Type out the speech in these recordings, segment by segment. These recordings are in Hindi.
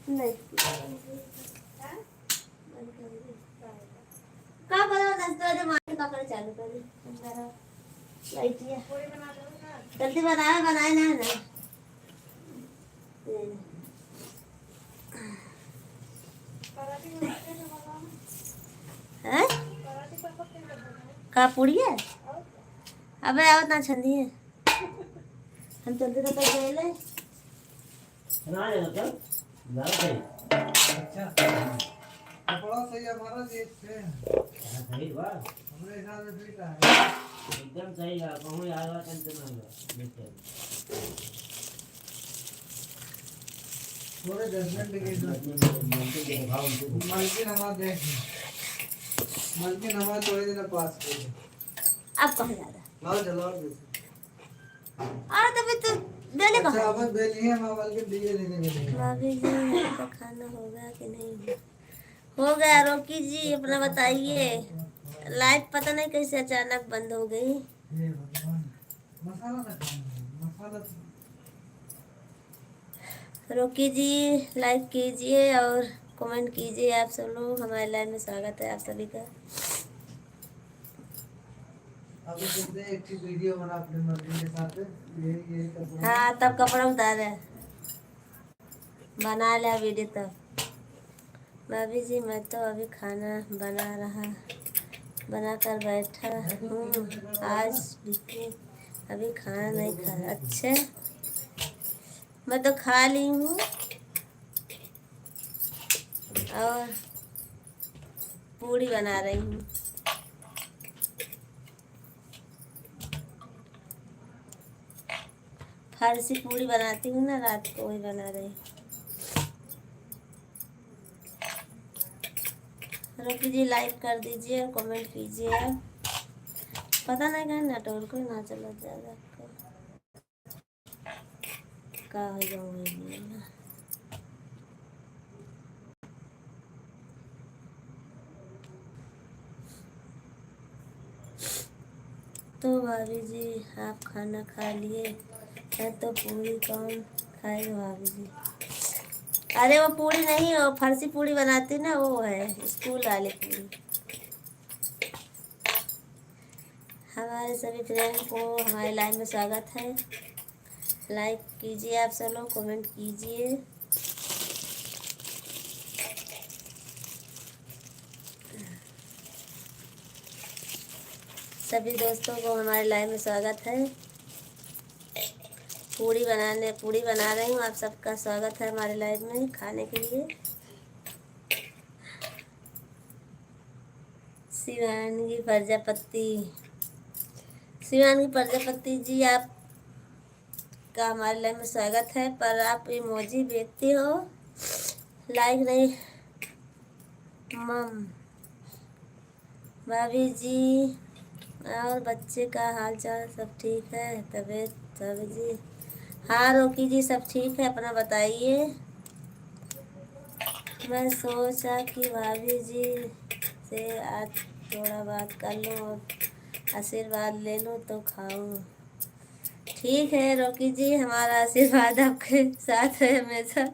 नहीं का बना 10 बजे मार का कर चालू कर अंदर लाइट है जल्दी बनाए बनाए ना ना है का पूरी है अबे आओ ना छंदी है हम जल्दी तो कर गए ले ना ये तो ना सही अच्छा कपड़ा सही हमारा देश से सही बात हमारे हिसाब से ठीक है एकदम सही है कहूँ यार बात टेंशन ना लो देखते थोड़े 10 मिनट के मालकिन हमारा देश मालकिन हमारा थोड़े दिन पास कर अब कहाँ जा रहा लाओ चलो अरे तभी तो बेले अच्छा कहाँ अब बेली है मां मालकिन दिए लेने के लिए भाभी जी आपका खाना होगा कि नहीं हो गया रोकी जी अपना बताइए लाइट पता नहीं कैसे अचानक बंद हो गई हे भगवान मसाला रखना मसाला रोकी जी लाइक कीजिए और कमेंट कीजिए आप सब लोग हमारे लाइव में स्वागत है आप सभी का अब देखते हैं एक वीडियो बना अपने मर्जी के साथ ये कर हाँ तब कपड़ा उतारे बना लिया वीडियो तब भाभी जी मैं तो अभी खाना बनाकर बैठा हूँ आज भी अभी खाना नहीं खाया अच्छा मैं तो खा ली हूँ और पूड़ी बना रही हूँ फर्सी पूड़ी बनाती हूँ ना रात को वही बना रही रोकी जी लाइक कर दीजिए और कमेंट कीजिए पता नहीं कहीं नेटवर्क ना चला ज़्यादा का हो जाऊँगी तो भाभी जी आप खाना खा लिए है तो पूरी कौन खाएगा भाभी जी अरे वो पूरी नहीं वो फर्सी पूरी बनाती ना वो है स्कूल वाली पूरी हमारे सभी फ्रेंड को हमारे लाइन में स्वागत है लाइक कीजिए आप सब लोग कमेंट कीजिए सभी दोस्तों को हमारे लाइव में स्वागत है पूड़ी बना रही हूँ आप सबका स्वागत है हमारे लाइव में खाने के लिए शिवानगी प्रजापति जी आप का हमारे लाइव में स्वागत है पर आप इमोजी भेजती हो लाइक नहीं मम भाभी जी और बच्चे का हाल चाल सब ठीक है तबीयत भाभी जी हाँ रोकी जी सब ठीक है अपना बताइए मैं सोचा कि भाभी जी से आज थोड़ा बात कर लूँ और आशीर्वाद ले लूँ तो खाऊँ ठीक है रोकी जी हमारा आशीर्वाद आपके साथ है हमेशा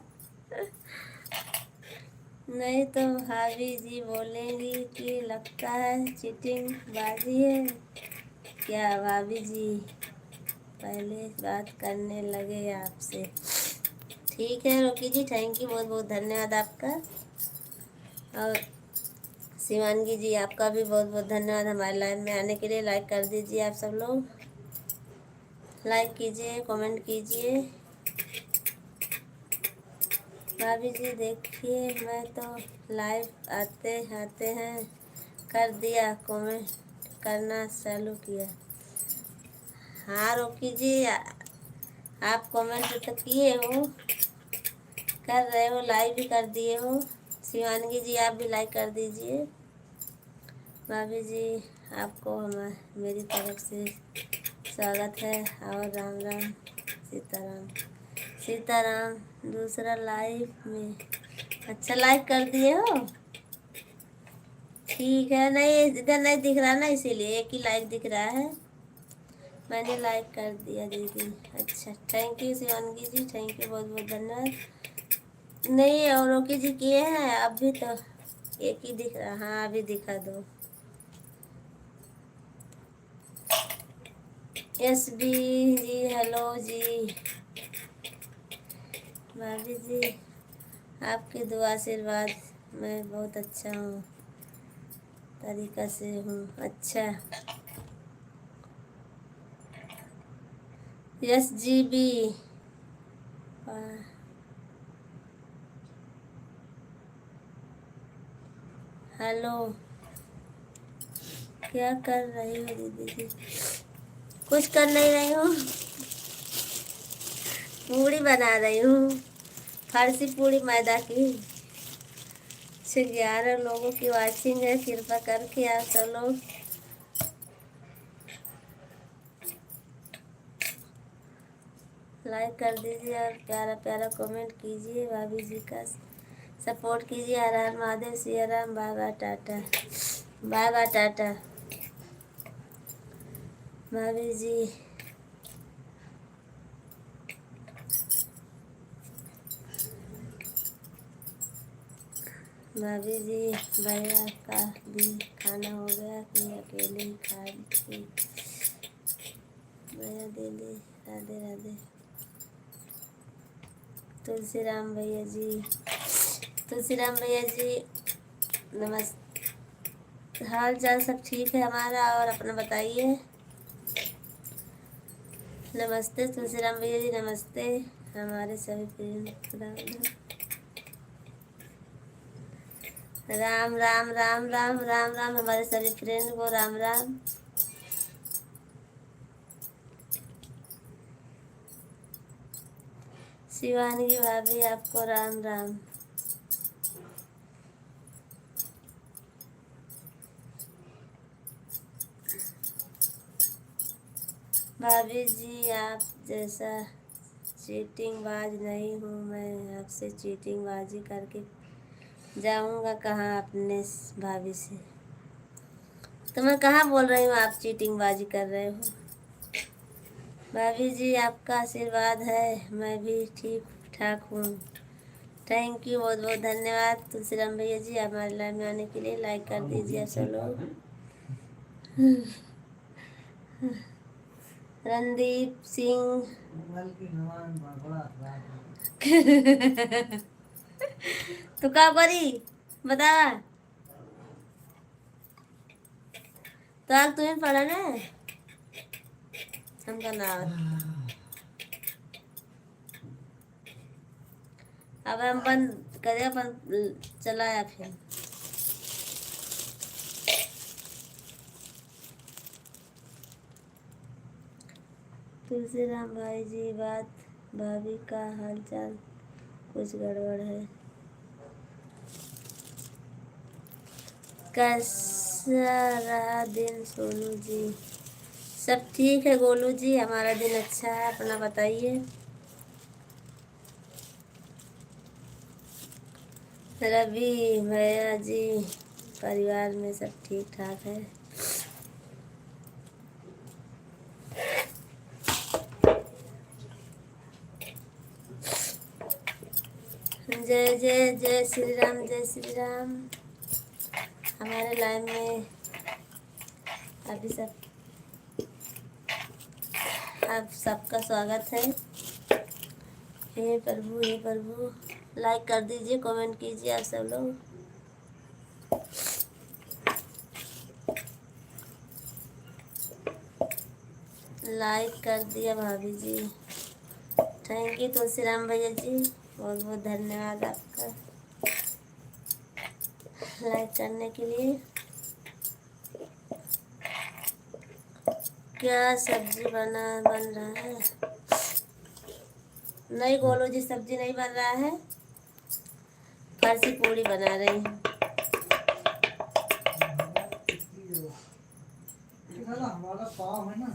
नहीं तो भाभी जी बोलेंगी कि लगता है चीटिंग बाजी है क्या भाभी जी पहले बात करने लगे आपसे ठीक है रोकी जी थैंक यू बहुत बहुत धन्यवाद आपका और शिवानगी जी आपका भी बहुत बहुत धन्यवाद हमारे लाइव में आने के लिए लाइक कर दीजिए आप सब लोग लाइक कीजिए कमेंट कीजिए भाभी जी देखिए मैं तो लाइव आते हैं कर दिया कमेंट करना चालू किया हाँ रोकी जी आप कमेंट तो किए हो कर रहे हो लाइक भी कर दिए हो शिवानगी जी आप भी लाइक कर दीजिए भाभी जी आपको मेरी तरफ से स्वागत है और राम राम सीताराम दूसरा लाइव में अच्छा लाइक कर दिए हो ठीक है नहीं इधर नहीं दिख रहा ना इसीलिए एक ही लाइक दिख रहा है मैंने लाइक कर दिया दीदी अच्छा thank you Shivangi ji thank you बहुत बहुत धन्यवाद नहीं, औरों की जी किए हैं, अभी तो एक ही दिख रहा। हाँ अभी दिखा दो। यस बी जी, हेलो जी। भाभी जी आपकी दुआ आशीर्वाद मैं बहुत अच्छा हूँ, तरीका से हूँ। अच्छा। Yes G B. हेलो, क्या कर रही हो दीदी जी? कुछ कर नहीं रही हूँ, पूड़ी बना रही हूँ, फर्सी पूड़ी मैदा की। 11 लोगों की वाचिंग है, कृपा करके आप सब लोग लाइक कर दीजिए और प्यारा प्यारा कमेंट कीजिए। भाभी जी का सपोर्ट कीजिए। हर हर Mahadev, Siya Ram, bye bye tata, bye bye tata. भाभी जी भाभी जी भैया का भी खाना हो गया कि अकेले ही खाई? भैया दीदी राधे राधे। तुलसीराम भैया जी, तुलसीराम भैया जी नमस्ते। हाल चाल सब ठीक है हमारा, और अपना बताइए। नमस्ते तुलसीराम भैया जी, नमस्ते। हमारे सभी फ्रेंड राम राम राम राम राम राम, हमारे सभी फ्रेंड को राम राम। शिवानी भाभी आपको राम राम। भाभी जी आप जैसा चीटिंग बाज नहीं हूँ मैं, आपसे चीटिंग बाजी करके जाऊंगा कहाँ अपने भाभी से? तो मैं कहाँ बोल रही हूँ आप चीटिंग बाजी कर रहे हो? भाभी जी आपका आशीर्वाद है, मैं भी ठीक ठाक हूँ। थैंक यू, बहुत बहुत धन्यवाद तुलसीराम भैया जी हमारे लाइव में आने के लिए। लाइक कर दीजिए आप सब लोग। रणदीप सिंह तो क्या करी बता? तो आग तुम्हें पढ़ा ना हमका नाम। अब हम बंद करे, अपन चलाया फिर। तुलसीराम भाई जी बात, भाभी का हाल चाल कुछ गड़बड़ है। कैसा रहा दिन सोनू जी? सब ठीक है गोलू जी, हमारा दिन अच्छा है, अपना बताइए। रवि भैया जी परिवार में सब ठीक ठाक है? जय जय जय श्री राम, जय श्री राम। हमारे लाइन में अभी सब आप सबका स्वागत है। हे प्रभु, हे प्रभु। लाइक कर दीजिए, कमेंट कीजिए आप सब लोग। लाइक कर दिया भाभी जी, थैंक यू तुलसीराम भैया जी, बहुत बहुत धन्यवाद आपका लाइक करने के लिए। क्या सब्जी बन रहा है? नहीं गोलू जी सब्जी नहीं बन रहा है, फर्सी पूड़ी बना रही हूँ। हमारा पाव है ना,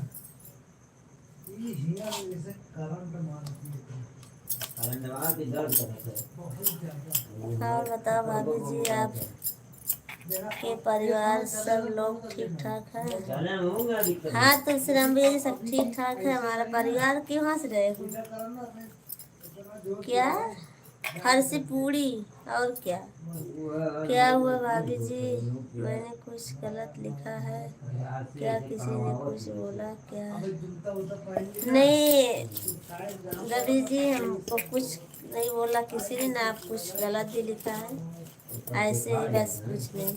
ये हिया जैसे करंट मारती है, करंट मार के दर्द करता है बहुत ज्यादा। और बताओ भाभी जी आप के परिवार सब लोग ठीक ठाक है? चले होगा दिक्कत। हाँ तुलसीराम भैया जी सब ठीक ठाक है हमारा परिवार। क्यों हंस रहे हो? क्या फर्सी पूरी और क्या। क्या हुआ भाभी जी, मैंने कुछ गलत लिखा है क्या, किसी ने कुछ बोला क्या? अबे जूता उता पहन ली ना, नहीं तू टाइट जा रवि जी, हमको कुछ नहीं बोला किसी ने ना, आप कुछ गलत भी लिखा है, ऐसे ही बस कुछ नहीं।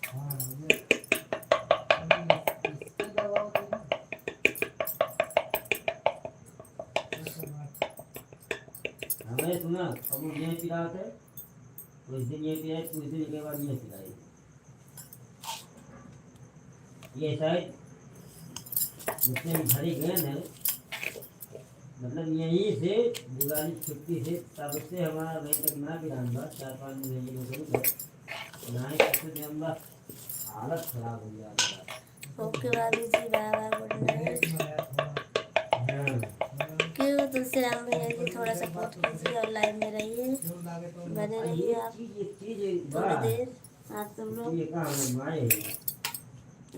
हाँ इसके दबाव देना हमें सुना अब ये पिला थे, कुछ दिन ये पिलाए, कुछ दिन के बाद ये पिलाई। ये शायद जितने भी भरे गए हैं, मतलब यहीं से दिवाली की छुट्टी से तब से हमारा वहीं तक ना भी रहा 4-5 महीने में करूँ ना ही सबसे हमारा हालत खराब हो गया। ओके भाभी जी, बाय बाय, गुड नाइट। हाँ क्यों तुलसीराम भैया जी, थोड़ा सपोर्ट कीजिए और लाइव में रहिए, बने रहिए आप थोड़ी देर। आप तुम लोग ये कहाँ है माए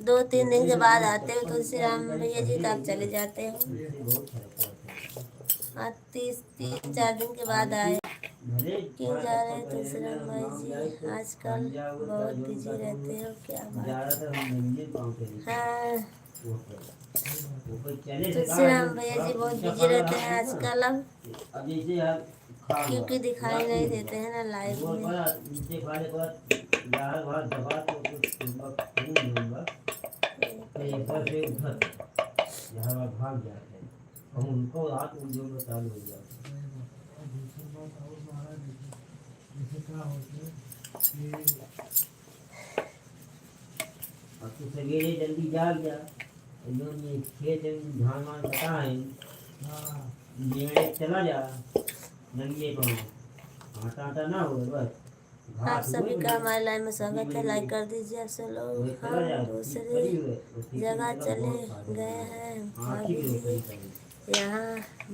2-3 दिन के बाद आते हो तुलसीराम भैया जी, तो आप चले जाते हो। बहुत फर्क पड़ता है। आज 3-4 दिन के बाद आए। क्यों जा रहे हैं तुलसीराम भाई जी, आजकल बहुत बिजी रहते हो, क्या बात? ज्यादातर हम मंदिर पहुंचे हाँ ऊपर चले तुलसीराम भैया जी बहुत बिजी रहते हैं आजकल, अब अब जैसे यार खा क्योंकि दिखाई नहीं देते हैं ना लाइव वो में। बड़ा नीचे खाने के बाद यार बाहर दबा तो कुछ खून दूंगा फिर ऊपर से उधर यहाँ बार भाग जाते हैं हम उनको रात में जो चालू हो जाते अब तो सवेरे जल्दी जाग गया इन्होंने खेत में धान वान कटा है लेने चला जा नंगे पाँव आटा आटा ना हो बस आप सभी का हमारे लाइव में स्वागत है, लाइक कर दीजिए आप सब लोग। हम दूसरी जगह चले गए हैं भाभी जी, यहाँ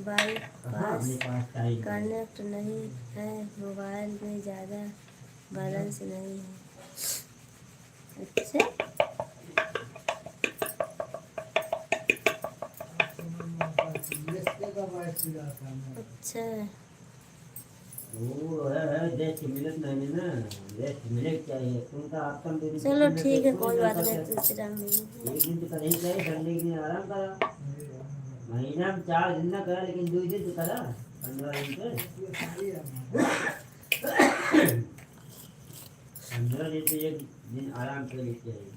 बाईपास कनेक्ट नहीं है, मोबाइल में ज़्यादा बैलेंस नहीं है। अच्छा अच्छा वो है देश की मिलत नहीं ना देश की मिलत चाहिए तुमका आपका चलो ठीक है, कोई बात नहीं तुलसीराम भैया। एक दिन तो कहीं चाहिए संडे के दिन आराम करा महीना में 4 दिन ना करा लेकिन 2 दिन तो करा 15 दिन पे 15 दिन पे एक दिन आराम कर लेते हैं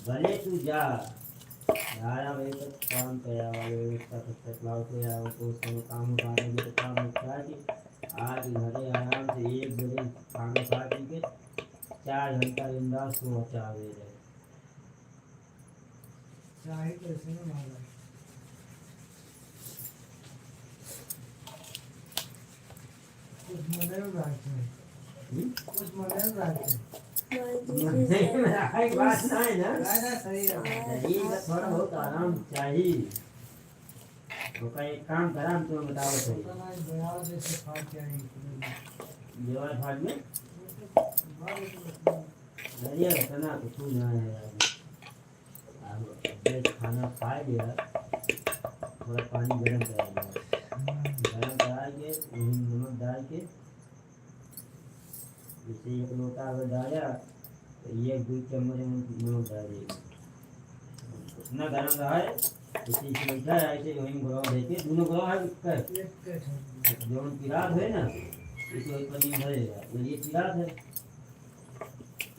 भले तू जा 11 बजे तक काम करा तक लाओ तो या तो उसका काम होगा तो काम होता है आज घरे आराम से 1 बजे खाना खा पी के 4 घंटा बिंदास को 4 बजे रहे चाहे कैसे में मारा कुछ मने में रहते हैं कुछ मने में रहते हैं नहीं मेरा एक बात ना है ना ना सही है ये थोड़ा बहुत आराम चाहिए तो का एक काम करा हम तुम्हें बताओ सही बयार जैसे फाड़ के आई देवाल फाड़ में अरे इतना कुछ ना है अब खाना खा लिया थोड़ा पानी गर्म करा के नमक डाल के जैसे 1 लोटा अगर डाला तो 1-2 चम्मच नमक डाल देगा उतना गर्म रहा है इसी से बैठा है ऐसे वहीं गुलाब देके दोनों गुलाब है जो पिरात है ना इसे वही पनीर भरेगा तो ये पिरात है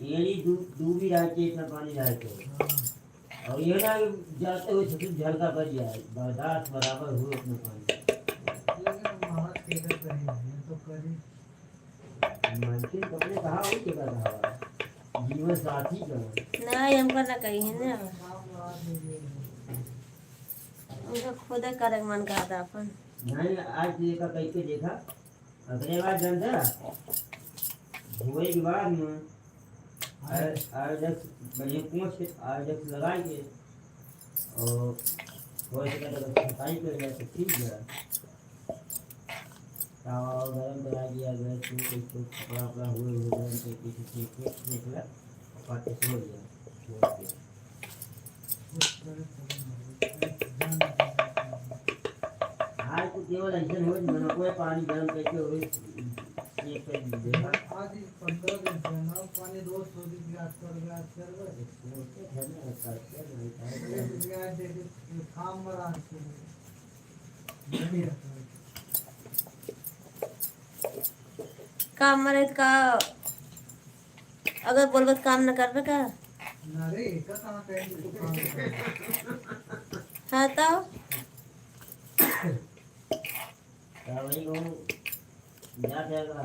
ये डूबी डाल के इतना पानी डाल के और ये ना जाते हुए छोटे झलका कर जाए बर्दाश्त बराबर हो उतना पानी मानसिक कपड़े कहा हो के कहा जीवन साथी का नहीं हमको ना कही है ना, उनका खुद करे मन कहा था अपन नहीं आज देखा कहीं पे देखा अगले बार जानता धोए के बाद में आयोडक्स बढ़िया पोंछ के आयोडक्स लगा के और थोड़ा सा सफाई कर लिया तो ठीक है तावा गरम करा दिया गैस पे कुछ कपड़ा वपड़ा हुए गरम करके किसी सेक ला और पाटे से हो गया आज कुछ केवल ऐसे हो न कोई पानी गर्म करके हो एक पे देखा आज 15 दिन से ना पानी रोज थोड़ी गिलास कर उसके घर में करते नहीं बस गिलास दे के काम बड़ा नहीं रखा काम मरे का अगर बोलबो तो काम न करबे का ना रे का कहां टाइम तो काम कर हाँ तो वही को जा जाएगा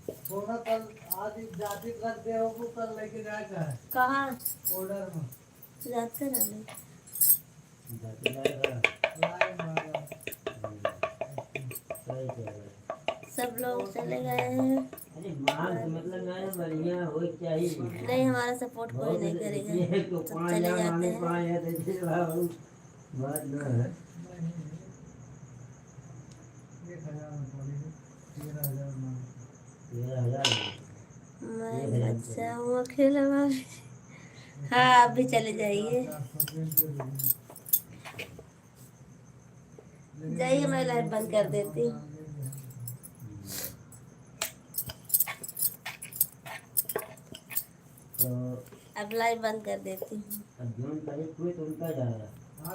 सोना कल आज जाति कर दे हो को कल लेके जाएगा कहाँ ऑर्डर में जाते रहने जाते जाएगा लाए मारा सही कह रहे सब लोग चले गए हैं। अरे माल तो मतलब ना बढ़िया हो चाहिए नहीं हमारा सपोर्ट कोई नहीं करेगा, ये तो सब 5 चले हजार जाते मांगे हैं। 5 हजार देते बाबू बात ना है 1000 में पड़ी 13000 में 13,000 मैं बच्चा हूँ अकेला भाभी। हाँ आप भी चले जाइए जाइए, मैं लाइट बंद कर देती हूँ। तो अब लाइट बंद कर देती हूँ। अब जोन करे कोई तो उनका जा रहा हां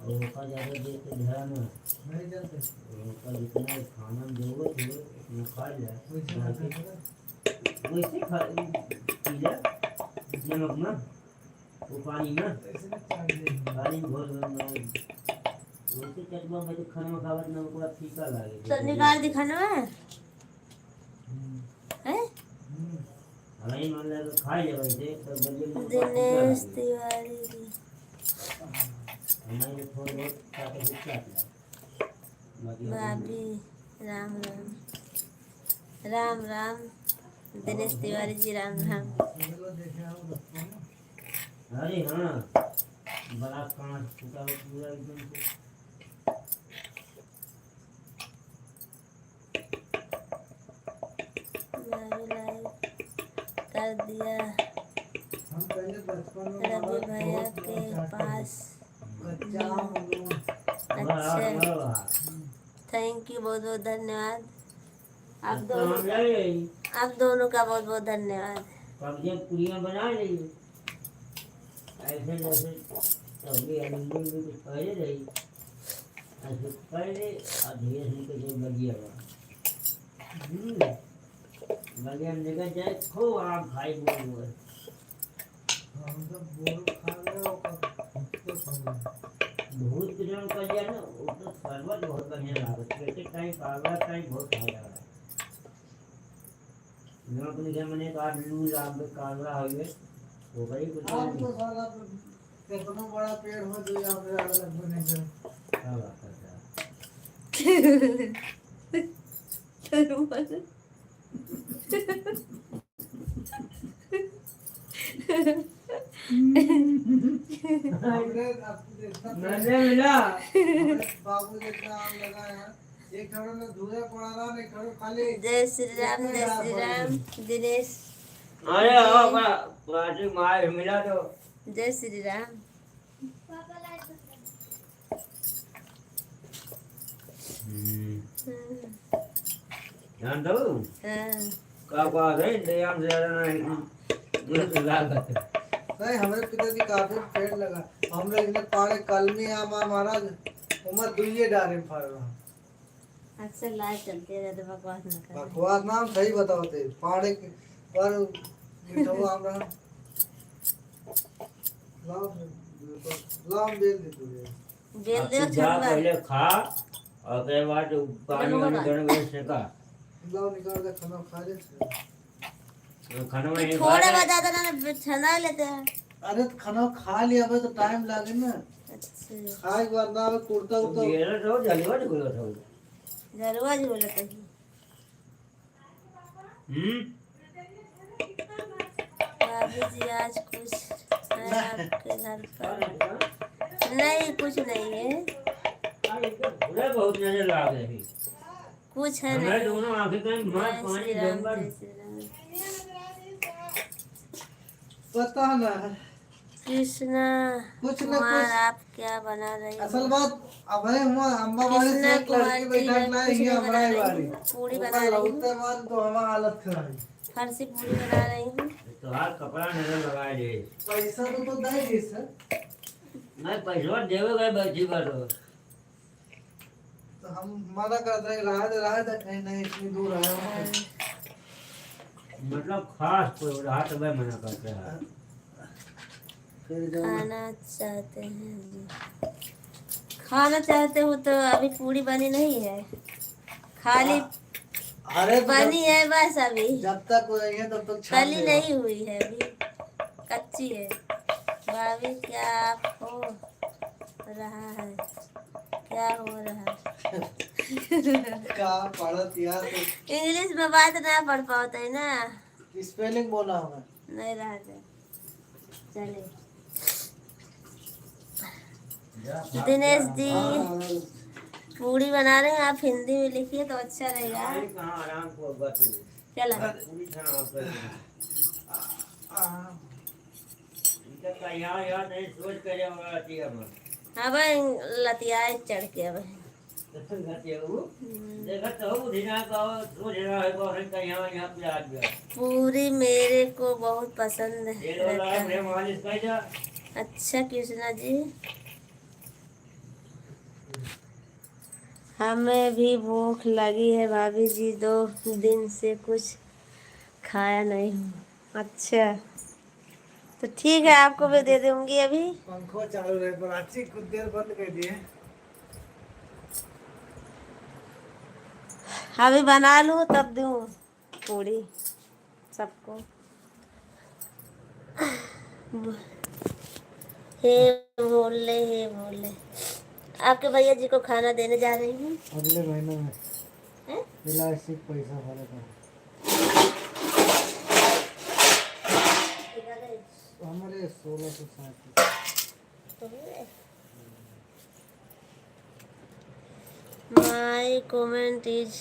और का ज्यादा देर से ध्यान ना नहीं जलते का जितना खाना दोगे थे उतना खा ले वैसे खा पी ले नमक ना वो पानी ना पानी घोल वैसे चटवा में तो खाना खावत ना को फीका लागे तो निकाल दिखाना है हमें मान ले तो खा ले वैसे तो बल्ले दिनेश तिवारी जी हमारे थोड़ा बहुत खाते हुए क्या भाभी राम राम राम राम दिनेश तिवारी जी राम राम। अरे हाँ बड़ा कांच टूटा हुआ पूरा एकदम से मैं भी लाइव कर दिया हम पहले बचपन में रवि भैया के पास। कच्चा अच्छा थैंक यू, बहुत बहुत धन्यवाद आप तो हम दोनों, ले आप दोनों का बहुत बहुत धन्यवाद। सब्जियां पूरियां बना ली ऐसे जैसे सब्जी एल्यूमिनियम में कुछ पहले रही ऐसे पहले और धीरे धीरे जो लगिया हुआ लगिया निकल जाए खूब आराम खाई बोल हम सब बोल खा ले और बहुत किसान कर दिया ना वो तो शरबत बहुत बढ़िया लागत कैसे टाइम पागला टाइम बहुत खा जा रहा है मैं अपने घर में का लू लाभ कागला हो गए वो बड़ी कुछ आप तो साला कितना बड़ा पेड़ हो जो यहाँ पे अलग बने गए क्या बात करता हमने आपको देखना मैंने मिला बाबू जितना आम लगाया है एक खड़ो में धुआं पड़ा रहा नहीं खड़ो खाली जय श्री राम जय श्री राम दिनेश अरे हाँ पार्टी मार मिला तो जय श्री राम। जान दो हाँ का रे दयाम ज्यादा नहीं लागत नहीं हमारे पिताजी काफी पेड़ लगा हम लोग ने पाड़े कलमी आम महाराज उम्र दुइये डारे फल रहा अक्सर लाइव चलते रहते, बकवास न कर। बकवास नाम सही बताओ थे पाड़े के पर मीठा आम रहा लाम बेल दे तुझे बेल दे जा पहले खा और के बाद पानी में गरम सेका लाओ निकाल दे खाना खा ले खाना में थोड़ा बता देना छना लेते हैं। अरे तो खाना खा लिया भाई तो टाइम लागे ना अच्छा खाए के बाद ना कुर्ता उर्ता ये तो जलवा बोलो तो जरूर जी बोलते हैं। भाभी जी आज कुछ है आपके घर पर? नहीं कुछ नहीं है, पूरा बहुत नजर लाग रही कुछ है हमें नहीं। दोनों आंखें कहीं मार जय पानी श्री राम जंगल जय श्री राम। पता ना कृष्णा कुछ न कुमार कुछ आपके क्या बना रही असल हूँ? बात अब है हुआ अम्मा वाले से कृष्णा एक कुमार लड़की जी, बैठा मैं ना कुछ ये नहीं हमारा बना ही रही वाली हूँ, पूड़ी ऊपर बना रही हूँ, लौटते मन तो हमारा हालत खराब। फर्सी पूड़ी बना रही हूँ। तो हाथ कपड़ा नजर लगाए दे। पैसा तो दे दी सर। नहीं पैसा देवे गए बैठी करो। तो हम मना कर रहे रहा था कहीं नहीं इतनी दूर आया हूँ तो। मतलब खास कोई रहा तो मैं मना करते हैं। फिर जो खाना चाहते हैं जी, खाना चाहते हो तो अभी पूड़ी बनी नहीं है, खाली अरे तो बनी है बस अभी, जब तक वो है तब तक छान तली देगा। नहीं हुई है अभी, कच्ची है। भाभी क्या आप हो रहा है, क्या हो रहा है? क्या पढ़त यार तो इंग्लिश में बात ना पढ़ पाते है ना, स्पेलिंग बोला हमें। नहीं रहा था। चलिए दिनेश जी हाँ पूड़ी बना रहे हैं, आप हिंदी में लिखिए तो अच्छा रहेगा। कहाँ आराम को बस चला पूरी खाना कर। हाँ इनका का यहाँ नहीं सोच कर होगा ठीक है मैं। हाँ भाई लतियाए चढ़ के अब गति वो देखा तो दिना का सोच रहा है को हम का यहाँ पे आ गया। पूरी मेरे को बहुत पसंद ये लो रहता ला है। प्रेम वाली कर जा। अच्छा कृष्णा जी, हमें भी भूख लगी है भाभी जी, 2 दिन से कुछ खाया नहीं हूँ। अच्छा तो ठीक है, आपको भी दे दूंगी अभी। पंखो चालू रहे पर अच्छी कुछ देर बंद कर दिए। अभी बना लूँ तब दूँ पूड़ी सबको। हे बोले आपके भैया जी को खाना देने जा रही हूँ। अगले महीने में हैं? इलास्टिक पैसा भरे का हमारे 1660। My comment is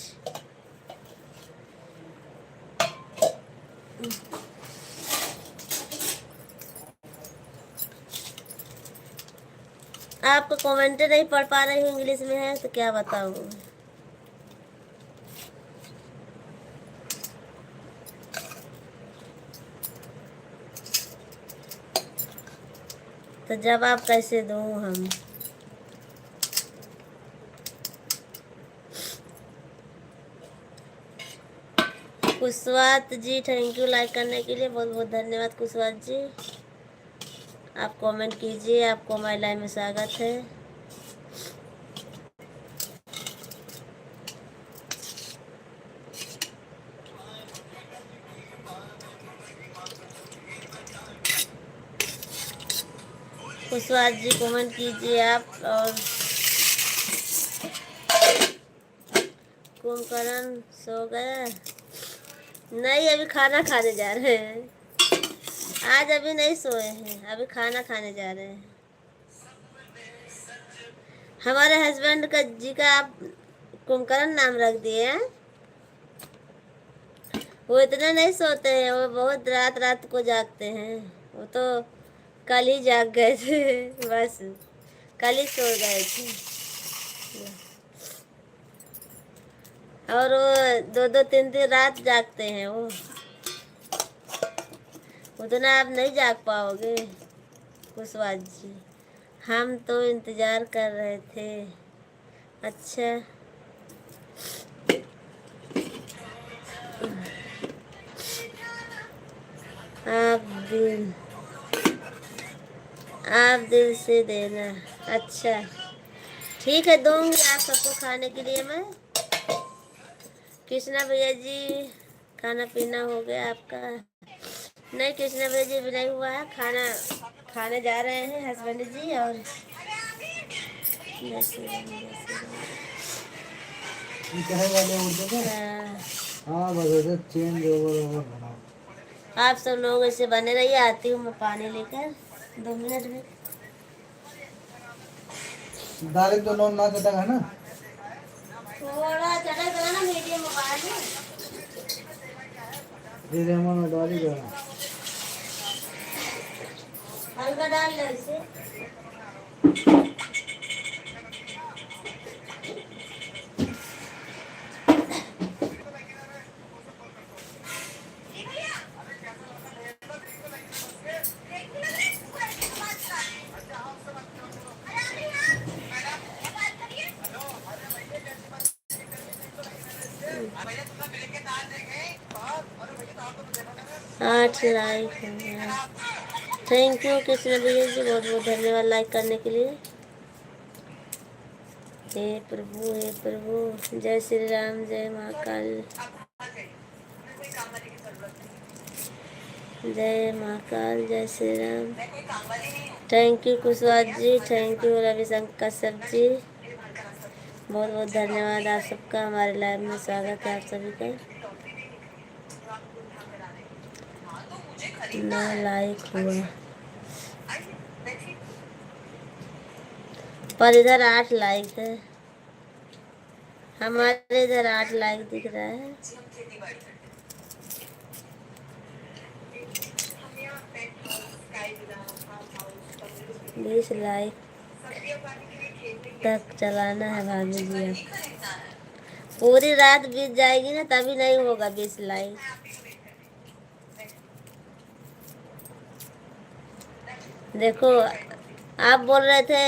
आपको कमेंट नहीं पढ़ पा रही हूँ, इंग्लिश में है तो क्या बताऊँ। तो जवाब कैसे दूँ हम। कुशवात जी थैंक यू लाइक करने के लिए, बहुत बहुत धन्यवाद कुशवात जी। आप कमेंट कीजिए, आपको हमारे लाइव में स्वागत है। कुशवाहा जी कमेंट कीजिए आप। और कुंभकर्ण सो गया नहीं, अभी खाना खाने जा रहे हैं। आज अभी नहीं सोए हैं, अभी खाना खाने जा रहे हैं। हमारे हस्बैंड का जी का आप कुंभकर्ण नाम रख दिए हैं। वो इतना नहीं सोते हैं, वो बहुत रात रात को जागते हैं। वो तो कल ही जाग गए थे, बस कल ही सो गए थे। और वो 2-2 3 3 रात जागते हैं। वो उतना आप नहीं जाग पाओगे कुशवाहा जी, हम तो इंतज़ार कर रहे थे। अच्छा आप दिल से देना। अच्छा ठीक है, दूंगी आप सबको खाने के लिए मैं। कृष्णा भैया जी खाना पीना हो गया आपका? नहीं कृष्णा भैया जी भी नहीं हुआ है, खाना खाने जा रहे हैं हस्बैंड जी। और हाँ बस ऐसे चेंज ओवर बनाओ। आप सब लोग ऐसे बने रहिए, आती हूँ मैं पानी लेकर 2 मिनट में। डायरेक्ट तो नॉन ना चटेगा ना, थोड़ा चटक ना मीडियम मोबाइल में। धीरे में डाली जाना। हल्का डाल ले इसे। 8 लाइक हो गया। थैंक यू कृष्ण भैया जी, बहुत बहुत धन्यवाद लाइक करने के लिए। हे प्रभु, जय श्री राम, जय महाकाल, जय महाकाल, जय Shri Ram. Thank you Kushwaha ji, thank you Ravishankar Kashyap ji, बहुत बहुत धन्यवाद आप सबका। हमारे लाइव में स्वागत है आप सभी का। 9 लाइक हुआ, पर इधर 8 लाइक है। हमारे इधर 8 लाइक दिख रहा है। बीस लाइक तक चलाना है भाभी जी। अब पूरी रात बीत जाएगी ना तभी नहीं होगा 20 लाइक। देखो आप बोल रहे थे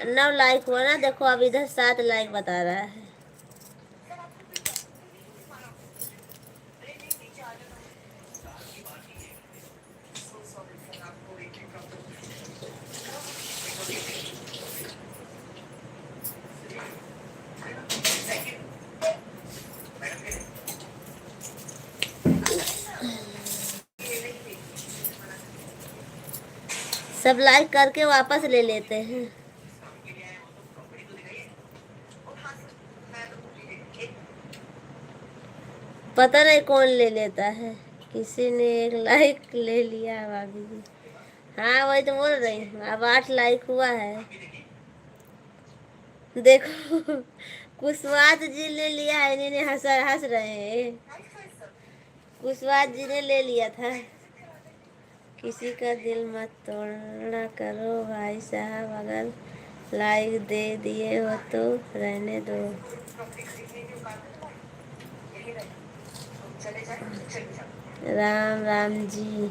9 लाइक हुआ ना, देखो अब इधर 7 लाइक बता रहा है। सब लाइक करके वापस ले लेते हैं। पता नहीं कौन ले लेता है। किसी ने 1 लाइक ले लिया भाभी जी। हाँ वही तो बोल रही हूँ, अब 8 लाइक हुआ है। देखो कुशवाहा जी ने लिया है, इन्हें हंस रहे हैं। कुशवाहा जी ने ले लिया था। किसी का दिल मत तोड़ना करो भाई साहब, अगर लाइक दे दिए हो तो रहने दो। राम राम जी।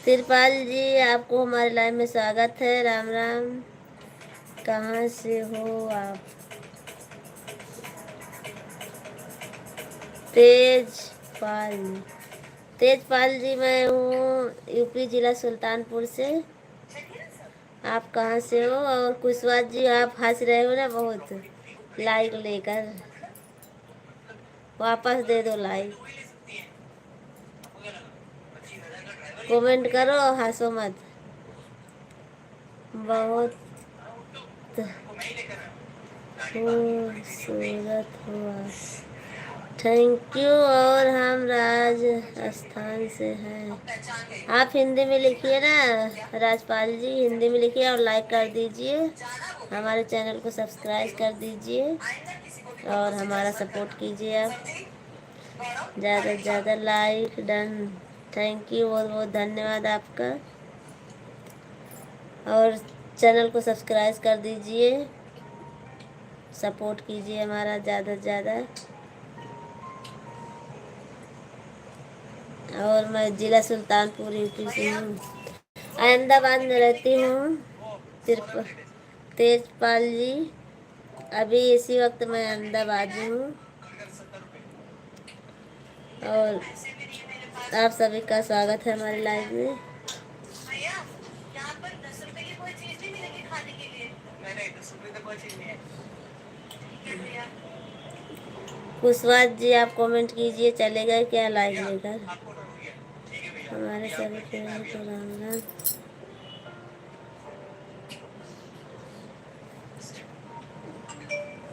तिरपाल जी आपको हमारे लाइव में स्वागत है। राम राम। कहाँ से हो आप? तेजपाल जी मैं हूँ यूपी जिला सुल्तानपुर से। आप कहाँ से हो? और कुशवाहा जी आप हंस रहे हो ना बहुत, लाइक लेकर वापस दे दो लाइक। कमेंट करो, हंसो मत। बहुत खूबसूरत हुआ, थैंक यू। और हम राजस्थान से हैं। आप हिंदी में लिखिए ना राजपाल जी, हिंदी में लिखिए और लाइक कर दीजिए। हमारे चैनल को सब्सक्राइब कर दीजिए और हमारा सपोर्ट कीजिए। आप ज़्यादा से ज़्यादा लाइक डन। थैंक यू, बहुत बहुत धन्यवाद आपका। और चैनल को सब्सक्राइब कर दीजिए, सपोर्ट कीजिए हमारा ज़्यादा से ज़्यादा। और मैं जिला सुल्तानपुर यूपी से हूँ, अहमदाबाद में रहती हूँ। तेजपाल जी अभी इसी वक्त मैं अहमदाबाद में हूँ। और आप सभी का स्वागत है हमारे लाइव में। कुशवाहा जी आप कमेंट कीजिए, चले गए क्या लाइव लेकर? हमारे सभी फ्रेंड को राम राम।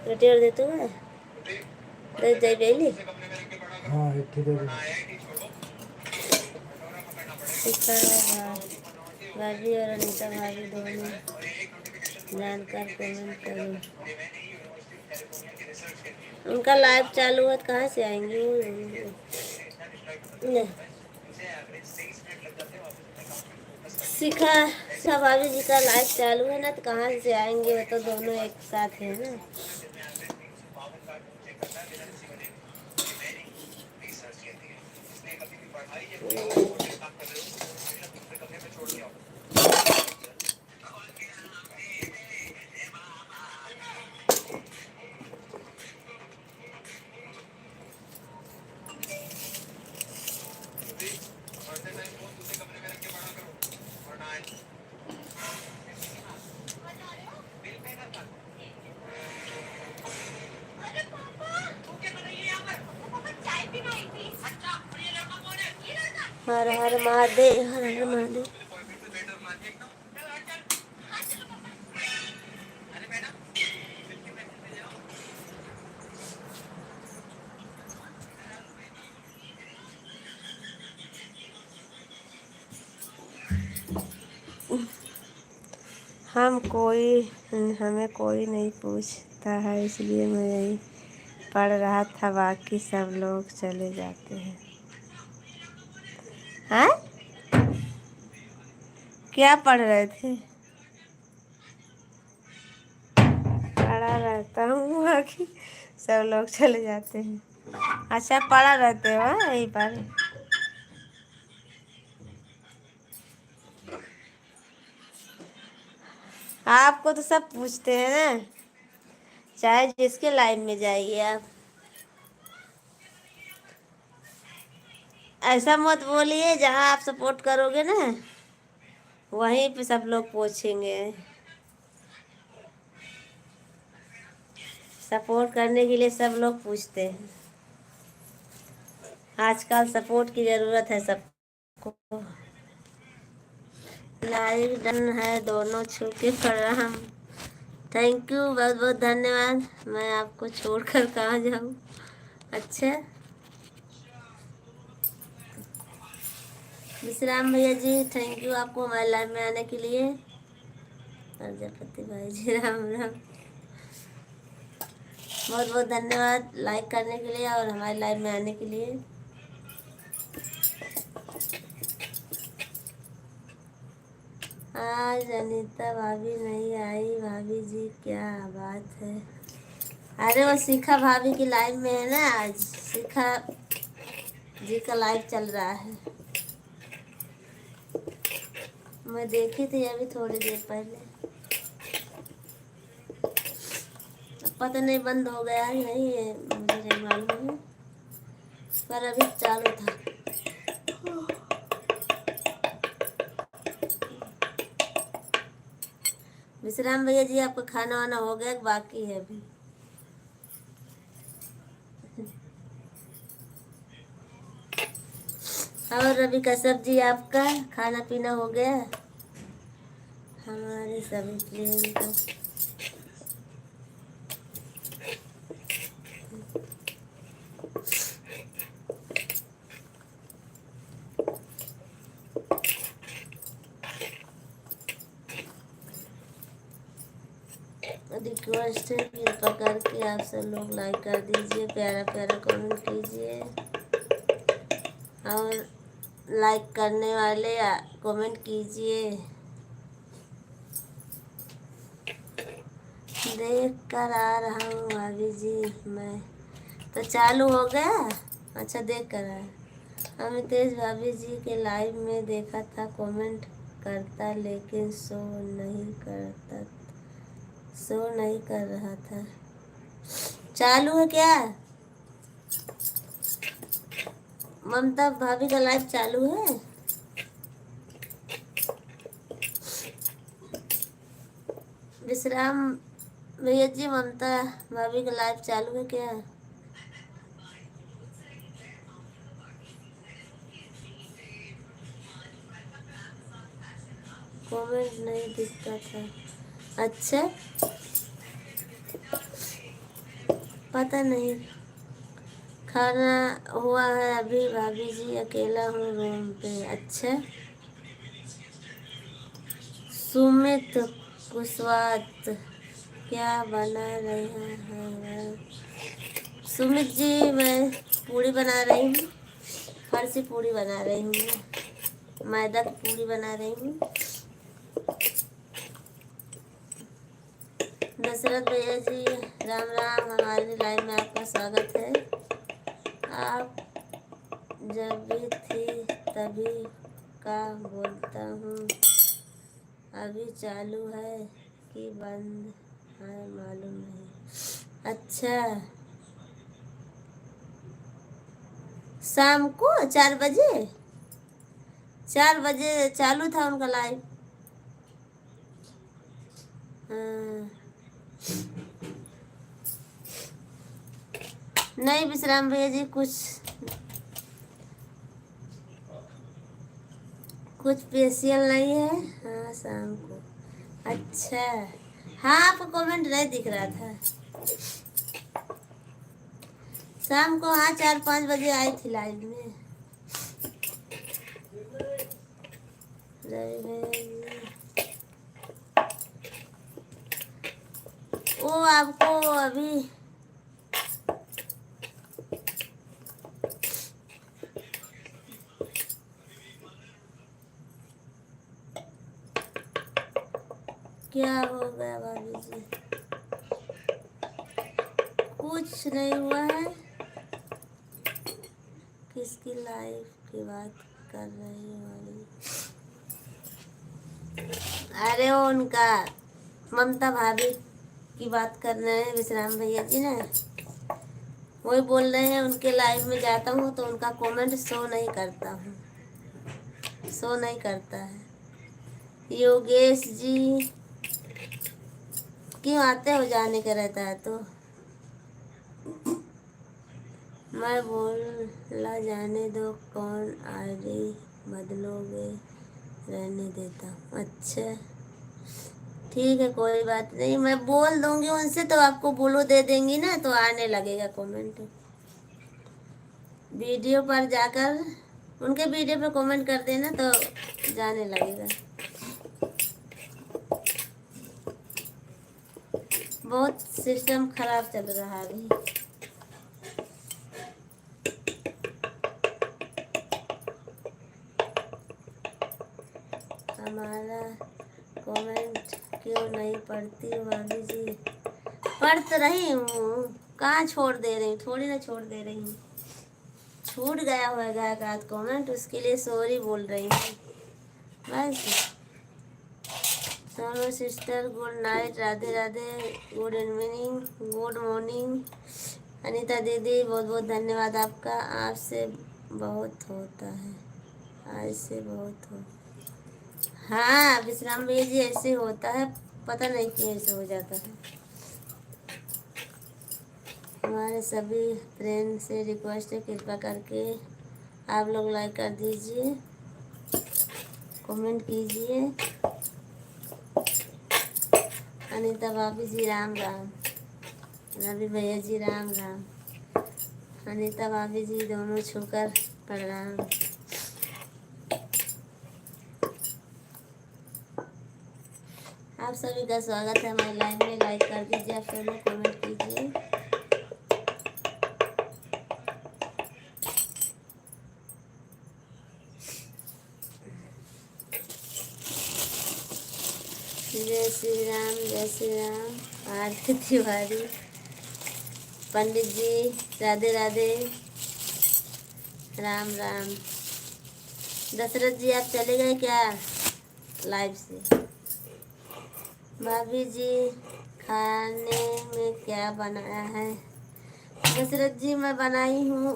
रोटी और देते हुए दे जाए बेली। हाँ ठीक है। भाभी और अनीता भाभी दोनों जानकर कमेंट करो। उनका लाइव चालू है तो कहाँ से आएंगे वो? शिखा भाभी जी का लाइव चालू है ना, तो कहाँ से आएंगे? वो तो दोनों एक साथ है ना। हर हर महादेव, हर हर महादेव। हमें कोई नहीं पूछता है, इसलिए मैं यही पढ़ रहा था, बाकी सब लोग चले जाते हैं। हैं? क्या पढ़ रहे थे? पढ़ा रहता हूँ, बाकी सब लोग चले जाते हैं। अच्छा, पढ़ा रहते हो यहीं पर? आपको तो सब पूछते हैं ना, चाहे जिसके लाइन में जाइए आप। ऐसा मत बोलिए, जहाँ आप सपोर्ट करोगे ना वहीं पे सब लोग पूछेंगे। सपोर्ट करने के लिए सब लोग पूछते हैं। आजकल सपोर्ट की ज़रूरत है सबको। लाइव डन है, दोनों छू के प्रणाम। थैंक यू, बहुत बहुत धन्यवाद। मैं आपको छोड़कर कहाँ जाऊँ। अच्छा, विश्राम भैया जी, थैंक यू आपको हमारे लाइव में आने के लिए। प्रजापति भाई जी, राम राम। बहुत बहुत धन्यवाद लाइक करने के लिए और हमारे लाइव में आने के लिए। आज अनीता भाभी नहीं आई, भाभी जी क्या बात है? अरे वो शिखा भाभी की लाइव में है ना, आज शिखा जी का लाइव चल रहा है। मैं देखी थी अभी थोड़ी देर पहले, पता नहीं बंद हो गया है नहीं है, मुझे नहीं मालूम है, पर अभी चालू था। विश्राम भैया जी, आपका खाना वाना हो गया, बाकी है अभी? और रवि का सब्जी, आपका खाना पीना हो गया? हमारे सभी प्लेन को रिक्वेस्ट है, कृपा करके आप सब लोग लाइक कर दीजिए, प्यारा प्यारा कमेंट कीजिए, और लाइक करने वाले कमेंट कीजिए। देख कर आ रहा हूँ भाभी जी मैं। तो चालू हो गया? अच्छा, देख कर आया। अमितेश भाभी जी के लाइव में देखा था, कमेंट करता लेकिन शो नहीं कर रहा था। चालू है क्या? ममता भाभी का लाइव चालू है? विश्राम भैया जी, ममता भाभी का लाइव चालू है क्या? कमेंट नहीं दिखता था। अच्छा, पता नहीं। खाना हुआ है अभी भाभी जी, अकेला हूँ रूम पे। अच्छा, सुमित कुशवाहा क्या बना रहे हैं? सुमित जी, मैं पूड़ी बना रही हूँ, फर्सी पूड़ी बना रही हूँ, मैदा की पूड़ी बना रही हूँ। दशरथ भैया जी, राम राम। हमारे लाइव में आपका स्वागत है। आप जब भी थी तभी का बोलता हूँ, अभी चालू है कि बंद है मालूम नहीं। अच्छा, शाम को 4 बजे चालू था उनका लाइव। हाँ। नहीं विश्राम भैया जी, कुछ कुछ स्पेशल नहीं है। हाँ शाम को। अच्छा हाँ, आपको कमेंट नहीं दिख रहा था। शाम को हाँ 4-5 बजे आई थी लाइव में। रवि भैया जी, वो आपको अभी क्या हो गया भाभी जी? कुछ नहीं हुआ है। किसकी लाइफ की बात कर रही वाली? अरे वो उनका ममता भाभी की बात कर रहे हैं विश्राम भैया जी ना, वही बोल रहे हैं उनके लाइव में जाता हूँ तो उनका कमेंट शो नहीं करता हूँ, शो नहीं करता है। योगेश जी क्यों आते हो? जाने का रहता है तो मैं बोला जाने दो, कौन आईडी बदलोगे? रहने देता हूँ। अच्छा ठीक है कोई बात नहीं, मैं बोल दूंगी उनसे तो आपको बोलो दे देंगी ना, तो आने लगेगा कमेंट। वीडियो पर जाकर उनके वीडियो पे कमेंट कर देना तो जाने लगेगा। बहुत सिस्टम खराब चल रहा है अभी। हमारा कमेंट क्यों नहीं पढ़ती हो भाभी जी? पढ़ तो रही हूँ, कहाँ छोड़ दे रही हूँ? थोड़ी ना छोड़ दे रही हूँ। छूट गया होगा एक आध कमेंट, उसके लिए सॉरी बोल रही हूँ बस। Sonu sister good night, Radhe Radhe, good evening, good morning. Anita दीदी बहुत बहुत धन्यवाद आपका, आपसे बहुत होता है, आज से बहुत हो। हाँ विश्राम भैया जी ऐसे होता है, पता नहीं क्यों ऐसे हो जाता है। हमारे सभी फ्रेंड से रिक्वेस्ट है, कृपया करके आप लोग लाइक कर दीजिए, कमेंट कीजिए। अनीता भाभी जी राम राम, रवि भैया जी राम राम, अनीता भाभी जी दोनों छूकर प्रणाम। आप सभी का स्वागत है हमारे लाइव में, लाइक कर दीजिए, आप सब लोग कमेंट कीजिए। जय श्री राम, जय श्री राम। आरती तिवारी, पंडित जी राधे राधे, राम राम। दशरथ जी आप चले गए क्या लाइव से? भाभी जी खाने में क्या बनाया है? दशरथ जी मैं बनाई हूँ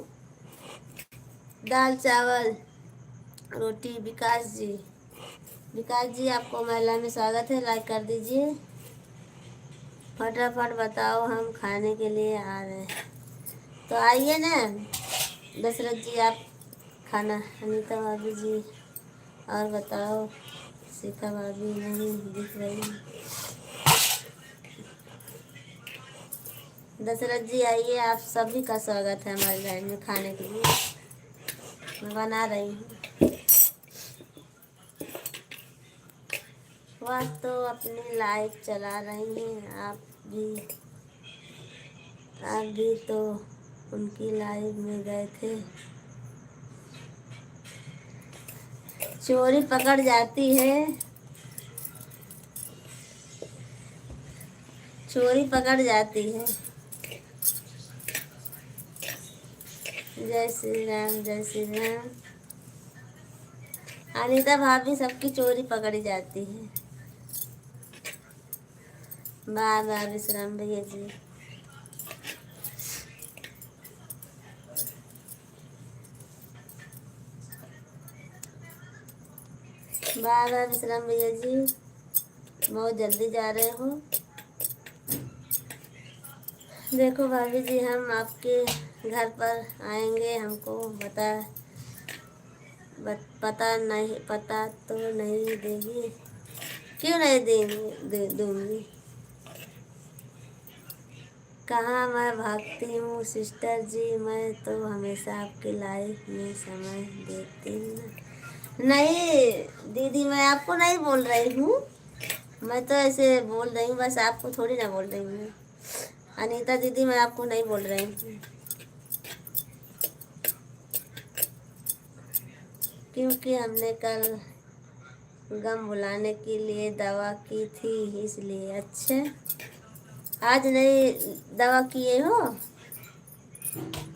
दाल चावल रोटी। विकास जी आपको महिला में स्वागत है, लाइक कर दीजिए। फटाफट बताओ, हम खाने के लिए आ रहे हैं तो आइए ना। दशरथ जी आप खाना। अनीता भाभी जी और बताओ, शिखा भाभी नहीं दिख रही। दशरथ जी आइए, आप सभी का स्वागत है हमारे लाइन में खाने के लिए, मैं बना रही हूँ। वह तो अपनी लाइव चला रही हैं, आप भी तो उनकी लाइव में गए थे। चोरी पकड़ जाती है, चोरी पकड़ जाती है। जय श्री राम, जय श्री राम। अनीता भाभी सबकी चोरी पकड़ी जाती है। वाह वाह विश्राम भैया जी। वाह वाह विश्राम भैया जी, बहुत जल्दी जा रहे हो। देखो भाभी जी, हम आपके घर पर आएंगे, हमको पता तो नहीं देगी। क्यों नहीं दूंगी। कहाँ मैं भागती हूँ सिस्टर जी, मैं तो हमेशा आपकी लाइफ में समय देती हूँ। नहीं दीदी, मैं आपको नहीं बोल रही हूँ। मैं तो ऐसे बोल रही हूँ, बस आपको थोड़ी ना बोल रही हूँ। अनीता दीदी, मैं आपको नहीं बोल रही हूँ, क्योंकि हमने कल गम भुलाने के लिए दवा की थी, इसलिए। अच्छा, आज नहीं दवा किए हो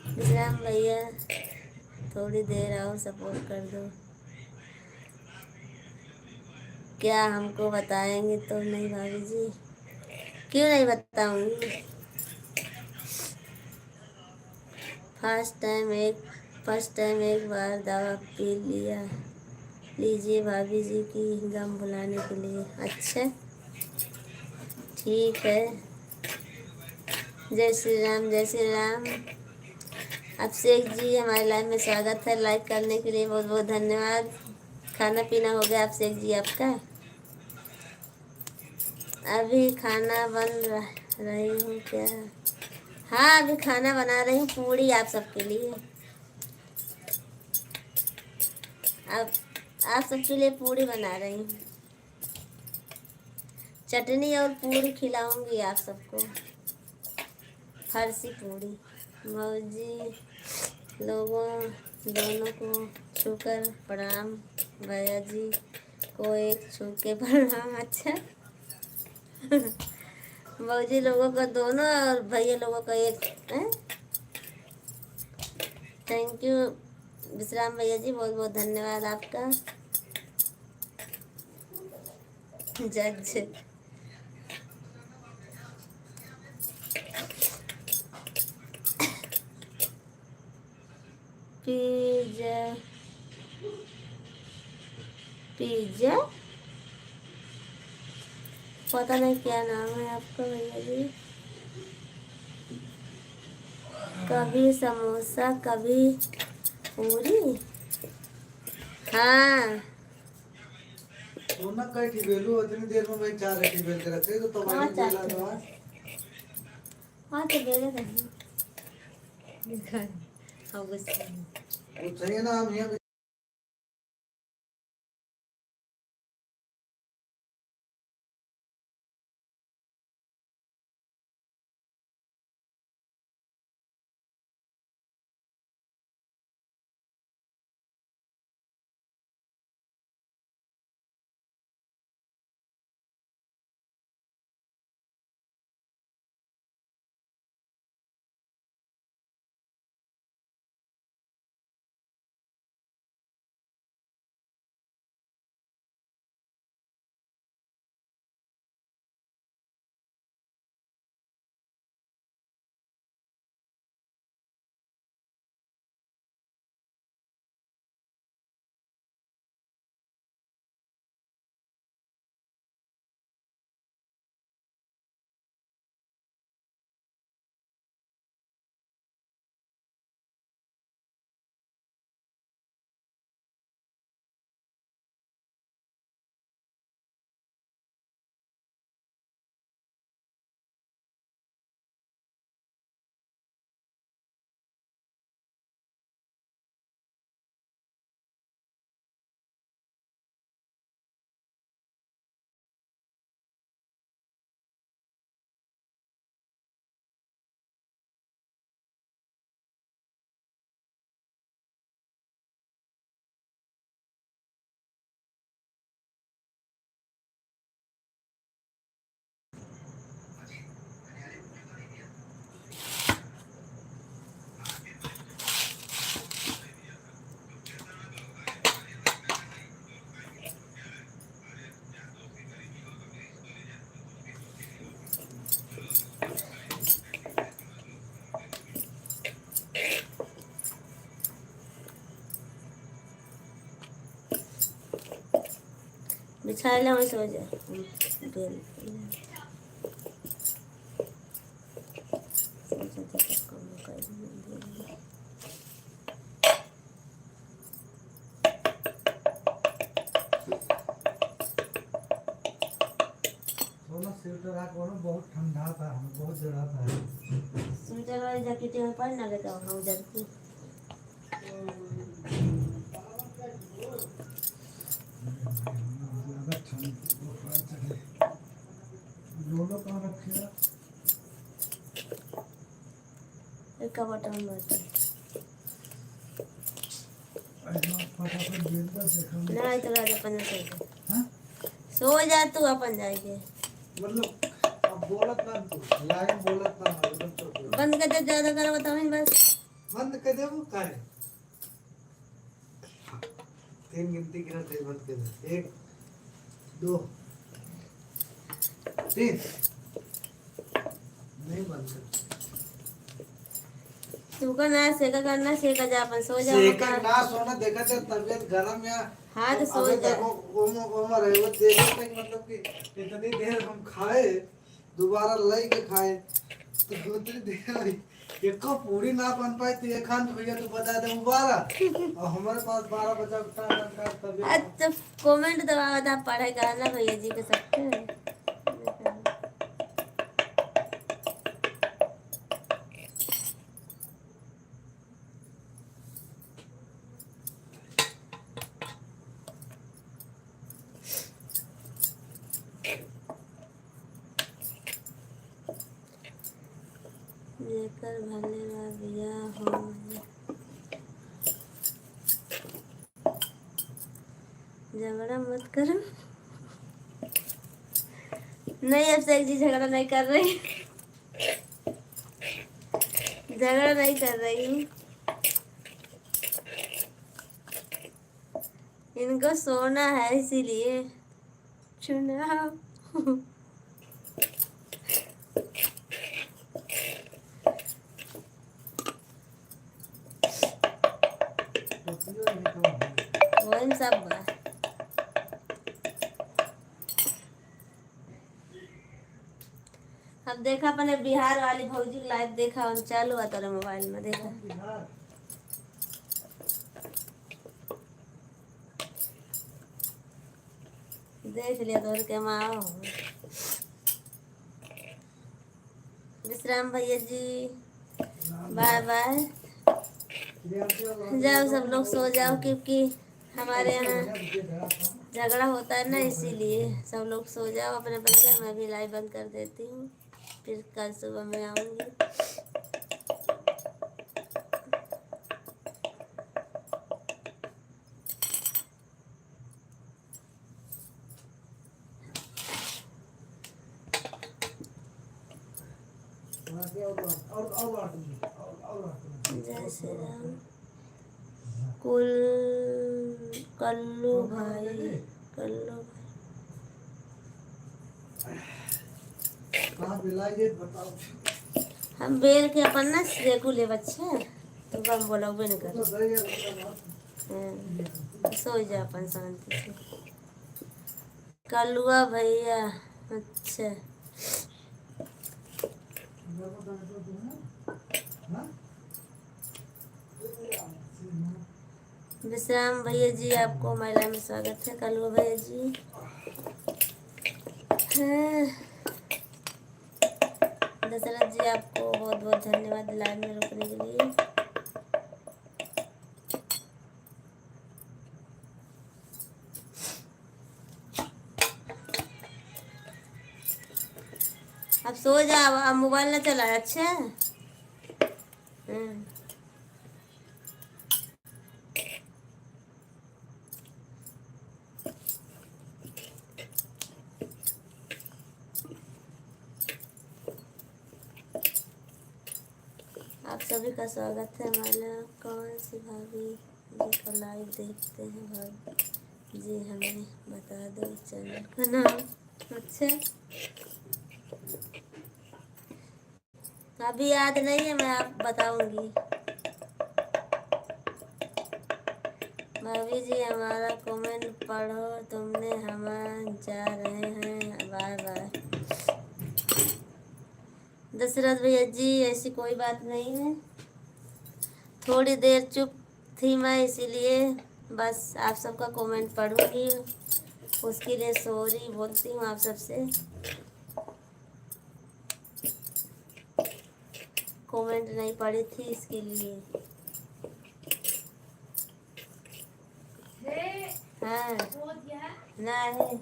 विश्राम भैया? थोड़ी देर और सपोर्ट कर दो। क्या हमको बताएंगे तो? नहीं भाभी जी, क्यों नहीं बताऊंगी। फर्स्ट टाइम एक बार दवा पी लिया। लीजिए भाभी जी की गम भुलाने के लिए। अच्छा, ठीक है। जय श्री राम, जय श्री राम। अभिषेक जी, हमारे लाइव में स्वागत है। लाइक करने के लिए बहुत बहुत धन्यवाद। खाना पीना हो गया अभिषेक जी आपका? अभी खाना बन रही हूँ क्या? हाँ, अभी खाना बना रही हूँ, पूड़ी आप सबके लिए। अब आप सबके लिए पूड़ी बना रही हूँ। चटनी और पूड़ी खिलाऊंगी आप सबको, फरसी पूड़ी। मौजी लोगों दोनों को छूकर प्रणाम। भैया जी को एक छू के प्रणाम। अच्छा मौजी लोगों का दोनों और भैया लोगों का एक है? थैंक यू विश्राम भैया जी, बहुत बहुत धन्यवाद आपका। जज पिज्जा, पिज्जा पता नहीं क्या नाम है आपका भैया जी। कभी समोसा कभी पूरी। हाँ, तो ना कहीं टिबेलू उतनी देर में मैं चार टिबेल के रखे तो कहाँ मैंने बोला चाहते था। हैं? हाँ तो बेले नहीं दिखा। हाँ गुस्सा। वो चाहिए ना, हम यहाँ बिछा लो, सो जा। बेल स्वेटर आको ना बहुत ठंडा था, हमें बहुत जगह था। स्वेटर वाली जैकेट में पहन ना लेता हूँ उधर की। ज्यादा ठंड बुखार चढ़े। लोलो कहाँ रखे? एक का बटन बता फटाफट बेल पर देखा ना तो राजा अपन सो जा। हाँ? सो जा तू अपन जाएंगे। मतलब अब बोलत ना तू लाइन बोलत ना मतलब तो बंद कर दे, ज्यादा करो बताओ बस। बंद कर दे वो का है। 3 गिनती गिनते हैं, बंद कर दे। 1 2 3 नहीं बंद कर। तू का ना सेका करना, सेका जा अपन सो जा सेकंड मका। ना सोना देखा ते तबीयत गरम या हाँ तो सो अबे जा। तक उम्र है वो देर तक मतलब कि इतनी देर हम खाए दोबारा लई के खाए तो उतनी देर हुई एक को पूरी ना बन पाई तो एक खान भैया तो बता दे दोबारा और हमारे पास 12 बचा का तबीयत। अच्छा कमेंट दबा बता, पढ़ाई कराना भैया जी के सबके। लेकर भले ला दिया हो झगड़ा मत करो। नहीं अब से जी झगड़ा नहीं कर रही, झगड़ा नहीं कर रही हूँ। इनको सोना है इसीलिए चुनाव। वही सब बा। अब देखा अपने बिहार वाली भौजी लाइव देखा, और चालू हुआ तेरे मोबाइल में देखा। देख लिया तो के माओ। विश्राम भैया जी बाय बाय। जाओ सब लोग सो जाओ, क्योंकि हमारे यहाँ झगड़ा होता है ना, इसीलिए सब लोग सो जाओ अपने अपने घर। मैं भी लाइव बंद कर देती हूँ, फिर कल सुबह मैं आऊँगी। जय श्री राम। कल्लू भाई, कल्लू कहाँ बिलाइए बताओ। हम बेर के अपन ना रेकू ले बच्चे तो हम बोला नहीं कर। तो सही है। सो जा अपन शांति से। कलुआ भैया अच्छा विश्राम भैया जी आपको महिला में स्वागत है। कलुआ भैया जी दशरथ जी आपको बहुत बहुत धन्यवाद लाइव में रुकने के लिए। अब सो जा, अब मोबाइल ना चला। अच्छा आप सभी का स्वागत है। हमारे कौन सी भाभी जी का लाइव देखते हैं? भाभी जी हमें बता दो चैनल का नाम। अच्छा अभी याद नहीं है, मैं आप बताऊंगी। भाभी जी हमारा कमेंट पढ़ो, तुमने हम जा रहे हैं, बाय बाय। दशरथ भैया जी ऐसी कोई बात नहीं है, थोड़ी देर चुप थी मैं, इसीलिए बस आप सबका कमेंट पढ़ूंगी, उसके लिए सॉरी बोलती हूँ आप सबसे। कमेंट नहीं पड़ी थी इसके लिए। हाँ नहीं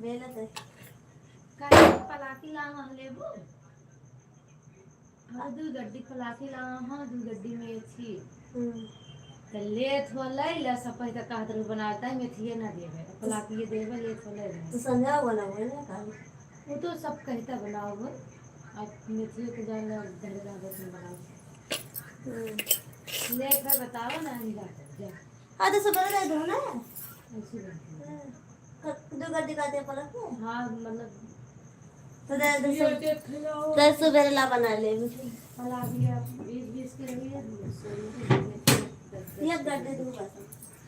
मेहनत है। पलाकी लावा लेबू दू गड्डी पलाकी लावा हाँ दू गड्डी में थी तो लेत हो ले सब पहले कहत रहो बनाता है मेथिए ना देवे पलाकी देवे लेत हो ले तो समझा बना हुआ ना खाली। वो तो सब कहता बनाओ वो अब मेथिए के जान धरे लागत में बनाओ लेत है बताओ ना हम जा हाँ तो सुबह दे दो ना। ऐसी बनती है। दो गड्डी का दे पलक है। हाँ मतलब तो दे सुबह ला बना ले पलाकी आप 20-20 के रही है ये गड्ढे दो बस।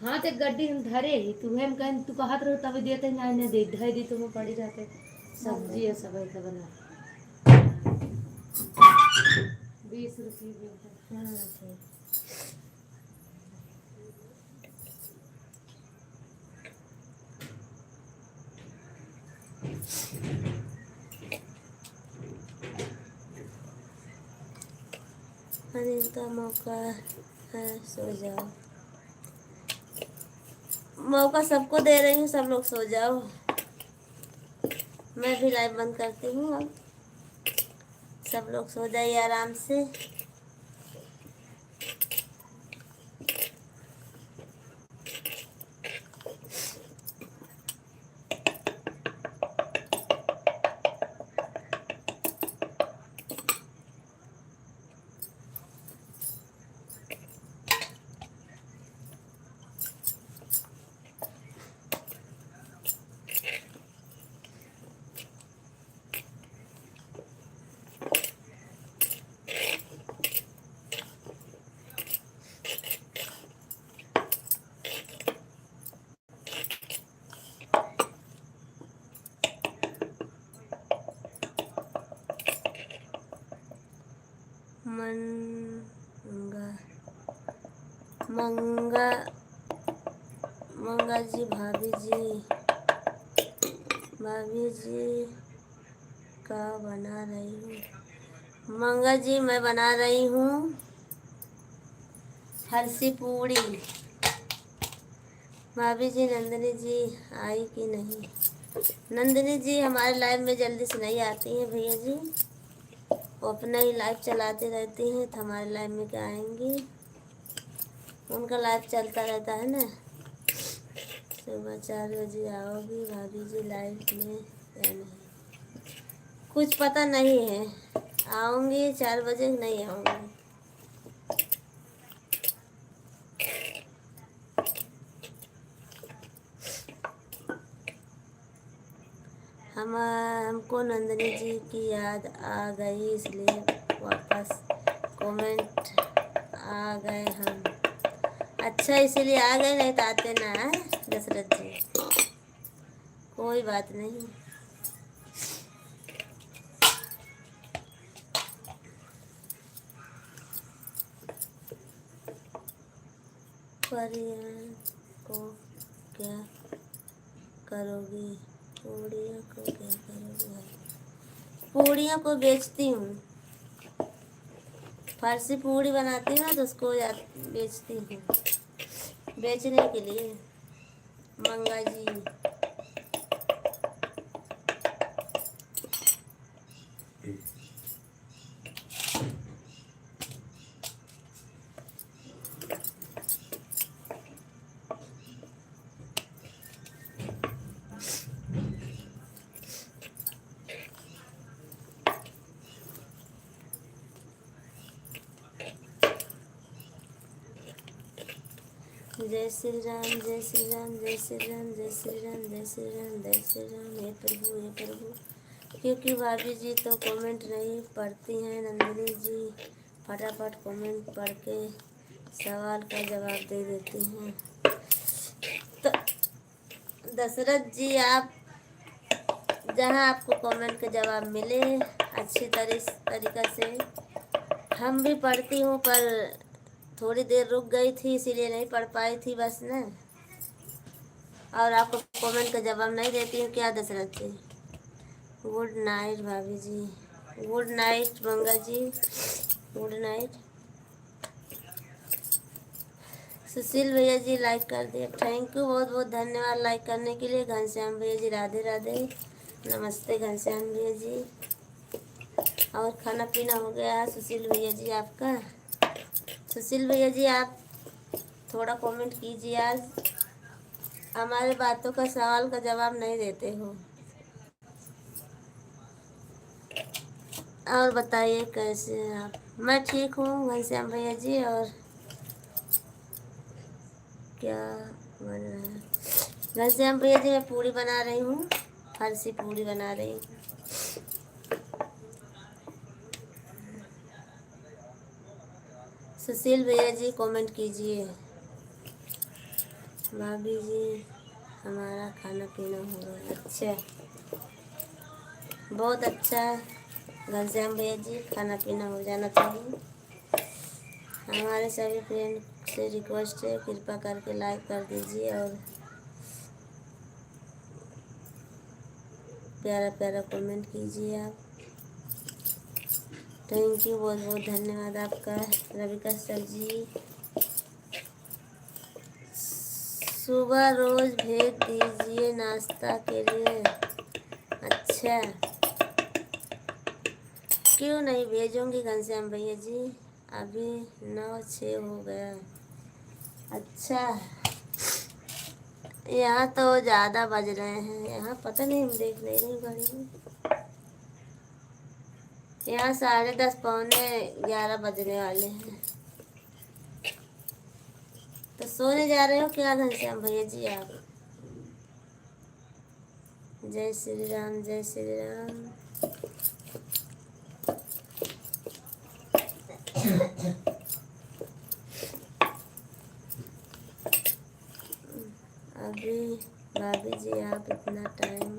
हाँ तो गड्डी हम धरे ही तू हम कहीं तू कहत रहो तभी देते ना ने दे धरे दी तुम पड़ी जाते सब्जी है सब ऐसा बना 20 रुपये देते। हाँ ठीक। अनिल का मौका है सो जाओ। मौका सबको दे रही हूँ सब लोग सो जाओ। मैं भी लाइव बंद करती हूँ अब सब लोग सो जाइए आराम से। मंगा मंगा मंगा जी भाभी जी का बना रही हूँ। मंगा जी मैं बना रही हूँ फरसी पूड़ी। भाभी जी नंदिनी जी आई कि नहीं? नंदिनी जी हमारे लाइव में जल्दी से नहीं आती हैं भैया जी। वो अपना ही लाइव चलाते रहती हैं तो हमारे लाइव में क्या आएंगी। उनका लाइव चलता रहता है ना। सुबह 4 बजे आओगी भाभी जी लाइव में या नहीं? कुछ पता नहीं है। आऊँगी 4 बजे नहीं आऊँगी। हमको नंदिनी जी की याद आ गई इसलिए वापस कमेंट आ गए हम। अच्छा इसीलिए आ गए नहीं तो आते ना है दशरथ जी। कोई बात नहीं। परियां को क्या करोगी? पूड़ियों को क्या करोगी? पूड़ियों को बेचती हूँ। फरसी पूड़ी बनाती हूँ तो उसको बेचती हूँ बेचने के लिए। मंगा जी जय श्री राम जय श्री राम जय श्री राम जय श्री राम जय श्री राम जय श्री राम। हे प्रभु क्योंकि भाभी जी तो कमेंट नहीं पढ़ती हैं। नंदिनी जी फटाफट कमेंट पढ़ के सवाल का जवाब दे देती हैं। तो दशरथ जी आप जहां आपको कमेंट का जवाब मिले अच्छी तरीक़ा से। हम भी पढ़ती हूँ पर थोड़ी देर रुक गई थी इसीलिए नहीं पढ़ पाई थी बस ना। और आपको कमेंट का जवाब नहीं देती हूँ क्या दशरथ जी? गुड नाइट भाभी जी। गुड नाइट मंगा जी, गुड नाइट। सुशील भैया जी लाइक कर दिया, थैंक यू, बहुत बहुत धन्यवाद लाइक करने के लिए। घनश्याम भैया जी राधे राधे, नमस्ते घनश्याम भैया जी। और खाना पीना हो गया है सुशील भैया जी आपका? सुशील भैया जी आप थोड़ा कमेंट कीजिए, आज हमारे बातों का सवाल का जवाब नहीं देते हो। और बताइए कैसे हैं आप? मैं ठीक हूँ घनश्याम भैया जी। और क्या बन रहा है घनश्याम भैया जी? मैं पूड़ी बना रही हूँ, फरसी पूड़ी बना रही हूँ। सुशील भैया जी कमेंट कीजिए। भाभी जी हमारा खाना पीना हो गया, अच्छा, बहुत अच्छा है घनश्याम भैया जी, खाना पीना हो जाना चाहिए। हमारे सभी फ्रेंड से रिक्वेस्ट है, कृपा करके लाइक कर दीजिए और प्यारा प्यारा कमेंट कीजिए आप। थैंक यू, बहुत बहुत धन्यवाद आपका रविका सर जी। सुबह रोज भेज दीजिए नाश्ता के लिए। अच्छा, क्यों नहीं भेजूंगी घनश्याम भैया जी, अभी 9:06 हो गया। अच्छा, यहाँ तो ज़्यादा बज रहे हैं, यहाँ पता नहीं, हम देख नहीं रही घड़ी में। यहाँ 10:30 पौने 11 बजने वाले हैं। तो सोने जा रहे हो क्या घनश्याम भैया जी आप? जय श्री राम, जय श्री राम। अभी भाभी जी आप इतना टाइम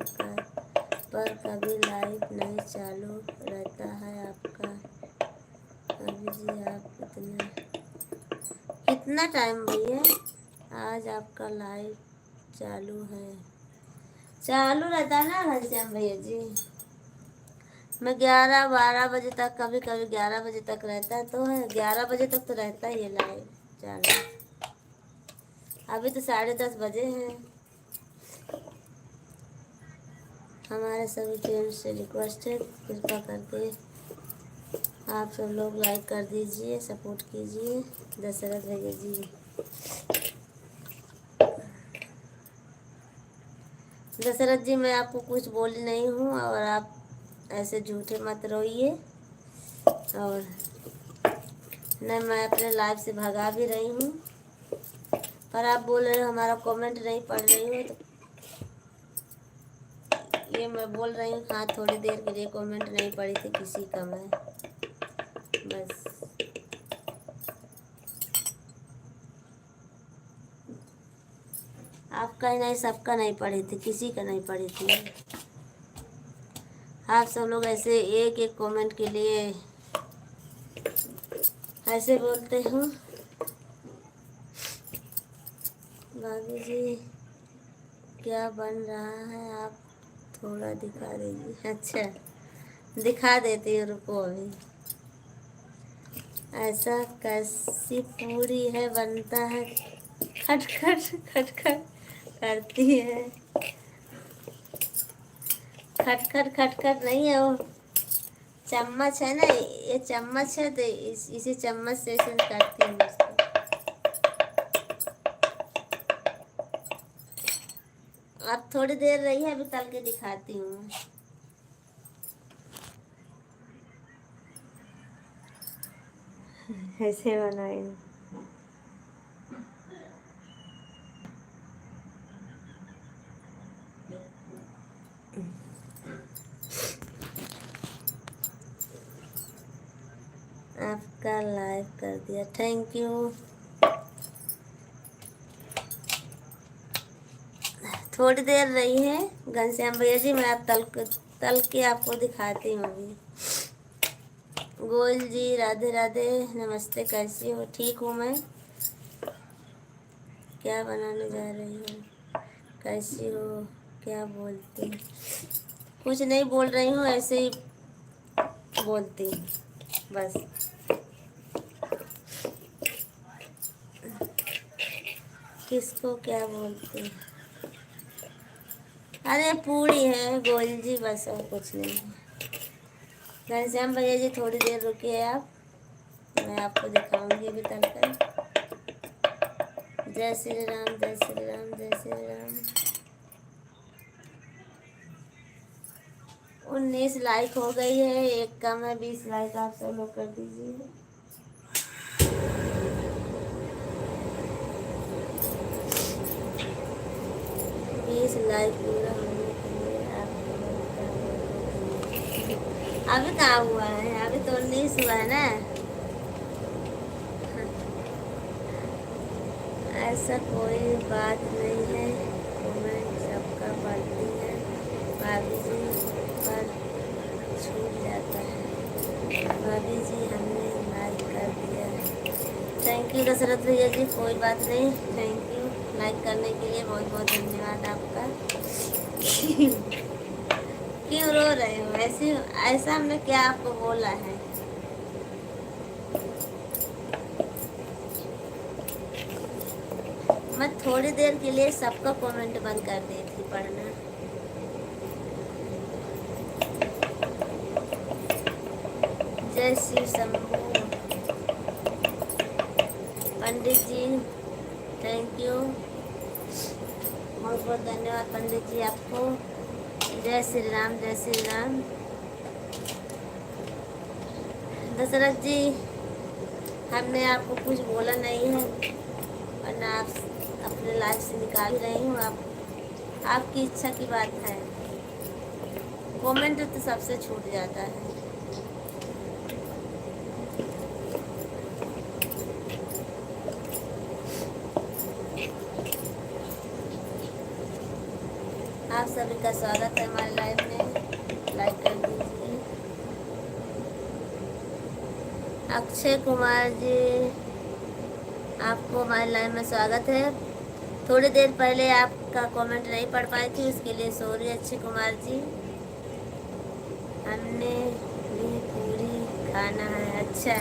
पर कभी लाइव नहीं चालू रहता है आपका? भाभी जी आप कितना टाइम भैया आज आपका लाइव चालू है? चालू रहता है ना घनश्याम भैया जी, मैं 11-12 बजे तक, कभी कभी 11 बजे तक रहता है, तो है 11 बजे तक तो रहता ही है लाइव चालू। अभी तो 10:30 बजे हैं। हमारे सभी फ्रेंड्स से रिक्वेस्ट है, कृपा करके आप सब लोग लाइक कर दीजिए, सपोर्ट कीजिए दशरथ भैया जी। दशरथ जी मैं आपको कुछ बोली नहीं हूँ, और आप ऐसे झूठे मत रोइए। और न मैं अपने लाइफ से भगा भी रही हूँ, पर आप बोल रहे हो हमारा कमेंट नहीं पढ़ रही हो, तो ये मैं बोल रही हूँ। हाँ, थोड़ी देर के लिए कमेंट नहीं पढ़ी थी किसी का मैं, बस। आपका ही नहीं, सबका नहीं पढ़ी थी, किसी का नहीं पढ़ी थी। आप सब लोग ऐसे एक एक कमेंट के लिए ऐसे बोलते हो। भाभी जी क्या बन रहा है आप थोड़ा दिखा दीजिए। अच्छा, दिखा देती हूँ, रुको अभी। ऐसा कैसी पूरी है बनता है, खटखट खटखट करती है। खटखट खटखट नहीं है, वो चम्मच है ना, ये चम्मच है, तो इसी चम्मच से इसे करती हूँ उसको। आप थोड़ी देर रही है, अभी तल के दिखाती हूँ। ऐसे बनाई हूँ। आपका लाइक कर दिया, थैंक यू। थोड़ी देर रही है घनश्याम भैया जी, मैं आप तल के आपको दिखाती हूँ अभी। गोल जी राधे राधे, नमस्ते, कैसी हो? ठीक हूँ मैं। क्या बनाने जा रही हो? कैसी हो? क्या बोलती? कुछ नहीं बोल रही हूँ, ऐसे ही बोलती हूँ बस। किसको क्या बोलते हैं? अरे पूरी है गोयल जी, बस और कुछ नहीं है। घनश्याम भैया जी थोड़ी देर रुकिए आप, मैं आपको दिखाऊंगी अभी तलकर। जय श्री राम, जय श्री राम, जय श्री राम। 19 लाइक हो गई है, एक कम है, 20 लाइक आप सब लोग कर दीजिए। लाइक पूरा होने के लिए आपको अभी कहाँ हुआ है? अभी तो 19 हुआ है ना। ऐसा कोई बात नहीं है, कमेंट सबका पढ़ती है, भाभी जी पर छूट जाता है। भाभी जी हमने लाइक कर दिया। थैंक यू दशरथ भैया जी, कोई बात नहीं, थैंक यू लाइक करने के लिए, बहुत बहुत धन्यवाद आपका। क्यों रो रहे हो? ऐसे ऐसा हमने क्या आपको बोला है? मैं थोड़ी देर के लिए सबका कमेंट बंद कर दी थी पढ़ना। जय श्री शंभू। पंडित जी थैंक यू, बहुत बहुत धन्यवाद पंडित जी आपको। जय श्री राम, जय श्री राम। दशरथ जी हमने आपको कुछ बोला नहीं है, वरना आप अपने लाइफ से निकाल ही रही हूँ। आपकी इच्छा की बात है। कमेंट तो सबसे छूट जाता है। आप सभी का स्वागत है हमारे लाइव में, लाइक कर दीजिए। अक्षय कुमार जी आपको हमारे लाइव में स्वागत है। थोड़ी देर पहले आपका कमेंट नहीं पढ़ पाई थी, उसके लिए सॉरी अक्षय कुमार जी। हमने भी पूरी खाना है। अच्छा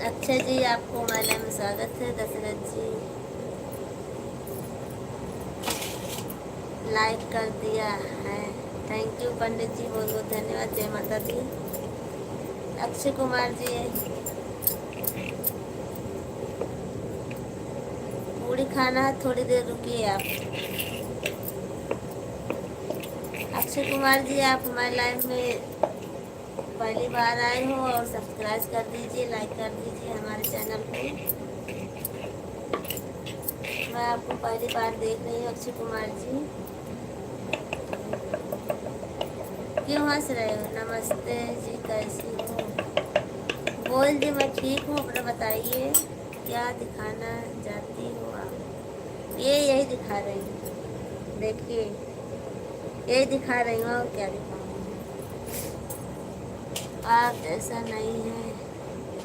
अक्षय जी आपको हमारे लाइव में स्वागत है। दशरथ जी लाइक कर दिया है, थैंक यू पंडित जी, बहुत बहुत धन्यवाद। जय माता दी। अक्षय कुमार जी पूरी खाना है, थोड़ी देर रुकिए आप। अक्षय कुमार जी आप हमारे लाइव में पहली बार आए हो और सब्सक्राइब कर दीजिए, लाइक कर दीजिए हमारे चैनल को। मैं आपको पहली बार देख रही हूँ अक्षय कुमार जी। क्यों हंस रहे हो? नमस्ते जी, कैसी हो? बोल जी मैं ठीक हूँ, अपना बताइए क्या दिखाना चाहती हो आप? यही दिखा रही हूँ, देखिए यही दिखा रही हूँ, और क्या दिखाऊंगी? आप ऐसा नहीं है,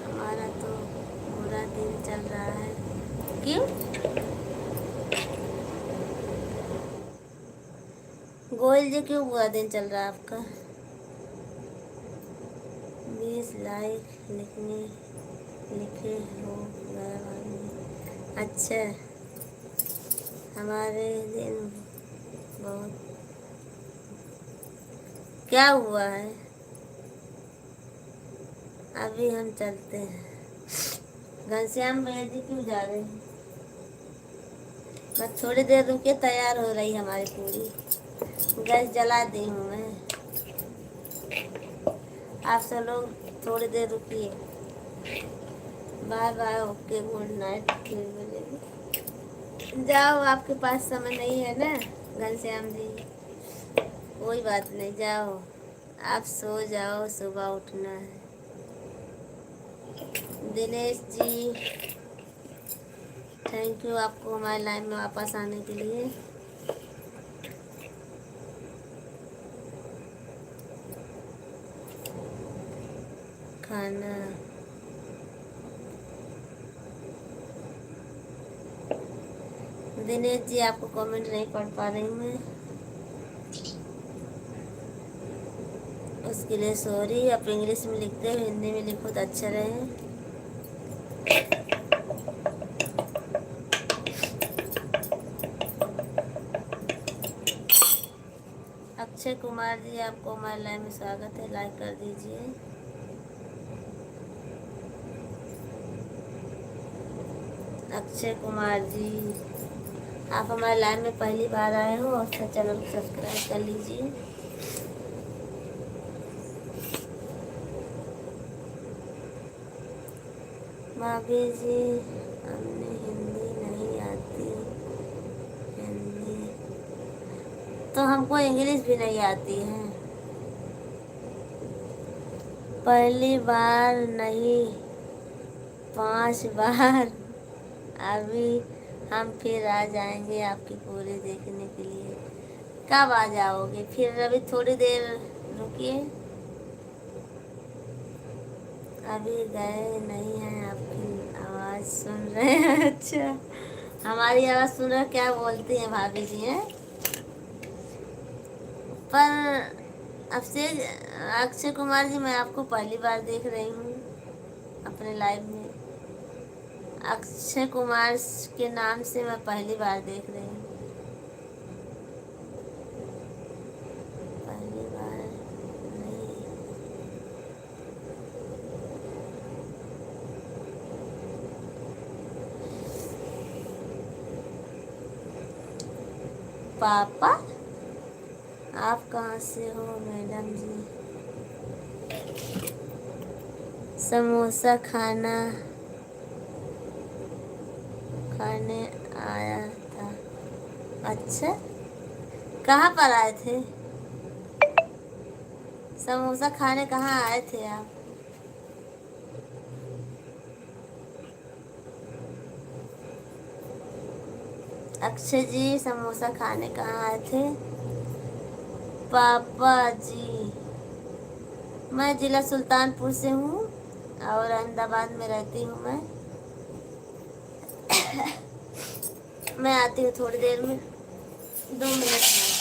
हमारा तो पूरा दिन चल रहा है। क्यों? गोयल जी क्यों पूरा दिन चल रहा है आपका? 20 लाइक लिखे हो गए वाले। अच्छा हमारे दिन बहुत क्या हुआ है? अभी हम चलते हैं। घनश्याम भैया जी क्यों जा रहे हैं? मैं थोड़ी देर रुके, तैयार हो रही हमारी पूरी। गैस जला दी हूँ मैं। आप सब लोग थोड़ी देर रुकिए। Bye bye, okay, good night. फिर मिलेंगे। जाओ, आपके पास समय नहीं है ना घनश्याम जी? कोई बात नहीं, जाओ आप सो जाओ, सुबह उठना है। दिनेश जी थैंक यू आपको हमारे लाइन में वापस आने के लिए। खाना दिनेश जी आपको कमेंट नहीं पढ़ पा रही हूँ मैं, उसके लिए सॉरी। आप इंग्लिश में लिखते हो, हिंदी में लिखो तो अच्छा रहे। अक्षय कुमार जी, आपको हमारे लाइव में स्वागत है, लाइक कर दीजिए। अक्षय कुमार जी, आप हमारे लाइव में पहली बार आए हो और चैनल को सब्सक्राइब कर लीजिए। भाभी जी, हमने हिंदी नहीं आती, हिंदी तो हमको इंग्लिश भी नहीं आती है। पहली बार नहीं, 5 बार। अभी हम फिर आ जाएंगे आपकी पूरी देखने के लिए। कब आ जाओगे फिर? अभी थोड़ी देर रुकिए, अभी गए नहीं हैं, आपकी आवाज़ सुन रहे हैं। अच्छा, हमारी आवाज़ सुन रहे, क्या बोलती हैं भाभी जी हैं? पर अक्षय कुमार जी, मैं आपको पहली बार देख रही हूँ अपने लाइव में। अक्षय कुमार के नाम से मैं पहली बार देख रही हूँ, पहली बार नहीं। पापा, आप कहाँ से हो मैडम जी? समोसा खाने आया था। अच्छा, कहाँ पर आए थे? समोसा खाने कहाँ आए थे आप? अक्षय जी, समोसा खाने कहाँ आए थे? पापा जी, मैं जिला सुल्तानपुर से हूँ और अहमदाबाद में रहती हूँ मैं आती हूँ थोड़ी देर में, 2 मिनट में।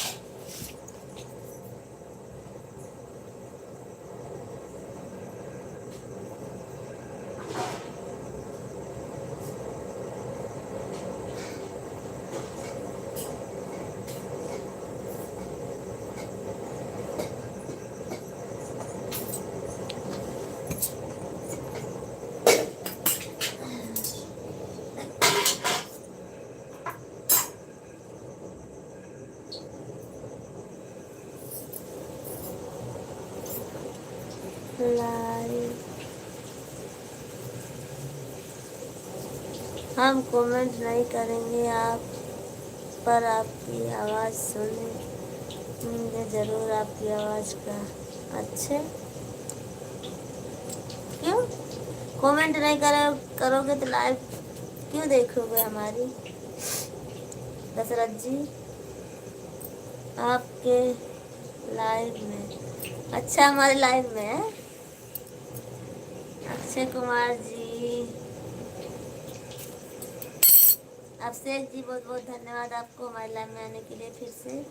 लाइव हम कमेंट नहीं करेंगे आप, पर आपकी आवाज़ सुनेंगे ज़रूर, आपकी आवाज़ का। अच्छा, क्यों कमेंट नहीं करोगे तो लाइव क्यों देखोगे हमारी? दशरथ जी, आपके लाइव में? अच्छा, हमारे लाइव में है। अक्षय कुमार जी, अभिषेक जी, बहुत बहुत धन्यवाद आपको हमारे लाइव में आने के लिए फिर से।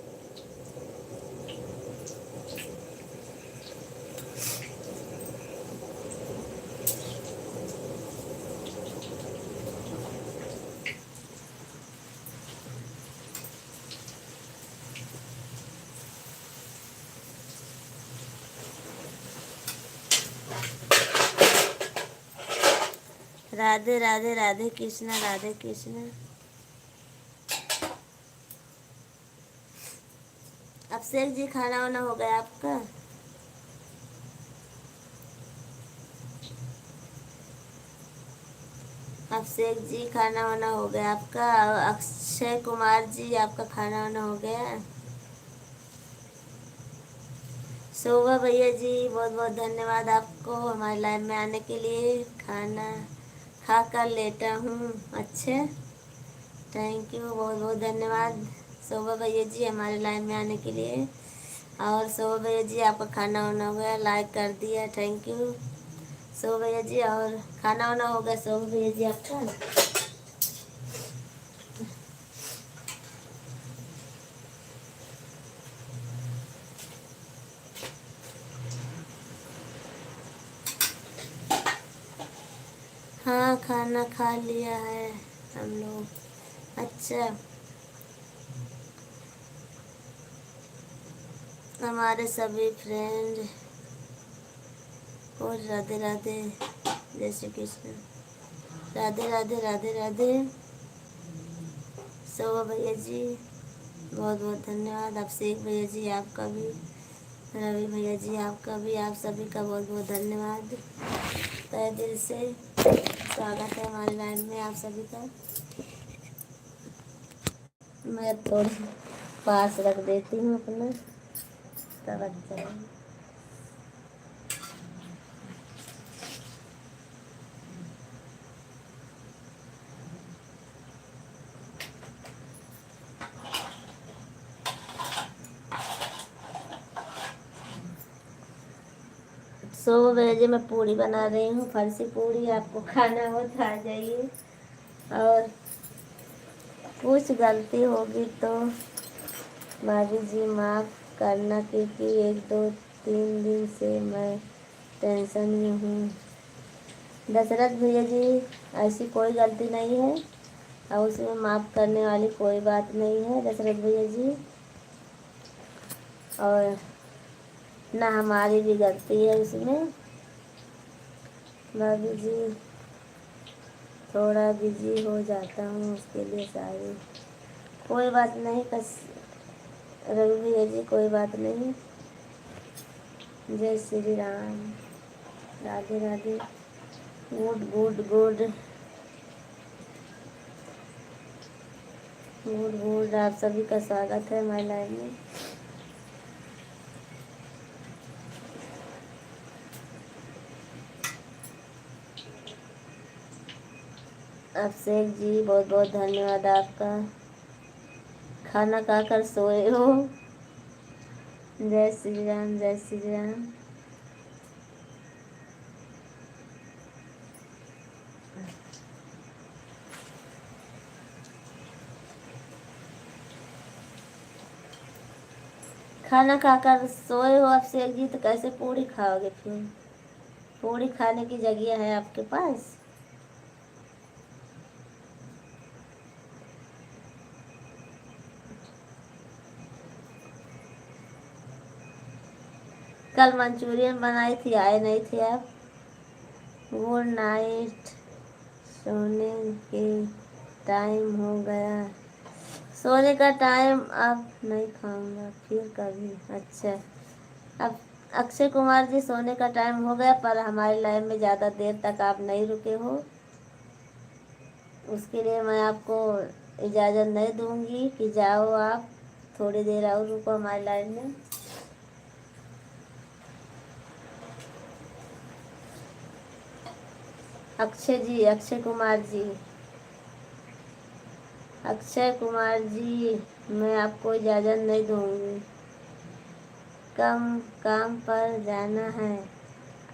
राधे राधे, राधे कृष्णा, राधे कृष्णा। अभिषेक जी, खाना वाना हो गया आपका? अभिषेक जी, खाना वाना हो गया आपका? अक्षय कुमार जी, आपका खाना वाना हो गया? शोभा भैया जी, बहुत बहुत धन्यवाद आपको हमारे लाइव में आने के लिए। खाना खा कर लेटा हूँ। अच्छा, थैंक यू, बहुत बहुत धन्यवाद शोभा भैया जी हमारे लाइव में आने के लिए। और शोभा भैया जी, आपका खाना वाना हो गया, लाइक कर दिया, थैंक यू शोभा भैया जी। और खाना वाना हो गया शोभा भैया जी आपका? हाँ, खाना खा लिया है हम लोग। अच्छा, हमारे सभी फ्रेंड को राधे राधे, जय श्री कृष्ण। राधे राधे राधे राधे। शोभा भैया जी बहुत बहुत धन्यवाद। अभिषेक भैया जी आपका भी, रवि भैया जी आपका भी, आप सभी का बहुत बहुत धन्यवाद। तहे दिल से स्वागत है हमारे लाइव में आप सभी का। मैं थोड़ी पास रख देती हूँ अपना, तब अच्छा है। सो बजे मैं पूड़ी बना रही हूँ, फरसी पूड़ी। आपको खाना हो तो आ जाइए। और कुछ गलती होगी तो भाभी जी माफ़ करना, क्योंकि 1 2 3 दिन से मैं टेंशन में हूँ। दशरथ भैया जी, ऐसी कोई गलती नहीं है और उसमें माफ़ करने वाली कोई बात नहीं है दशरथ भैया जी। और ना हमारी भी गलती है उसमें। भाभी जी थोड़ा बिजी हो जाता हूँ, उसके लिए सॉरी। कोई बात नहीं रवि भैया जी, कोई बात नहीं। जय Shri Ram, Radhe Radhe. Good good good good good, आप सभी का स्वागत है हमारे लाइव में। अभिषेक जी बहुत बहुत धन्यवाद आपका। खाना खाकर सोए हो। जय श्री राम, जय श्री राम। खाना खाकर सोए हो अभिषेक जी, तो कैसे पूड़ी खाओगे फिर? पूड़ी खाने की जगह है आपके पास? कल मंचूरियन बनाई थी, आए नहीं थे आप। गुड नाइट, सोने के टाइम हो गया। सोने का टाइम अब नहीं खाऊंगा, फिर कभी। अच्छा, अब अक्षय कुमार जी सोने का टाइम हो गया, पर हमारे लाइव में ज़्यादा देर तक आप नहीं रुके हो, उसके लिए मैं आपको इजाज़त नहीं दूंगी कि जाओ आप थोड़ी देर और रुको हमारे लाइव में। अक्षय जी, अक्षय कुमार जी, अक्षय कुमार जी, मैं आपको इजाज़त नहीं दूंगी। काम पर जाना है।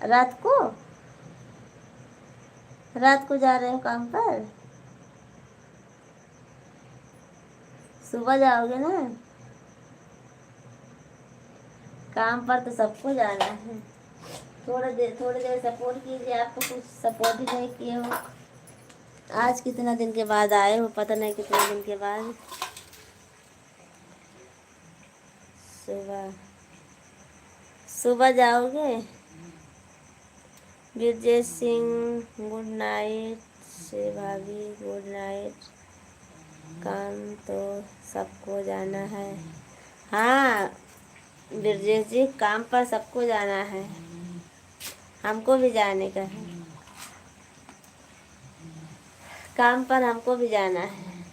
रात को जा रहे हो काम पर? सुबह जाओगे ना? काम पर तो सबको जाना है। थोड़ी देर सपोर्ट कीजिए। आपको कुछ सपोर्ट ही नहीं किए हो। आज कितना दिन के बाद आए हो, पता नहीं कितने दिन के बाद। सुबह सुबह जाओगे? Brajesh Singh good night. से भाभी गुड नाइट। काम तो सबको जाना है। हाँ ब्रजेश जी, काम पर सबको जाना है, हमको भी जाने का है। काम पर हमको भी जाना है।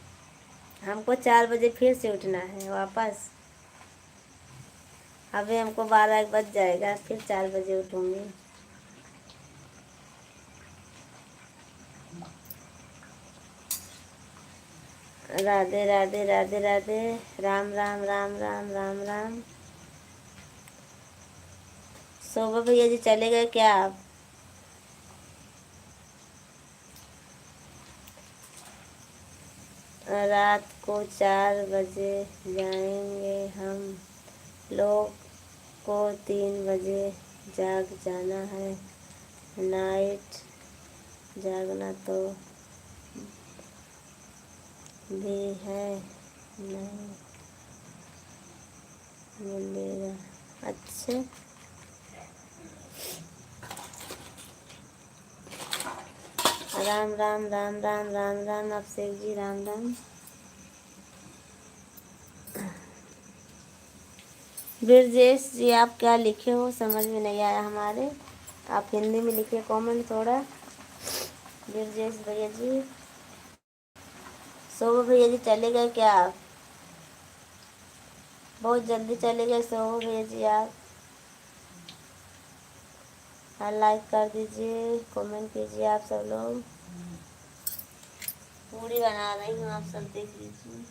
हमको 4 बजे फिर से उठना है वापस। अभी हमको 12 बज जाएगा, फिर 4 बजे उठूँगी। राधे राधे राधे राधे। राम राम राम राम राम राम। शोभा भैया जी चले गए क्या आप? रात को 4 बजे जाएंगे हम लोग को 3 बजे जाग जाना है। नाइट जागना तो भी है, नहीं मिलेगा। अच्छा, राम राम राम राम राम राम अभिषेक जी, राम राम। ब्रजेश जी आप क्या लिखे हो समझ में नहीं आया हमारे, आप हिंदी में लिखे कमेंट थोड़ा। ब्रजेश भैया जी, शोभा भैया जी चले गए क्या आप? बहुत जल्दी चले गए शोभा भैया जी आप। हाँ लाइक कर दीजिए, कमेंट कीजिए आप सब लोग। पूरी बना रही हूँ, आप सब देख लीजिए।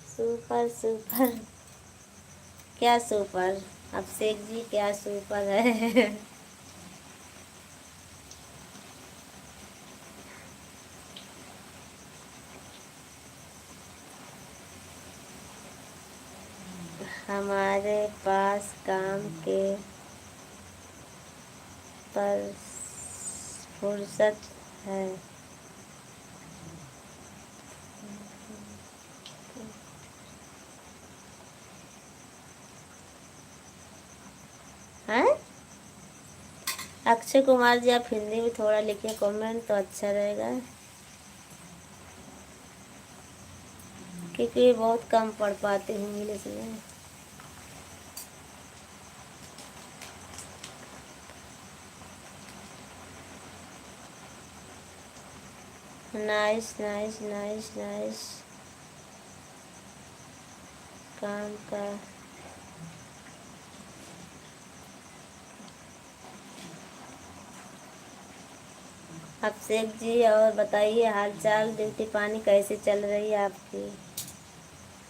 सुपर सुपर, क्या सुपर अभिषेक जी, क्या सुपर है? हमारे पास काम के पर फुर्सत है। हैं? अक्षय कुमार जी आप हिंदी में थोड़ा लिखिए कमेंट तो अच्छा रहेगा, क्योंकि बहुत कम पढ़ पाते हैं इंग्लिश में। नाइस नाइस नाइस नाइस, काम का अभिषेक जी और बताइए हाल चाल, ड्यूटी पानी कैसे चल रही है आपकी?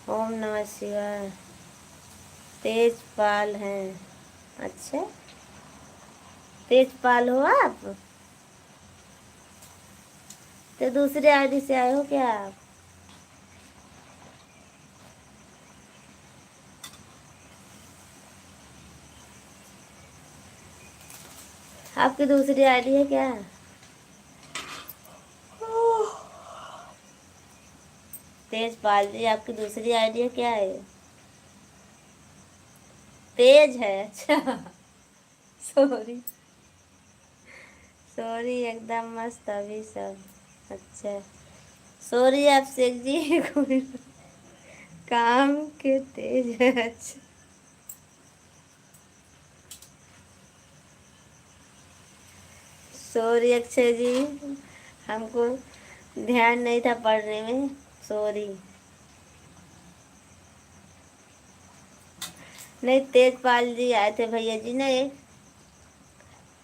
ओम नमः शिवाय। तेजपाल हैं, अच्छा तेजपाल हो आप? तो दूसरे आईडी से आए हो क्या आप? आपकी दूसरी आईडी है क्या? तेजपाल जी आपकी दूसरी आईडी क्या है? तेज है, अच्छा सॉरी सॉरी, एकदम मस्त अभी सब। अच्छा सॉरी अभिषेक जी कोई काम के तेज है, अच्छा सॉरी अक्षय जी, हमको ध्यान नहीं था पढ़ने में, सॉरी। नहीं तेजपाल जी आए थे भैया जी ना एक,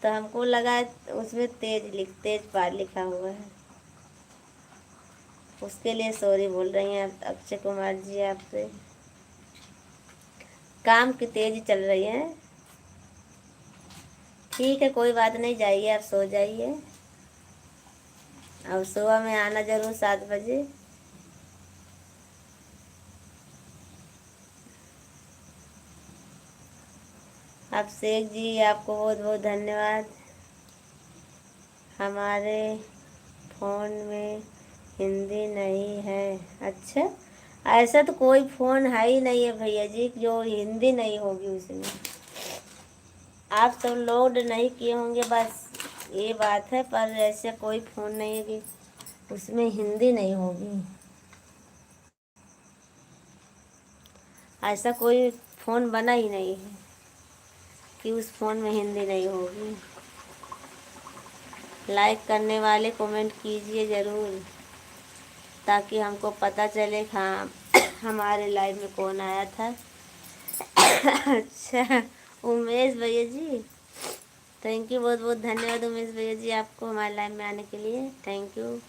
तो हमको लगा उसमें तेजपाल लिखा हुआ है, उसके लिए सॉरी बोल रही हैं आप अक्षय कुमार जी आपसे। काम की तेजी चल रही है, ठीक है कोई बात नहीं, जाइए आप सो जाइए, और सुबह में आना जरूर 7 बजे। अभिषेक जी आपको बहुत बहुत धन्यवाद। हमारे फ़ोन में हिंदी नहीं है, अच्छा ऐसा तो कोई फ़ोन है ही नहीं है भैया जी जो हिंदी नहीं होगी उसमें, आप सब लोड नहीं किए होंगे बस ये बात है, पर ऐसे कोई फ़ोन नहीं है कि उसमें हिंदी नहीं होगी, ऐसा कोई फ़ोन बना ही नहीं है कि उस फ़ोन में हिंदी नहीं होगी। लाइक करने वाले कमेंट कीजिए ज़रूर, ताकि हमको पता चले हाँ हमारे लाइव में कौन आया था। अच्छा उमेश भैया जी, थैंक यू, बहुत बहुत धन्यवाद उमेश भैया जी आपको हमारे लाइव में आने के लिए, थैंक यू।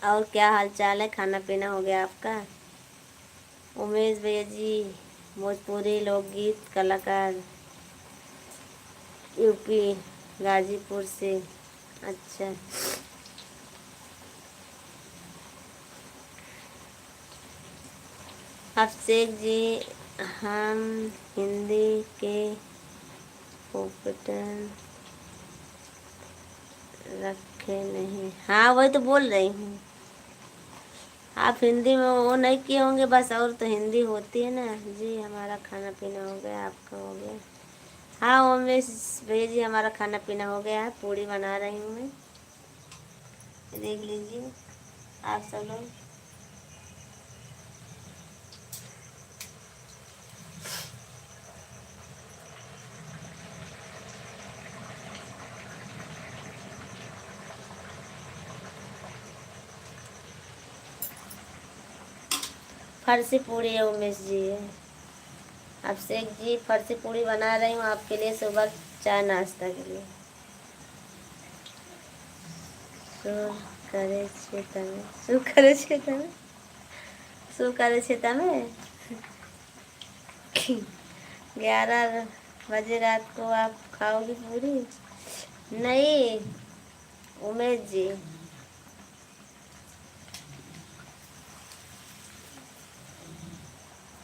और क्या हाल चाल है, खाना पीना हो गया आपका? उमेश भैया जी भोजपुरी लोकगीत कलाकार, यूपी गाजीपुर से, अच्छा अभिषेक जी हम हिंदी के पोपटन रखे नहीं। हाँ वही तो बोल रही हूँ। आप हिंदी में वो नहीं किए होंगे बस, और तो हिंदी होती है ना जी। हमारा खाना पीना हो गया, आपका हो गया? हाँ उमेश भैया जी हमारा खाना पीना हो गया है, पूड़ी बना रही हूँ मैं, देख लीजिए आप सब लोग। फर्सी पूड़ी है उमेश जी है। अब शेख जी फर्सी पूड़ी बना रही हूँ आपके लिए सुबह चाय नाश्ता के लिए। શું કરે છે તમે? શું કરે છે તમે? શું કરે છે તમે? 11 बजे रात को आप खाओगी पूरी? नहीं उमेश जी,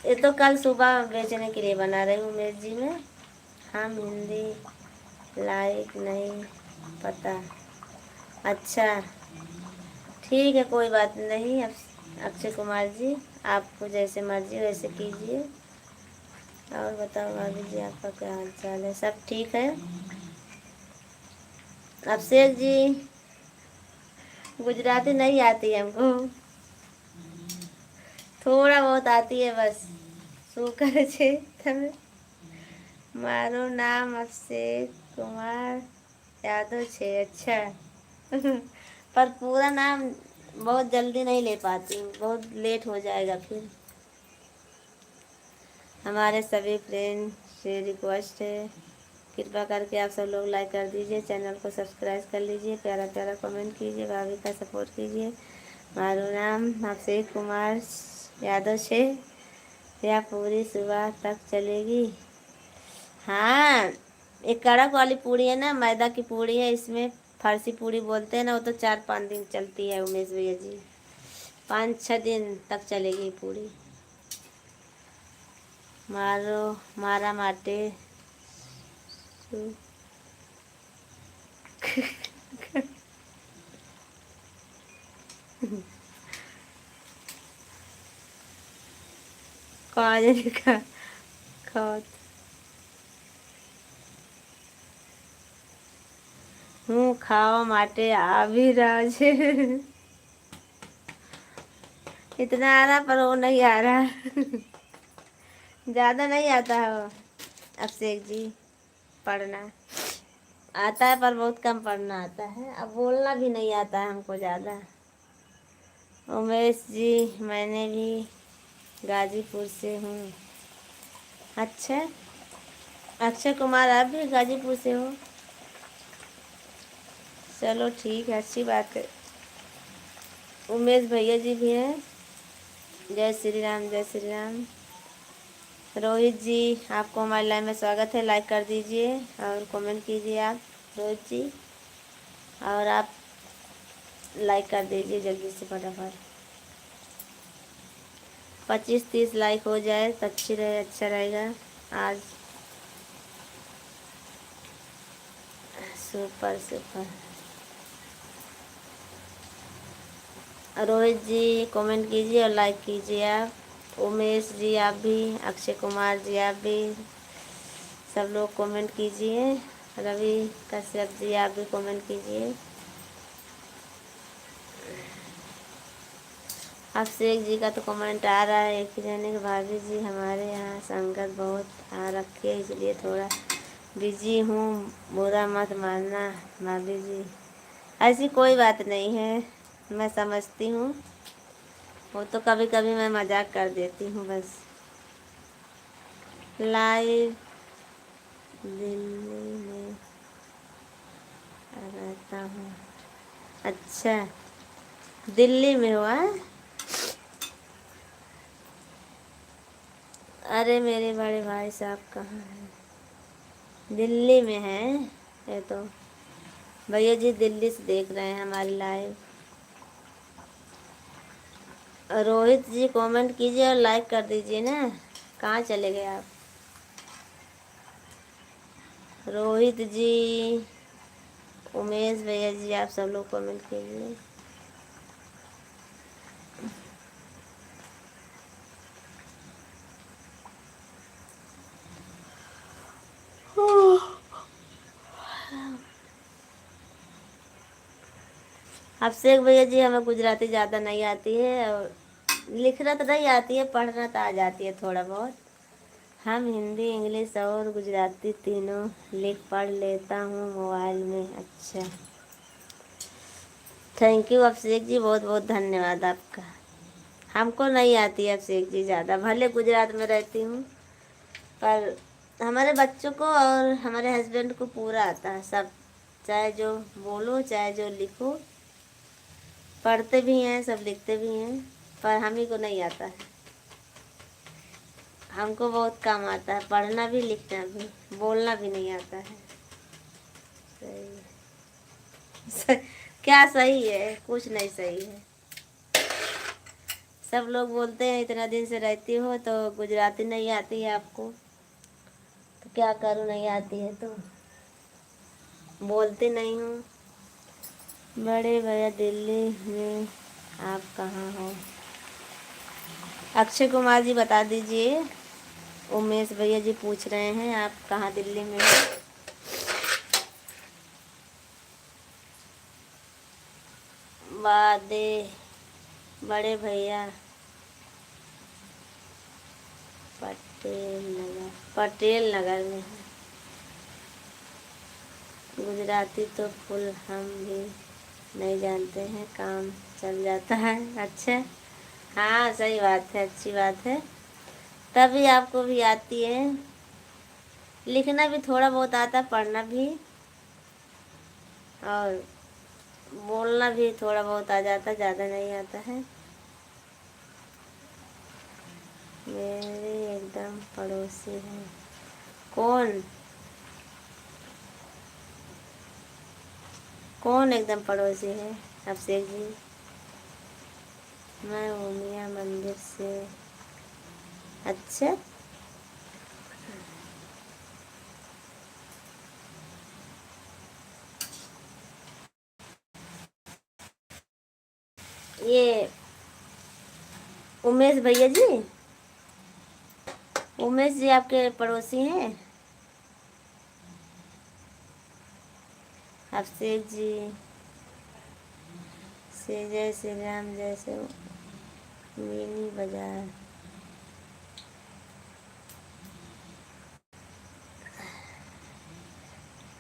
ये तो कल सुबह बेचने के लिए बना रही हूँ उमेश जी में। हम हिंदी लाइक नहीं पता। अच्छा ठीक है कोई बात नहीं। अब अक्षय कुमार जी आपको जैसे मर्जी वैसे कीजिए। और बताओ भाभी जी आपका क्या हाल चाल है? सब ठीक है? अभिषेक जी गुजराती नहीं आती है हमको, थोड़ा बहुत आती है बस। શું કરે છે તમે? મારું નામ अभिषेक कुमार यादव છે। अच्छा पर पूरा नाम बहुत जल्दी नहीं ले पाती हूँ, बहुत लेट हो जाएगा फिर। हमारे सभी फ्रेंड से रिक्वेस्ट है, कृपया करके आप सब लोग लाइक कर दीजिए, चैनल को सब्सक्राइब कर लीजिए, प्यारा प्यारा कमेंट कीजिए, भाभी का सपोर्ट कीजिए। मारू नाम अभिषेक कुमार यादव से। यह पूरी सुबह तक चलेगी? हाँ एक कड़क वाली पूड़ी है ना, मैदा की पूड़ी है, इसमें फर्सी पूड़ी बोलते हैं ना, वो तो 4-5 दिन चलती है उमेश भैया जी, 5-6 दिन तक चलेगी पूड़ी। मारो मारा माटे कॉलेज का खौत हूँ खाओ माटे आ भी रहा है। इतना आ रहा पर वो नहीं आ रहा। ज़्यादा नहीं आता है वो अभिषेक जी, पढ़ना आता है पर बहुत कम पढ़ना आता है, अब बोलना भी नहीं आता है हमको ज़्यादा। उमेश जी मैंने भी गाजीपुर से हूँ। अच्छा अक्षय कुमार आप भी गाजीपुर से हो? चलो ठीक है, अच्छी बात है। उमेश भैया जी भी हैं। जय श्री राम जय श्री राम। रोहित जी आपको हमारे लाइव में स्वागत है, लाइक कर दीजिए और कमेंट कीजिए आप रोहित जी, और आप लाइक कर दीजिए जल्दी से फटाफट। 25-30 लाइक हो जाए तो अच्छा रहेगा। आज सुपर सुपर। रोहित जी कमेंट कीजिए और लाइक कीजिए आप। उमेश जी आप भी, अक्षय कुमार जी आप भी, सब लोग कमेंट कीजिए। रवि कश्यप जी आप भी कमेंट कीजिए। अभिषेक जी का तो कमेंट आ रहा है एक जने के, भाभी जी हमारे यहाँ संगत बहुत आ रखी है इसलिए थोड़ा बिजी हूँ, बुरा मत मानना भाभी जी। ऐसी कोई बात नहीं है, मैं समझती हूँ, वो तो कभी कभी मैं मजाक कर देती हूँ बस। लाइव दिल्ली में रहता हूँ। अच्छा दिल्ली में हुआ? अरे मेरे बड़े भाई साहब कहाँ हैं? दिल्ली में हैं ये तो। भैया जी दिल्ली से देख रहे हैं हमारी लाइव। रोहित जी कमेंट कीजिए और लाइक कर दीजिए ना। कहाँ चले गए आप रोहित जी? उमेश भैया जी आप सब लोग कमेंट कीजिए। अभिषेक भैया जी हमें गुजराती ज़्यादा नहीं आती है, और लिखना तो नहीं आती है, पढ़ना तो आ जाती है थोड़ा बहुत। हम हिंदी, इंग्लिश और गुजराती तीनों लिख पढ़ लेता हूँ मोबाइल में। अच्छा, थैंक यू अभिषेक जी, बहुत बहुत धन्यवाद आपका। हमको नहीं आती है अभिषेक जी ज़्यादा, भले गुजरात में रहती हूँ, पर हमारे बच्चों को और हमारे हस्बैंड को पूरा आता है सब, चाहे जो बोलो चाहे जो लिखो। पढ़ते भी हैं, सब लिखते भी हैं, पर हम ही को नहीं आता है। हमको बहुत कम आता है, पढ़ना भी लिखना भी, बोलना भी नहीं आता है। सही क्या सही है? कुछ नहीं सही है। सब लोग बोलते हैं इतना दिन से रहती हो तो गुजराती नहीं आती है आपको, तो क्या करूँ, नहीं आती है तो बोलती नहीं हूँ। बड़े भैया दिल्ली में आप कहाँ हो? अक्षय कुमार जी बता दीजिए। उमेश भैया जी पूछ रहे हैं आप कहाँ दिल्ली में हो? वादे बड़े भैया पटेल नगर में है। गुजराती तो फुल हम भी नहीं जानते हैं, काम चल जाता है। अच्छा, हाँ सही बात है, अच्छी बात है, तभी आपको भी आती है। लिखना भी थोड़ा बहुत आता, पढ़ना भी और बोलना भी थोड़ा बहुत आ जाता, ज़्यादा नहीं आता है। मेरे एकदम पड़ोसी है। कौन कौन एकदम पड़ोसी है अभिषेक जी? मैं उमिया मंदिर से। अच्छा, ये उमेश भैया जी, उमेश जी आपके पड़ोसी हैं? अभिषेक जी से जय श्री राम, जैसे मिनी बाजार।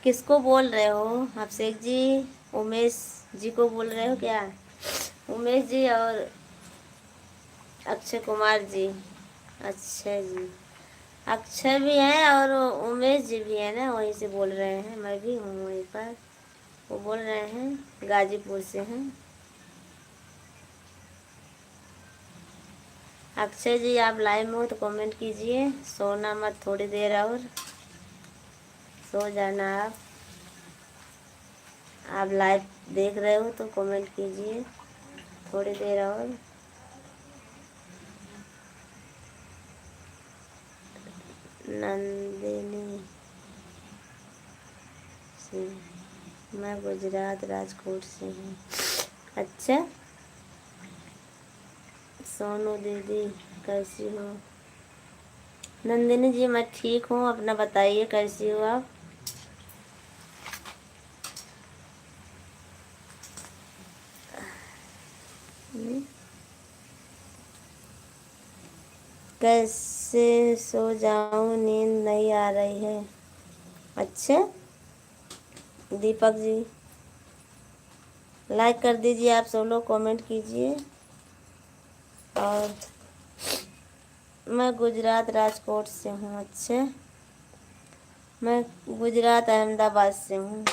किसको बोल रहे हो अभिषेक जी? उमेश जी को बोल रहे हो क्या? उमेश जी और अक्षय कुमार जी। अच्छा जी, अक्षय भी हैं और उमेश जी भी है ना, वहीं से बोल रहे हैं। मैं भी हूँ वहीं पर। वो बोल रहे हैं गाजीपुर से हैं। अक्षय जी आप लाइव में हो तो कमेंट कीजिए, सोना मत थोड़ी देर और, सो जाना आप लाइव देख रहे हो तो कमेंट कीजिए थोड़ी देर और। नंदिनी सिंह, मैं गुजरात राजकोट से हूँ। अच्छा, सोनू दीदी कैसी हो? नंदिनी जी मैं ठीक हूँ, अपना बताइए कैसी हो आप? कैसे सो जाऊँ, नींद नहीं आ रही है। अच्छा, दीपक जी लाइक कर दीजिए, आप सब लोग कमेंट कीजिए। और मैं गुजरात राजकोट से हूँ। अच्छा, मैं गुजरात अहमदाबाद से हूँ।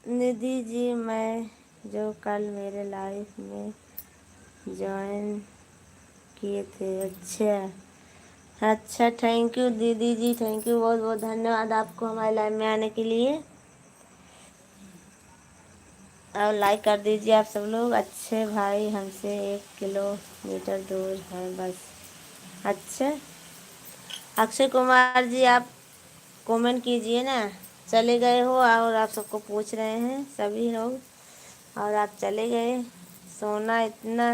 निधि जी मैं जो कल मेरे लाइफ में ज्वाइन किए थे। अच्छा अच्छा, थैंक यू दीदी जी, थैंक यू, बहुत बहुत धन्यवाद आपको हमारे लाइव में आने के लिए। और लाइक कर दीजिए आप सब लोग। अच्छे भाई हमसे 1 किलोमीटर दूर है बस। अच्छा, अक्षय कुमार जी आप कमेंट कीजिए ना। चले गए हो और आप सबको पूछ रहे हैं सभी लोग, और आप चले गए। सोना इतना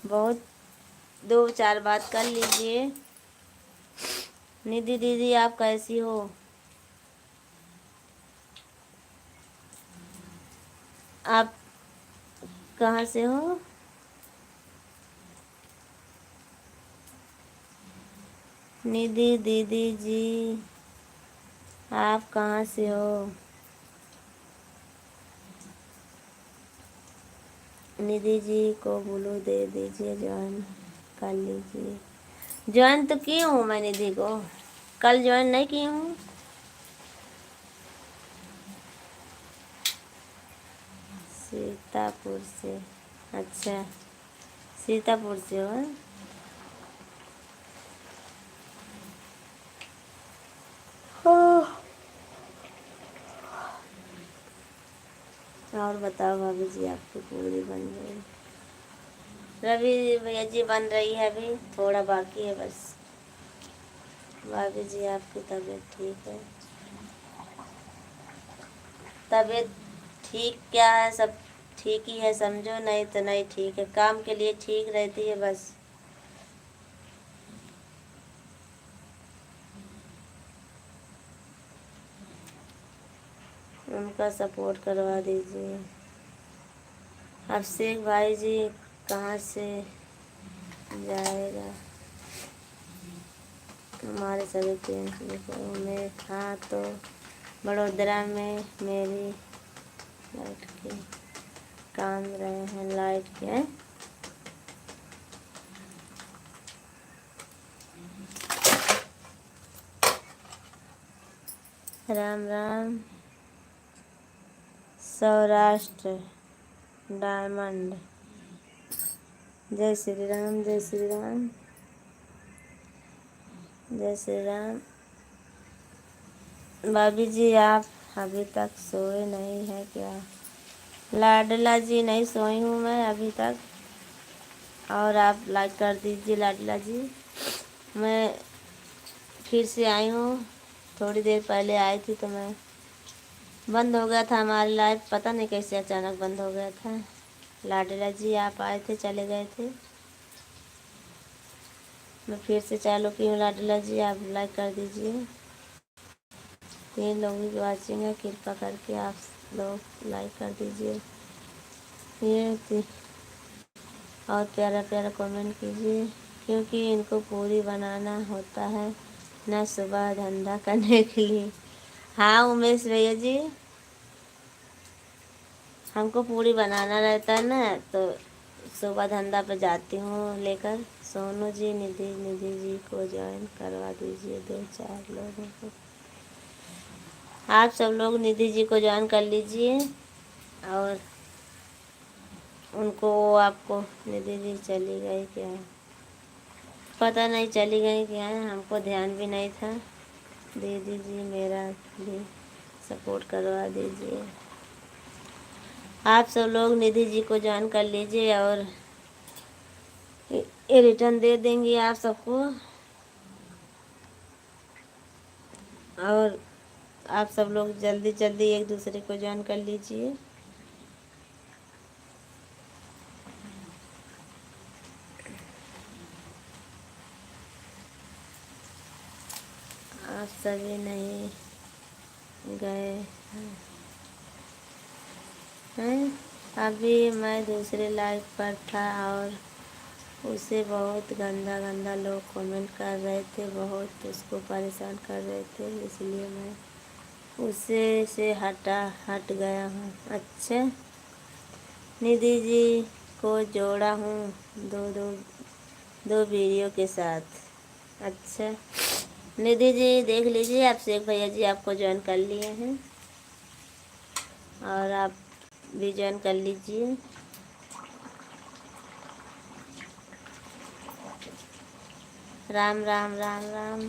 बहुत, 2-4 बात कर लीजिए। निधि दीदी आप कैसी हो? आप कहाँ से हो? निधि दीदी जी आप कहाँ से हो? निधि जी को ब्लू दे दीजिए, ज्वाइन कर लीजिए। ज्वाइन तो की हूँ मैं निधि को, कल ज्वाइन नहीं की हूँ। सीतापुर से, अच्छा सीतापुर से हो। और बताओ भाभी जी, आपकी पूरी बन गई? रवि भैया जी बन रही है, अभी थोड़ा बाकी है बस। भाभी जी आपकी तबीयत ठीक है? तबीयत ठीक क्या है, सब ठीक ही है समझो, नहीं तो नहीं ठीक है। काम के लिए ठीक रहती है बस। उनका सपोर्ट करवा दीजिए। अभिषेक भाई जी कहाँ से जाएगा हमारे सभी पेरेंट्स में? हाँ तो बड़ोदरा में मेरी लाइट के काम रहे हैं, लाइट के। राम राम। सौराष्ट्र डायमंड, जय श्री राम, जय श्री राम, जय श्री राम। भाभी जी आप अभी तक सोए नहीं है क्या? लाडला जी नहीं सोई हूँ मैं अभी तक, और आप लाइक कर दीजिए लाडला जी। मैं फिर से आई हूँ, थोड़ी देर पहले आई थी तो मैं बंद हो गया था हमारी लाइव, पता नहीं कैसे अचानक बंद हो गया था। लाडला जी आप आए थे, चले गए थे, मैं फिर से चालू की हूँ। लाडला जी आप लाइक कर दीजिए। 3 लोगों की वाचिंग है, कृपा करके आप लोग लाइक कर दीजिए। ये और प्यारा प्यारा कमेंट कीजिए, क्योंकि इनको पूरी बनाना होता है ना, सुबह धंधा करने के लिए। हाँ उमेश भैया जी, हमको पूरी बनाना रहता है ना, तो सुबह धंधा पे जाती हूँ लेकर। सोनू जी निधि जी को ज्वाइन करवा दीजिए 2-4 लोगों को। आप सब लोग निधि जी को ज्वाइन कर लीजिए। और उनको, आपको निधि जी चली गई क्या, पता नहीं चली गई क्या है, हमको ध्यान भी नहीं था। दीदी जी मेरा भी सपोर्ट करवा दीजिए। आप सब लोग निधि जी को ज्वाइन कर लीजिए और ये रिटर्न दे देंगे आप सबको। और आप सब लोग जल्दी जल्दी एक दूसरे को ज्वाइन कर लीजिए। आप सभी नहीं गए हैं? अभी मैं दूसरे लाइव पर था और उसे बहुत गंदा गंदा लोग कमेंट कर रहे थे, बहुत उसको परेशान कर रहे थे, इसलिए मैं उसे से हट गया हूँ। अच्छा, निधि जी को जोड़ा हूँ दो वीडियो के साथ। अच्छा निधि जी देख लीजिए, अभिषेक भैया जी आपको ज्वाइन कर लिए हैं और आप भी ज्वाइन कर लीजिए। राम राम राम राम।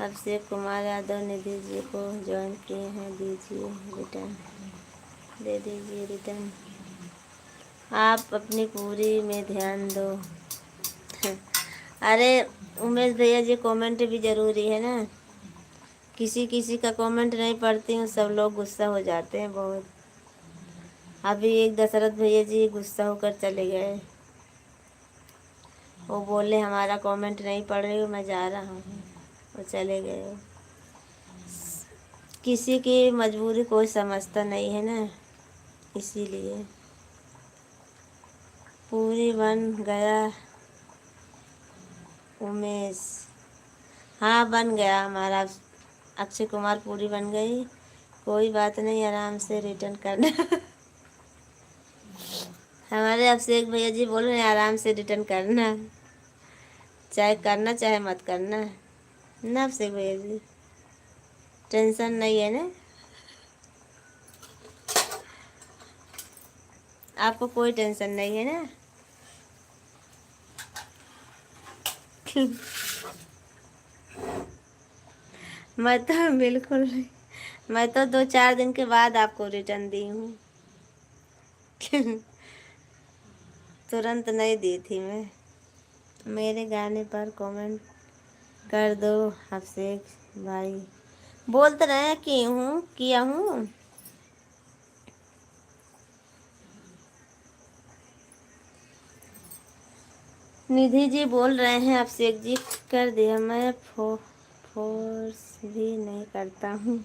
अभिषेक कुमार यादव निधि जी को ज्वाइन किए हैं, दीजिए रिटर्न, दे दीजिए रिटर्न। आप अपनी पूरी में ध्यान दो। अरे उमेश भैया जी कमेंट भी ज़रूरी है ना, किसी किसी का कमेंट नहीं पढ़ती हूँ, सब लोग गुस्सा हो जाते हैं बहुत। अभी एक दशरथ भैया जी गुस्सा होकर चले गए, वो बोले हमारा कमेंट नहीं पढ़ रही हो, मैं जा रहा हूँ, वो चले गए। किसी की मजबूरी कोई समझता नहीं है ना, इसीलिए। पूरी बन गया उमेश, हाँ बन गया हमारा अक्षय कुमार, पूरी बन गई। कोई बात नहीं, आराम से रिटर्न करना। हमारे अभिषेक भैया जी बोल रहे हैं आराम से रिटर्न करना, चाहे करना चाहे मत करना ना अभिषेक भैया जी, टेंशन नहीं है ना, आपको कोई टेंशन नहीं है ना। मैं तो बिल्कुल नहीं, मैं तो 2-4 दिन के बाद आपको रिटर्न दी हूँ। तुरंत नहीं दी थी मैं। मेरे गाने पर कमेंट कर दो अभिषेक भाई, बोलते रहे कि हूँ किया हूँ। निधि जी बोल रहे हैं अभिषेक जी कर दिया, मैं फोर्स भी नहीं करता हूँ।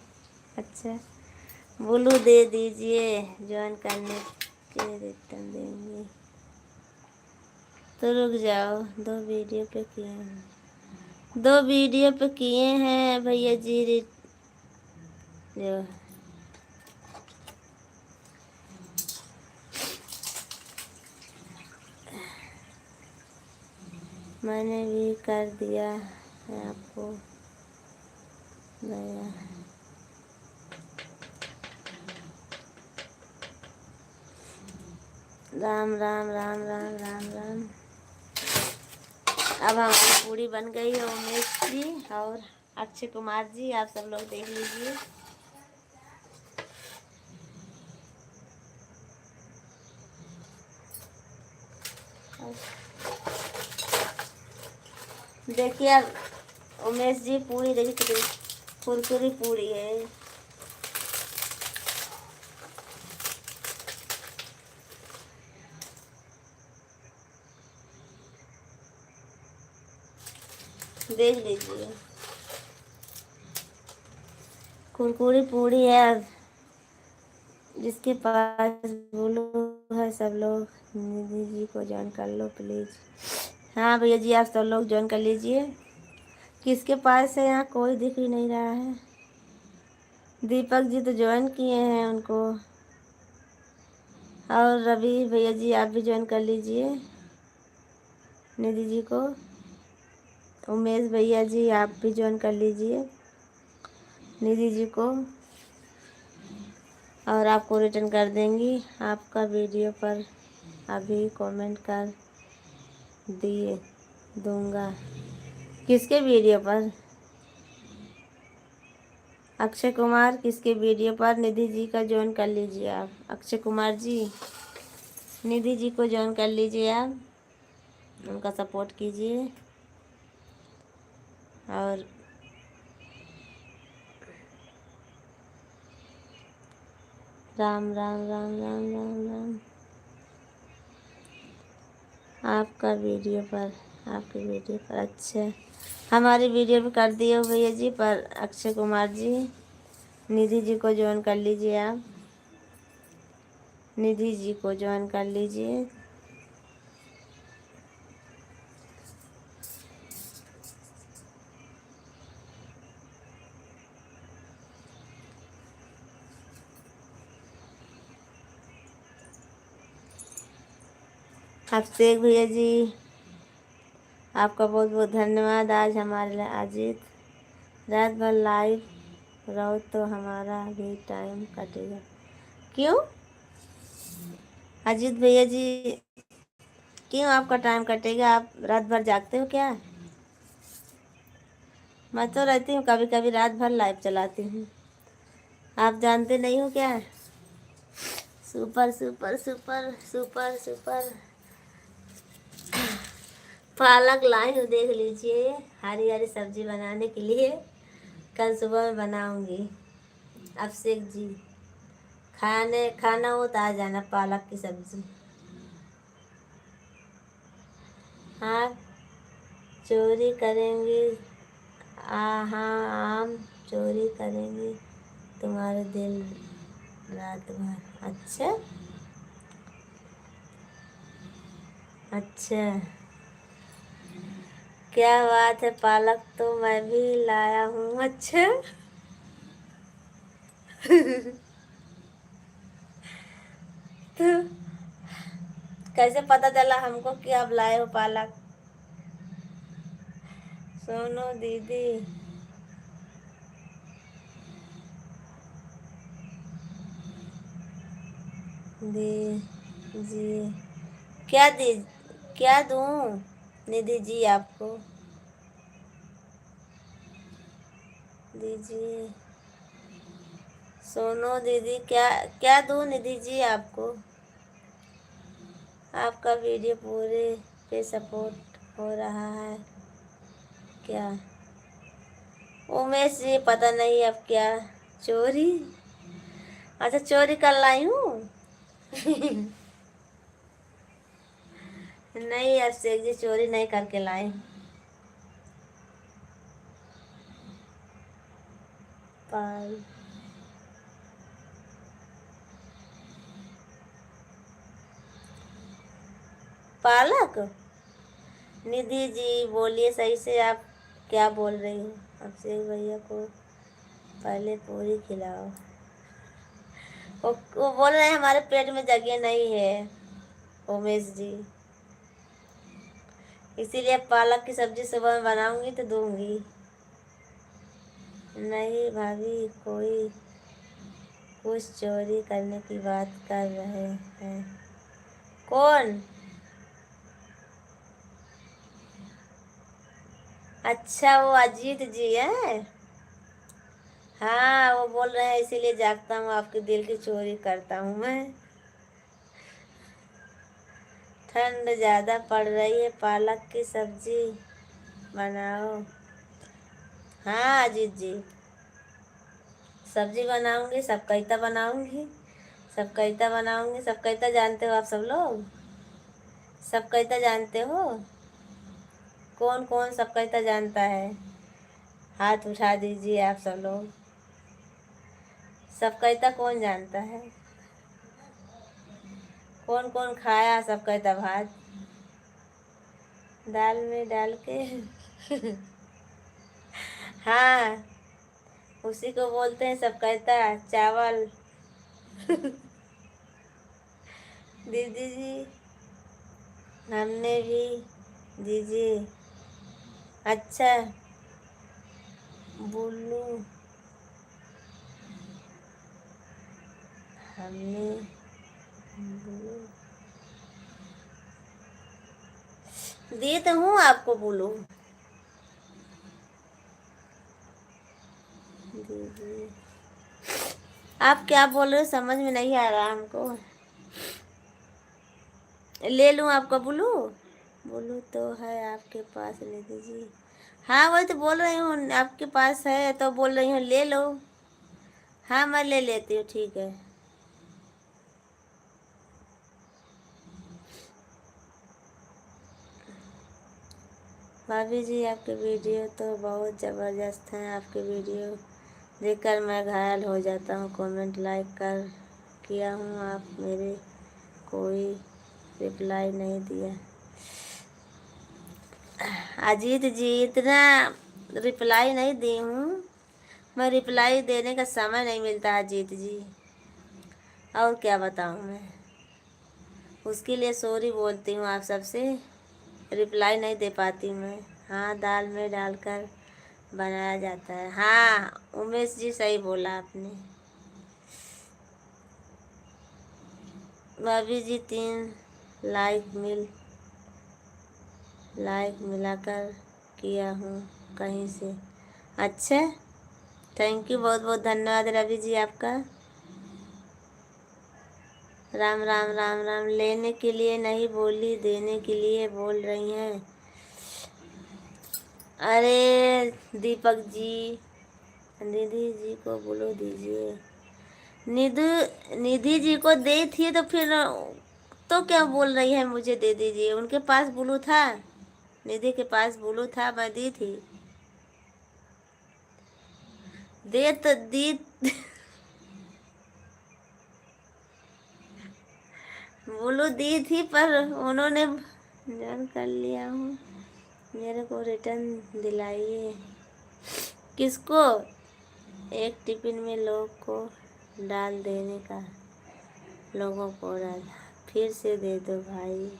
अच्छा, बोलू दे दीजिए, ज्वाइन करने के रिटर्न देंगे। तो रुक जाओ, 2 वीडियो पे किए हैं, 2 वीडियो पे किए हैं भैया जी जो मैंने भी कर दिया है आपको गया। राम राम राम राम राम राम। अब हमारी पूरी बन गई है उमेश जी और अक्षय कुमार जी, आप सब लोग देख लीजिए। देखिए अब उमेश जी पूरी देखिए कितनी कुरकुरी पूरी है। देख लीजिए, कुरकुरी पूरी है। अब जिसके पास बोलो है सब लोग निधि जी को ज्वाइन कर लो प्लीज। हाँ भैया जी आप सब लोग ज्वाइन कर लीजिए। किसके पास है, यहाँ कोई दिख ही नहीं रहा है। दीपक जी तो ज्वाइन किए हैं उनको, और रवि भैया जी आप भी ज्वाइन कर लीजिए निधि जी को। उमेश भैया जी आप भी ज्वाइन कर लीजिए निधि जी को, और आपको रिटर्न कर देंगी। आपका वीडियो पर अभी कमेंट कर दिए दूंगा। किसके वीडियो पर? अक्षय कुमार किसके वीडियो पर? निधि जी का ज्वाइन कर लीजिए आप। अक्षय कुमार जी निधि जी को ज्वाइन कर लीजिए आप, उनका सपोर्ट कीजिए। और राम राम राम राम राम राम। आपका वीडियो पर, आपके वीडियो पर, अच्छा हमारी वीडियो पे कर दिए हो भैया जी, पर अक्षय कुमार जी निधि जी को ज्वाइन कर लीजिए आप, निधि जी को ज्वाइन कर लीजिए। अभिषेक भैया जी आपका बहुत बहुत धन्यवाद। आज हमारे लिए अजीत रात भर लाइव रहो तो हमारा भी टाइम कटेगा। क्यों अजीत भैया जी, क्यों आपका टाइम कटेगा? आप रात भर जागते हो क्या? मैं तो रहती हूँ कभी कभी रात भर लाइव चलाती हूँ, आप जानते नहीं हो क्या? Super super super super super पालक लाई हूँ, देख लीजिए, हरी हरी सब्जी बनाने के लिए। कल सुबह में बनाऊंगी। अभिषेक जी खाना हो तो आ जाना, पालक की सब्जी। हाँ चोरी करेंगी। हाँ आम चोरी करेंगी तुम्हारे दिल रात भर। अच्छा अच्छा, क्या बात है, पालक तो मैं भी लाया हूँ। अच्छा तो कैसे पता चला हमको कि आप लाए हो पालक? सोनू दीदी दीजिए। क्या दी, क्या दूँ निधि जी आपको? दीजिए। सोनू दीदी क्या क्या दूँ निधि जी आपको? आपका वीडियो पूरे पे सपोर्ट हो रहा है क्या? उमेश जी पता नहीं अब क्या चोरी। अच्छा चोरी कर लाई हूँ नहीं अभिषेक जी चोरी नहीं करके लाए। पाल पालक निधि जी बोलिए सही से, आप क्या बोल रही हो? अभिषेक भैया को पहले पूरी खिलाओ। वो बोल रहे हैं हमारे पेट में जगह नहीं है उमेश जी, इसीलिए पालक की सब्जी सुबह में बनाऊंगी तो दूंगी। नहीं भाभी कोई कुछ चोरी करने की बात कर रहे हैं। कौन? अच्छा वो अजीत जी है। हाँ वो बोल रहे हैं इसीलिए जागता हूँ, आपके दिल की चोरी करता हूँ मैं। ठंड ज़्यादा पड़ रही है, पालक की सब्जी बनाओ। हाँ अजीत जी सब्जी बनाऊंगी, सब कैता बनाऊंगी, सब कैता बनाऊंगी। सब कैता जानते हो आप सब लोग? सब कैता जानते हो? कौन कौन सब कैता जानता है? हाथ उठा दीजिए आप सब लोग। सब कैता कौन जानता है? कौन कौन खाया सब कैता भात दाल में डाल के हाँ उसी को बोलते हैं सब कहता चावल दीदी जी हमने भी दीजिए। अच्छा बुल्लू हमने दिए तो हूँ आपको बोलू दीजिए। आप क्या बोल रहे हो समझ में नहीं आ रहा हमको। ले लूँ आपका बोलू? बोलू तो है आपके पास ले दीजिए। हाँ वही तो बोल रही हूँ आपके पास है तो बोल रही हूँ ले लो। हाँ मैं ले लेती हूँ ठीक है। भाभी जी आपके वीडियो तो बहुत ज़बरदस्त हैं। आपके वीडियो देखकर मैं घायल हो जाता हूँ। कमेंट लाइक कर किया हूँ, आप मेरे कोई रिप्लाई नहीं दिया। अजीत जी इतना रिप्लाई नहीं दी हूँ मैं, रिप्लाई देने का समय नहीं मिलता अजीत जी, और क्या बताऊँ मैं। उसके लिए सॉरी बोलती हूँ आप सबसे, रिप्लाई नहीं दे पाती मैं। हाँ दाल में डालकर बनाया जाता है। हाँ उमेश जी सही बोला आपने। भाभी जी 3 लाइक मिलाकर किया हूँ कहीं से। अच्छा थैंक यू, बहुत बहुत धन्यवाद रवि जी आपका। राम राम राम राम। लेने के लिए नहीं बोली, देने के लिए बोल रही हैं। अरे दीपक जी निधि जी को बोलो दीजिए। निधि जी को दे थी तो फिर तो क्या बोल रही है मुझे दे दीजिए? उनके पास ब्लू था, निधि के पास ब्लू था, मैं दी थी। दे तो दी ब्लू दी थी पर उन्होंने जॉइन कर लिया हूँ। मेरे को रिटर्न दिलाइए। किसको? एक टिफिन में लोग को डाल देने का, लोगों को डाल, फिर से दे दो भाई।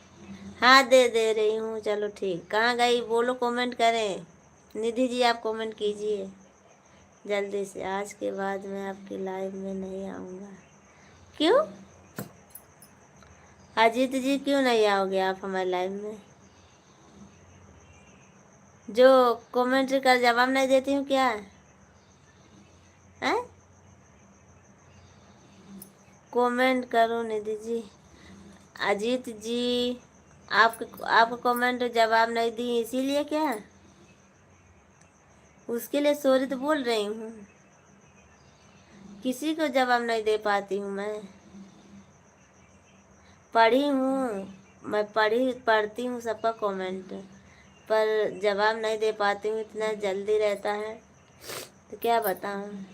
हाँ दे रही हूँ। चलो ठीक। कहाँ गई बोलो, कमेंट करें। निधि जी आप कमेंट कीजिए जल्दी से। आज के बाद मैं आपकी लाइव में नहीं आऊँगा। क्यों अजीत जी, क्यों नहीं आओगे आप हमारे लाइव में? जो कमेंट का जवाब नहीं देती हूँ क्या है? कमेंट करो निधि जी। अजीत जी आपको कमेंट जवाब नहीं दी इसीलिए क्या? उसके लिए सॉरी तो बोल रही हूँ। किसी को जवाब नहीं दे पाती हूँ मैं। पढ़ी हूँ, मैं पढ़ती हूँ सबका कमेंट, पर जवाब नहीं दे पाती हूँ, इतना जल्दी रहता है तो क्या बताऊँ।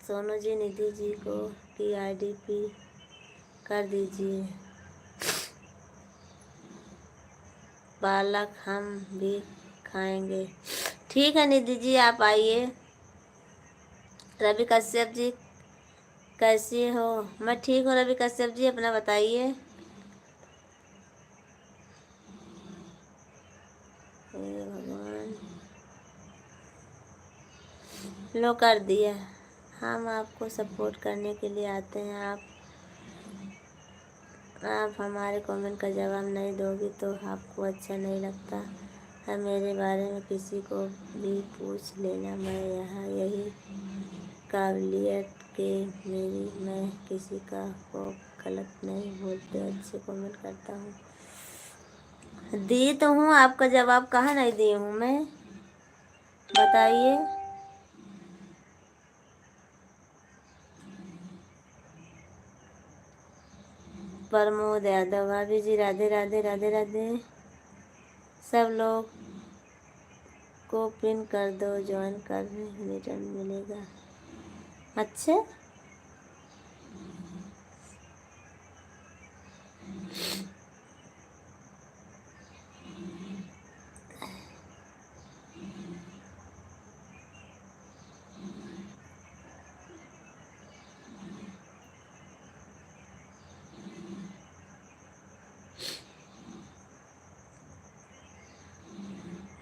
सोनू जी निधि जी को की IDP कर दीजिए। पालक हम भी खाएंगे। ठीक है निधि जी आप आइए। रवि कश्यप जी कैसी हो? मैं ठीक हूँ रवि कश्यप जी, अपना बताइए। हे भगवान, लो कर दिया। हम आपको सपोर्ट करने के लिए आते हैं, आप हमारे कमेंट का जवाब नहीं दोगी तो आपको अच्छा नहीं लगता है। मेरे बारे में किसी को भी पूछ लेना, मैं यहाँ यही काबिलियत के मेरी, मैं किसी का को गलत नहीं बोलते, अच्छे कमेंट करता हूँ। दी तो हूँ, आपका जवाब कहाँ नहीं दी हूँ मैं, बताइए। प्रमोद यादव, भाभी जी राधे राधे राधे राधे। सब लोग को पिन कर दो, ज्वाइन कर रिटर्न मिलेगा। अच्छा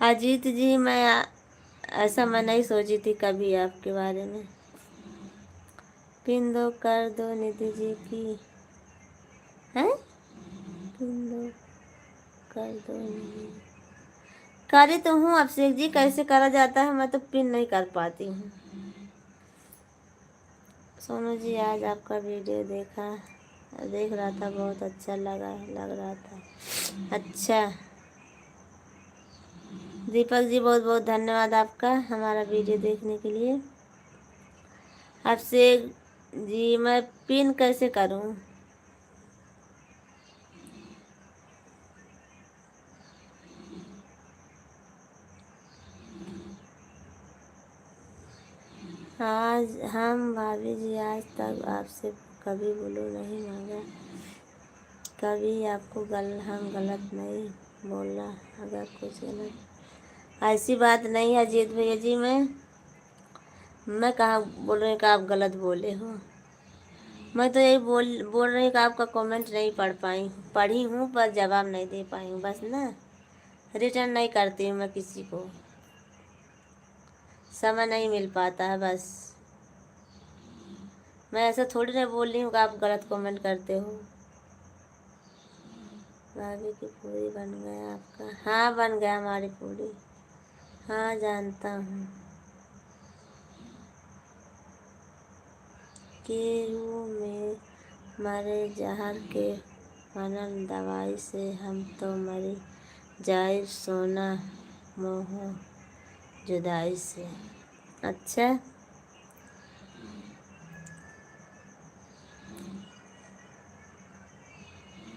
अजीत जी, ऐसा मैं नहीं सोची थी कभी आपके बारे में। पिन दो कर दो निधि जी की है, पिन दो कर दो निधि। करी तो हूँ अभिषेक जी, कैसे करा जाता है मैं तो पिन नहीं कर पाती हूँ। सोनू जी आज आपका वीडियो देख रहा था, बहुत अच्छा लग रहा था। अच्छा दीपक जी, बहुत बहुत धन्यवाद आपका हमारा वीडियो देखने के लिए। अभिषेक जी मैं पिन कैसे करूं? आज हम भाभी जी आज तक आपसे कभी बोलो नहीं मांगा, कभी आपको हम गलत नहीं बोलना। अगर कुछ गलत, ऐसी बात नहीं है अजीत भैया जी। मैं कहाँ बोल रही हूँ कि आप गलत बोले हो। मैं तो यही बोल रही हूँ कि आपका कमेंट नहीं पढ़ी हूँ पर जवाब नहीं दे पाई हूँ, बस ना। रिटर्न नहीं करती हूँ मैं किसी को, समय नहीं मिल पाता है बस। मैं ऐसा थोड़ी ना बोल रही हूँ कि आप गलत कमेंट करते हो। भाभी की पूरी बन गया आपका? हाँ बन गया हमारी पूरी। हाँ जानता हूँ। केहू में मरे जहर के बनल दवाई से, हम तो मरी जाए सोना मोह जुदाई से। अच्छा,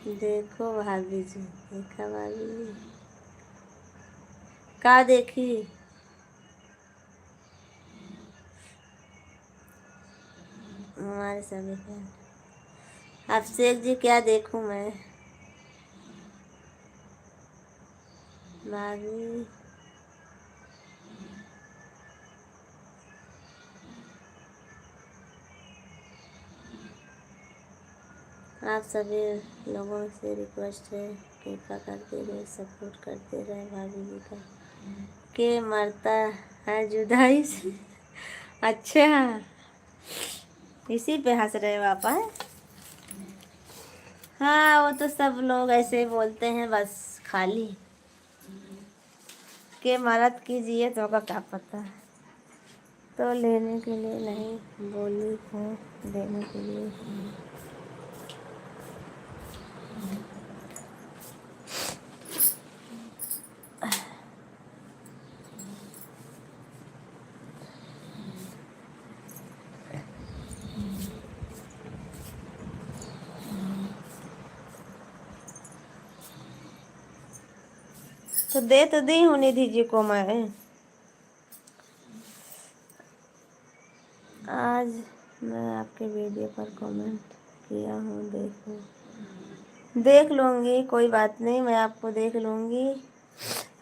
देखो भाभी जी, देखा भाभी जी, का देखी? हमारे सभी फ्रेंड। अब शेख जी क्या देखूं मैं? भाभी आप सभी लोगों से रिक्वेस्ट है, कृपा करते रहे, सपोर्ट करते रहे भाभी जी का। के मरता है जुदाई से। अच्छा, इसी पे हंस रहे हो आप? हैं? हाँ, वो तो सब लोग ऐसे ही बोलते हैं बस खाली। के मरद कीजिए तो का क्या पता। तो लेने के लिए नहीं बोली हूँ, देने के लिए। तो दे तो दी हूँ निधि जी को मैं। आज मैं आपके वीडियो पर कमेंट किया हूँ, देखो देख लूँगी, कोई बात नहीं, मैं आपको देख लूँगी।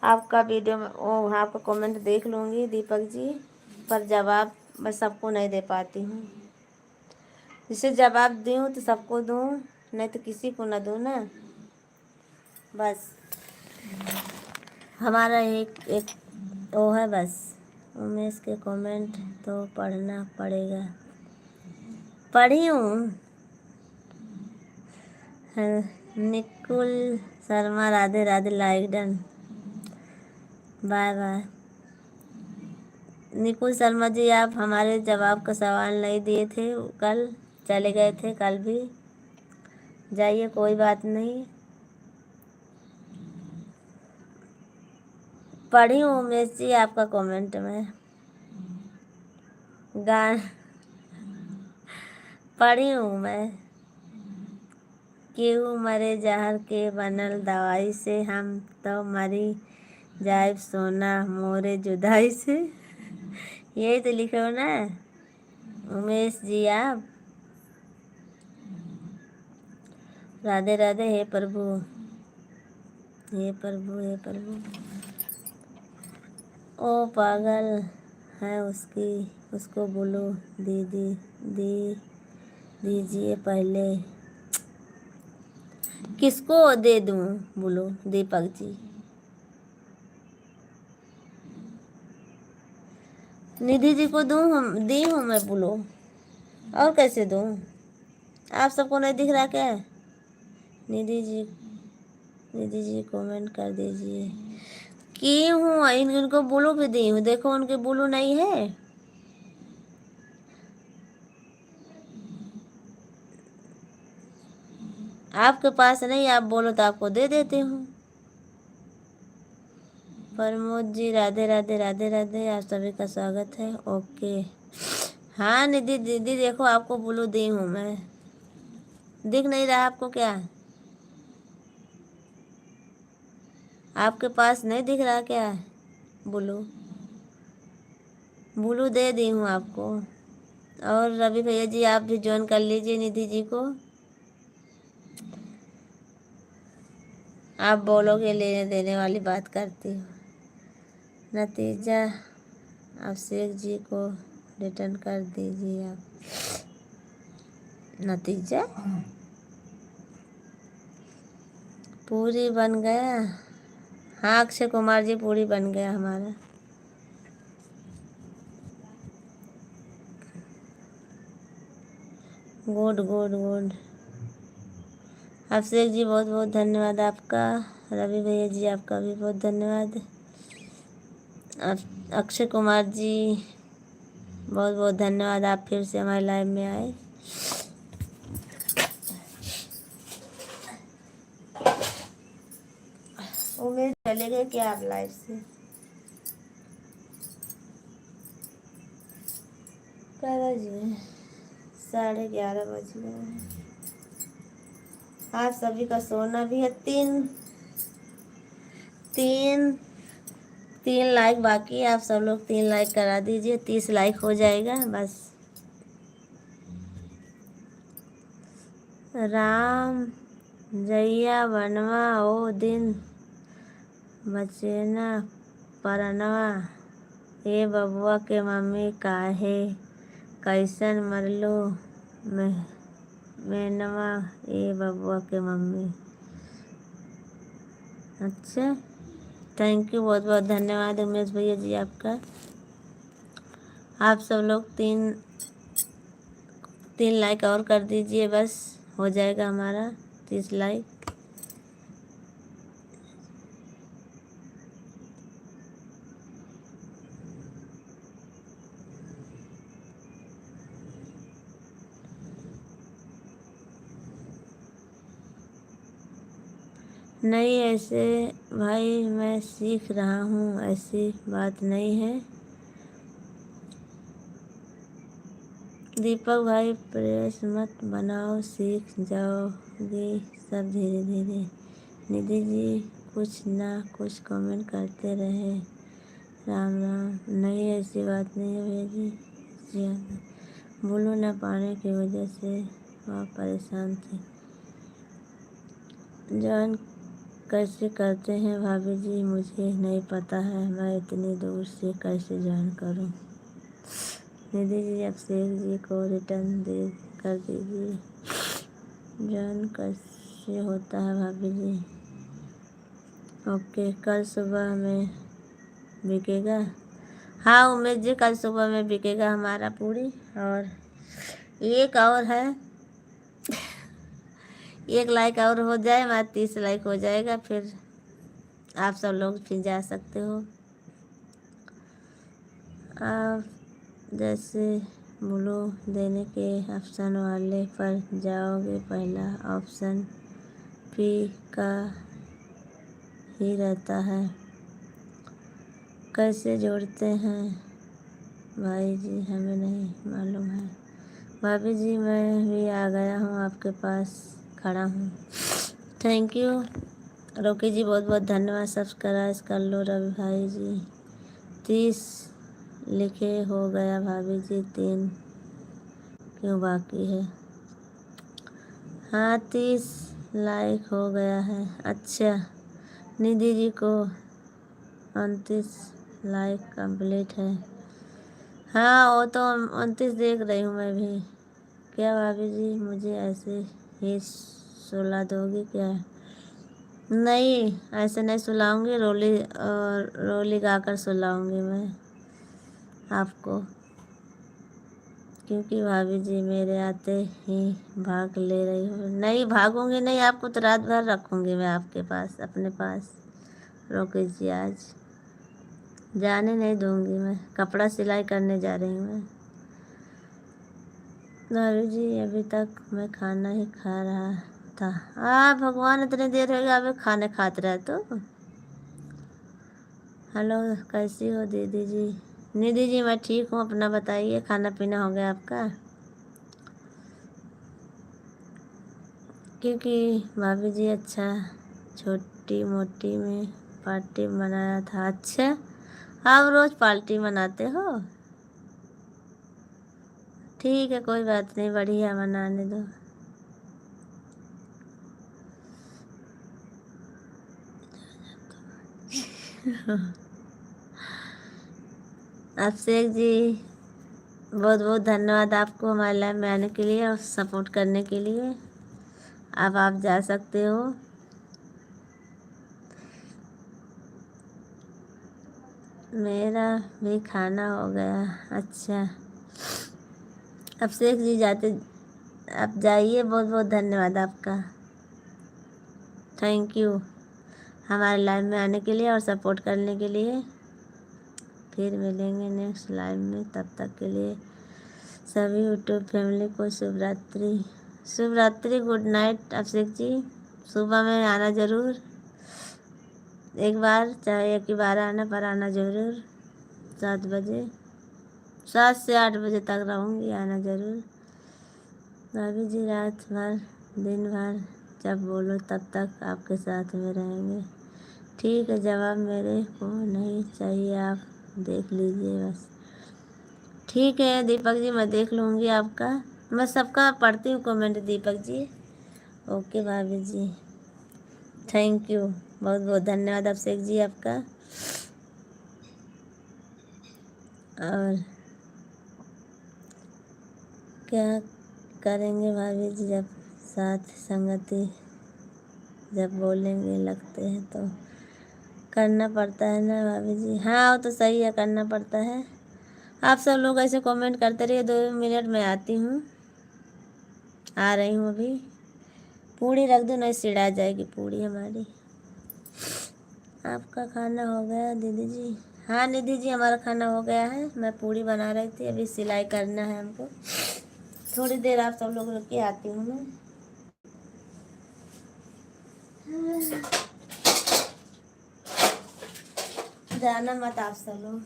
आपका वीडियो वो आपका कमेंट देख लूँगी दीपक जी, पर जवाब मैं सबको नहीं दे पाती हूँ। जिसे जवाब दूँ तो सबको दूँ, नहीं तो किसी को ना दूँ ना। बस हमारा एक वो है बस। उमेश के कमेंट तो पढ़ना पड़ेगा। पढ़ी हूँ। Nikul Sharma, Radhe Radhe, like done, bye bye. Nikul Sharma ji, आप हमारे जवाब का सवाल नहीं दिए थे कल, चले गए थे कल भी। जाइए, कोई बात नहीं। पढ़ी हूँ उमेश जी आपका कमेंट में। गान पढ़ी हूँ मैं। केहू मरे जहर के बनल दवाई से, हम तो मरी जाइब सोना मोरे जुदाई से। यही तो लिखे हो ना उमेश जी आप। राधे राधे। हे प्रभु, हे प्रभु, हे प्रभु। ओ पागल है उसकी, उसको बोलो दीदी दी दीजिए पहले। किसको दे दूं बोलो दीपक जी? निधि जी को दूं? हम दी हूँ मैं बोलो, और कैसे दूं? आप सबको नहीं दिख रहा क्या? निधि जी, निधि जी कमेंट कर दीजिए। की हूँ, इनको बोलो भी दी हूँ, देखो उनके बोलो नहीं है। आपके पास नहीं, आप बोलो तो आपको दे देती हूँ। प्रमोद जी, राधे राधे, राधे राधे, आप सभी का स्वागत है। ओके, हाँ निधि दीदी देखो आपको बोलो दी हूँ मैं। दिख नहीं रहा आपको क्या? आपके पास नहीं दिख रहा क्या? बोलो बोलो, दे दी हूँ आपको। और रवि भैया जी, आप भी ज्वाइन कर लीजिए निधि जी को। आप बोलोगे लेने देने वाली बात करती हो। नतीजा आप शेख जी को रिटर्न कर दीजिए। आप नतीजा पूरी बन गया। हाँ अक्षय कुमार जी, पूरी बन गया हमारा। Good good good. Abhishek ji बहुत बहुत धन्यवाद आपका। रवि भैया जी आपका भी बहुत धन्यवाद। अक्षय कुमार जी बहुत बहुत धन्यवाद, आप फिर से हमारे लाइव में आए। उमेश चले गए क्या आप लाइव से? बजे 11:30 बज गए हैं। आप सभी का सोना भी है। तीन तीन तीन लाइक बाकी है। आप सब लोग 3 लाइक करा दीजिए, 30 लाइक हो जाएगा बस। राम जैया बनवा ओ दिन बचेना परनवा, ए बबुआ के मम्मी काहे कैसन मरलो मेनवा, ए बबुआ के मम्मी। अच्छा, थैंक यू, बहुत बहुत धन्यवाद उमेश भैया जी आपका। आप सब लोग तीन लाइक और कर दीजिए, बस हो जाएगा हमारा 30 लाइक। नहीं ऐसे भाई, मैं सीख रहा हूँ, ऐसी बात नहीं है। दीपक भाई प्रेस मत बनाओ, सीख जाओगे सब धीरे धीरे। निधि जी कुछ ना कुछ कमेंट करते रहे। राम राम। नहीं ऐसी बात नहीं है भैया जी। बोलो ना पाने की वजह से आप परेशान थे। जान कैसे करते हैं भाभी जी, मुझे नहीं पता है, मैं इतनी दूर से कैसे ज्वाइन करूं। निधि जी अभिषेक जी को रिटर्न दे कर दीजिए। ज्वाइन कैसे होता है भाभी जी? ओके, कल सुबह में बिकेगा। हाँ उमेश जी, कल सुबह में बिकेगा हमारा पूरी। और एक और है, 1 लाइक और हो जाए, हमारा 30 लाइक हो जाएगा, फिर आप सब लोग फिर जा सकते हो। आप जैसे बोलो देने के ऑप्शन वाले पर जाओगे, पहला ऑप्शन पी का ही रहता है। कैसे जोड़ते हैं भाई जी, हमें नहीं मालूम है। भाभी जी मैं भी आ गया हूँ, आपके पास खड़ा हूँ। थैंक यू रोकी जी, बहुत बहुत धन्यवाद। सब्सक्राइब कर लो रवि भाई जी। 30 लिखे हो गया भाभी जी, 3 क्यों बाकी है? हाँ 30 लाइक हो गया है। अच्छा, निधि जी को 29 लाइक कंप्लीट है। हाँ वो तो 29 देख रही हूँ मैं भी। क्या भाभी जी मुझे ऐसे ही सुला दोगी क्या? नहीं ऐसे नहीं सुलाऊंगी, रोली गाकर सुलाऊंगी मैं आपको, क्योंकि भाभी जी मेरे आते ही भाग ले रही हो। नहीं भागूंगी नहीं, आपको तो रात भर रखूंगी मैं आपके पास, अपने पास। रोकी जी आज जाने नहीं दूंगी मैं, कपड़ा सिलाई करने जा रही हूँ मैं। भाभी जी अभी तक मैं खाना ही खा रहा था। भगवान इतनी देर हो गई अभी खाने खाते रहे तो। हेलो कैसी हो दीदी जी? निधि जी मैं ठीक हूँ, अपना बताइए, खाना पीना हो गया आपका? क्योंकि भाभी जी अच्छा छोटी मोटी में पार्टी मनाया था। अच्छा आप रोज़ पार्टी मनाते हो? ठीक है कोई बात नहीं, बढ़िया मनाने दो। अभिषेक जी बहुत बहुत धन्यवाद आपको हमारे लाइव में आने के लिए और सपोर्ट करने के लिए। अब आप जा सकते हो। मेरा भी खाना हो गया। अच्छा अभिषेक जी जाते, आप जाइए, बहुत बहुत धन्यवाद आपका। थैंक यू हमारे लाइव में आने के लिए और सपोर्ट करने के लिए। फिर मिलेंगे नेक्स्ट लाइव में, तब तक के लिए सभी यूट्यूब फैमिली को शुभ रात्रि। शुभ रात्रि, गुड नाइट अभिषेक जी। सुबह में आना ज़रूर, एक बार चाहे 1 ही बार आना, पर आना ज़रूर 7 बजे। 7 से 8 बजे तक रहूँगी, आना ज़रूर। भाभी जी रात भर दिन भर जब बोलो तब तक आपके साथ में रहेंगे। ठीक है, जवाब मेरे को नहीं चाहिए, आप देख लीजिए बस। ठीक है दीपक जी, मैं देख लूँगी आपका। मैं सबका पढ़ती हूँ कमेंट दीपक जी। ओके भाभी जी, थैंक यू, बहुत बहुत धन्यवाद अभिषेक जी आपका। और क्या करेंगे भाभी जी, जब साथ संगति जब बोलेंगे लगते हैं तो करना पड़ता है ना भाभी जी। हाँ वो तो सही है, करना पड़ता है। आप सब लोग ऐसे कमेंट करते रहिए, 2 मिनट में आती हूँ, आ रही हूँ अभी। पूड़ी रख दो, नहीं सिड़ा जाएगी पूड़ी हमारी। आपका खाना हो गया दीदी जी? हाँ निधि जी, हमारा खाना हो गया है। मैं पूड़ी बना रही थी, अभी सिलाई करना है हमको। थोड़ी देर आप सब लोग रुक के आती हूँ मैं। जाना मत आप सब लोग।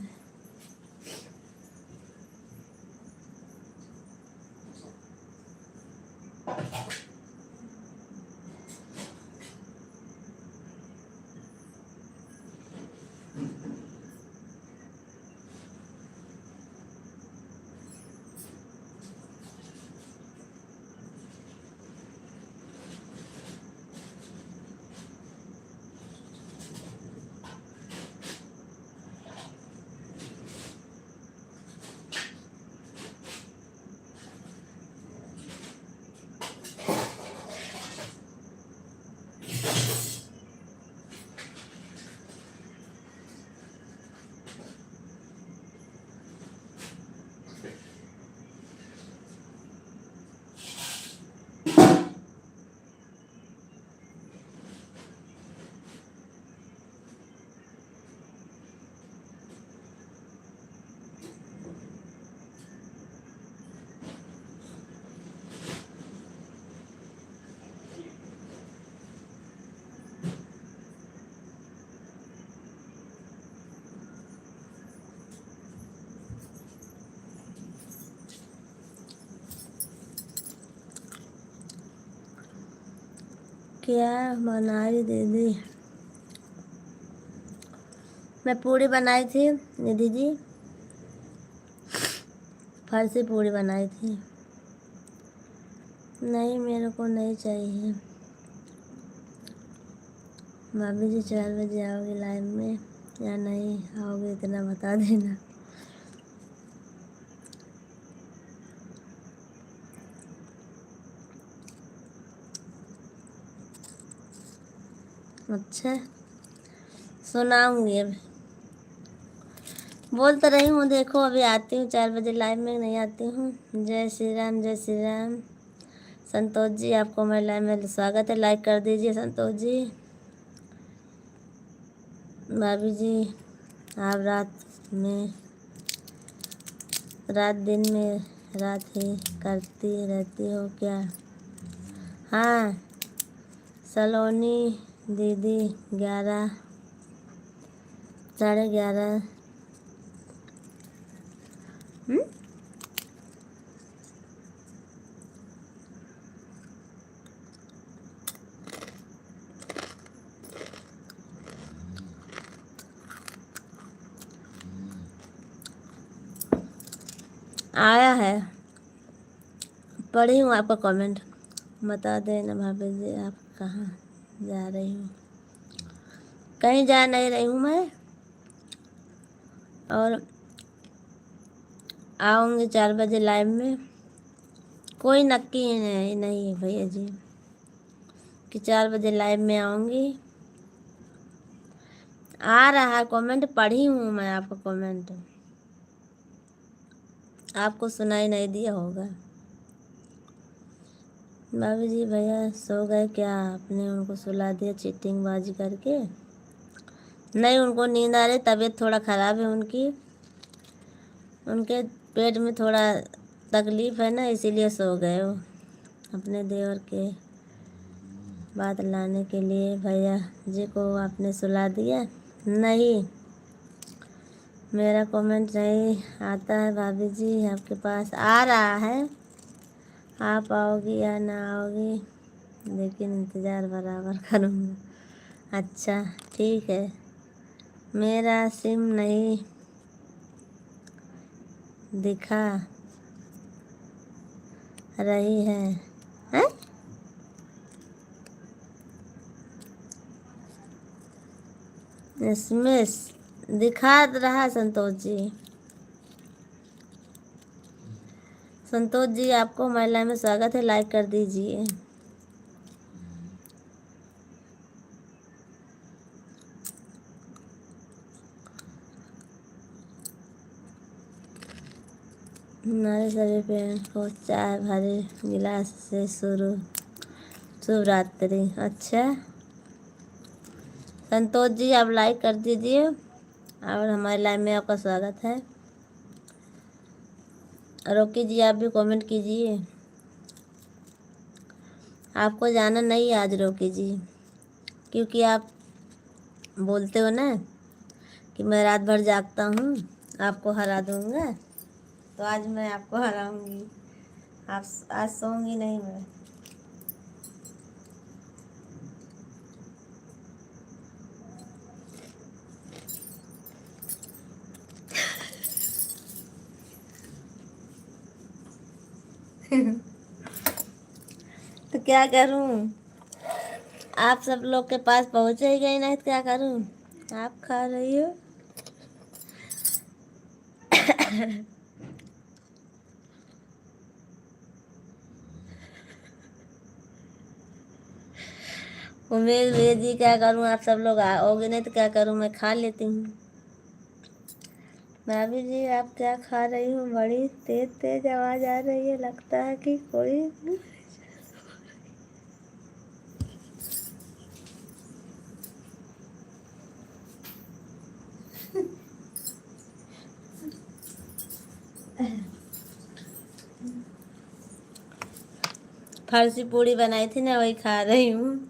क्या बना रही दीदी? मैं पूड़ी बनाई थी निधि जी, फर्सी पूड़ी बनाई थी। नहीं मेरे को नहीं चाहिए। भाभी जी 4 बजे आओगे लाइव में या नहीं आओगे, इतना बता देना। अच्छा सुनाऊंगी अब। बोल तो रही हूँ, देखो अभी आती हूँ 4 बजे लाइव में, नहीं आती हूँ। जय श्री राम, जय श्री राम। संतोष जी आपको मेरे लाइव में स्वागत है, लाइक कर दीजिए संतोष जी। भाभी जी आप रात दिन में रात ही करती रहती हो क्या? हाँ सलोनी दीदी 11 साढ़े 11। आया है, पढ़ी हूँ आपका कमेंट। बता देना भाभी जी आप कहाँ जा रही हो? कहीं जा नहीं रही हूँ मैं, और आऊँगी 4 बजे लाइव में। कोई नक्की नहीं है भैया जी कि 4 बजे लाइव में आऊँगी। आ रहा है कमेंट, पढ़ी हूँ मैं आपका कमेंट, आपको सुनाई नहीं दिया होगा। भाभी जी भैया सो गए क्या? आपने उनको सुला दिया चीटिंग बाजी करके? नहीं उनको नींद आ रही, तबीयत थोड़ा ख़राब है उनकी, उनके पेट में थोड़ा तकलीफ़ है ना, इसीलिए सो गए वो। अपने देवर के बात लाने के लिए भैया जी को आपने सुला दिया? नहीं मेरा कमेंट नहीं आता है भाभी जी, आपके पास आ रहा है। आप आओगी या ना आओगी, लेकिन इंतज़ार बराबर करूँगा। अच्छा ठीक है, मेरा सिम नहीं दिखा रही है, हैं? इसमें दिखा रहा संतोष जी। संतोष जी, आपको हमारे लाइव में स्वागत है, लाइक कर दीजिए। हमारे सभी पेरेंट्स को चाय भरे गिलास से शुरू शुभ रात्रि। अच्छा संतोष जी, आप लाइक कर दीजिए और हमारे लाइव में आपका स्वागत है। रोकी जी, आप भी कमेंट कीजिए। आपको जाना नहीं आज रोकी जी, क्योंकि आप बोलते हो ना कि मैं रात भर जागता हूँ, आपको हरा दूँगा, तो आज मैं आपको हराऊँगी। आप आज सोऊंगी नहीं मैं। तो क्या करूँ, आप सब लोग के पास पहुँच ही गई नहीं तो क्या करूँ। आप खा रही हो। उम्मीद जी, क्या करूँ, आप सब लोग आओगे नहीं तो क्या करूँ, मैं खा लेती हूँ। भाभी जी, आप क्या खा रही हो, बड़ी तेज तेज आवाज़ आ रही है, लगता है कि कोई फर्सी पूड़ी बनाई थी ना, वही खा रही हूँ।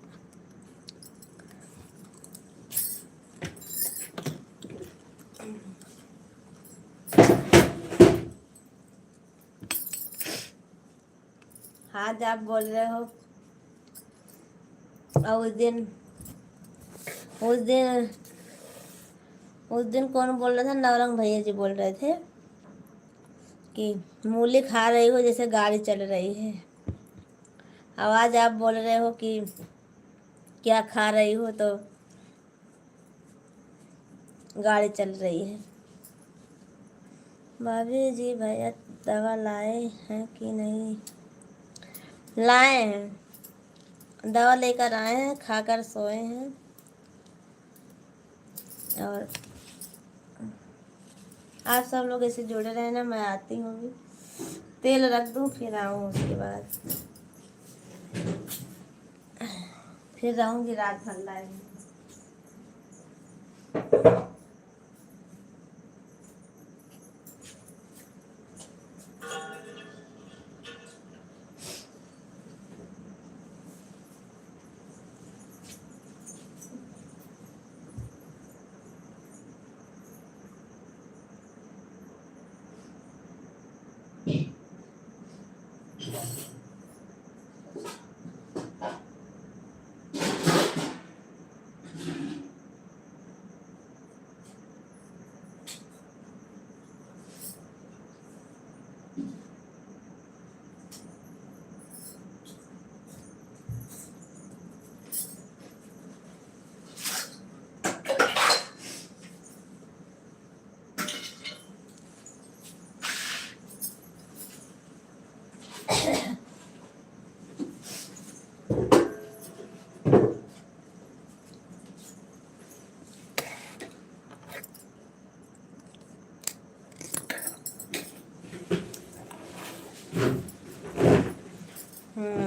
आज आप बोल रहे हो, और उस दिन कौन बोल रहा था, नवरंग भैया जी बोल रहे थे कि मूली खा रही हो जैसे गाड़ी चल रही है। अब आज आप बोल रहे हो कि क्या खा रही हो, तो गाड़ी चल रही है। भाभी जी, भैया दवा लाए हैं कि नहीं? लाए हैं, दवा लेकर आए हैं, खाकर सोए हैं। और आप सब लोग ऐसे जुड़े रहे ना, मैं आती हूँ अभी, तेल रख दूँ फिर आऊँ, उसके बाद फिर रहूँगी रात भर लाइव में।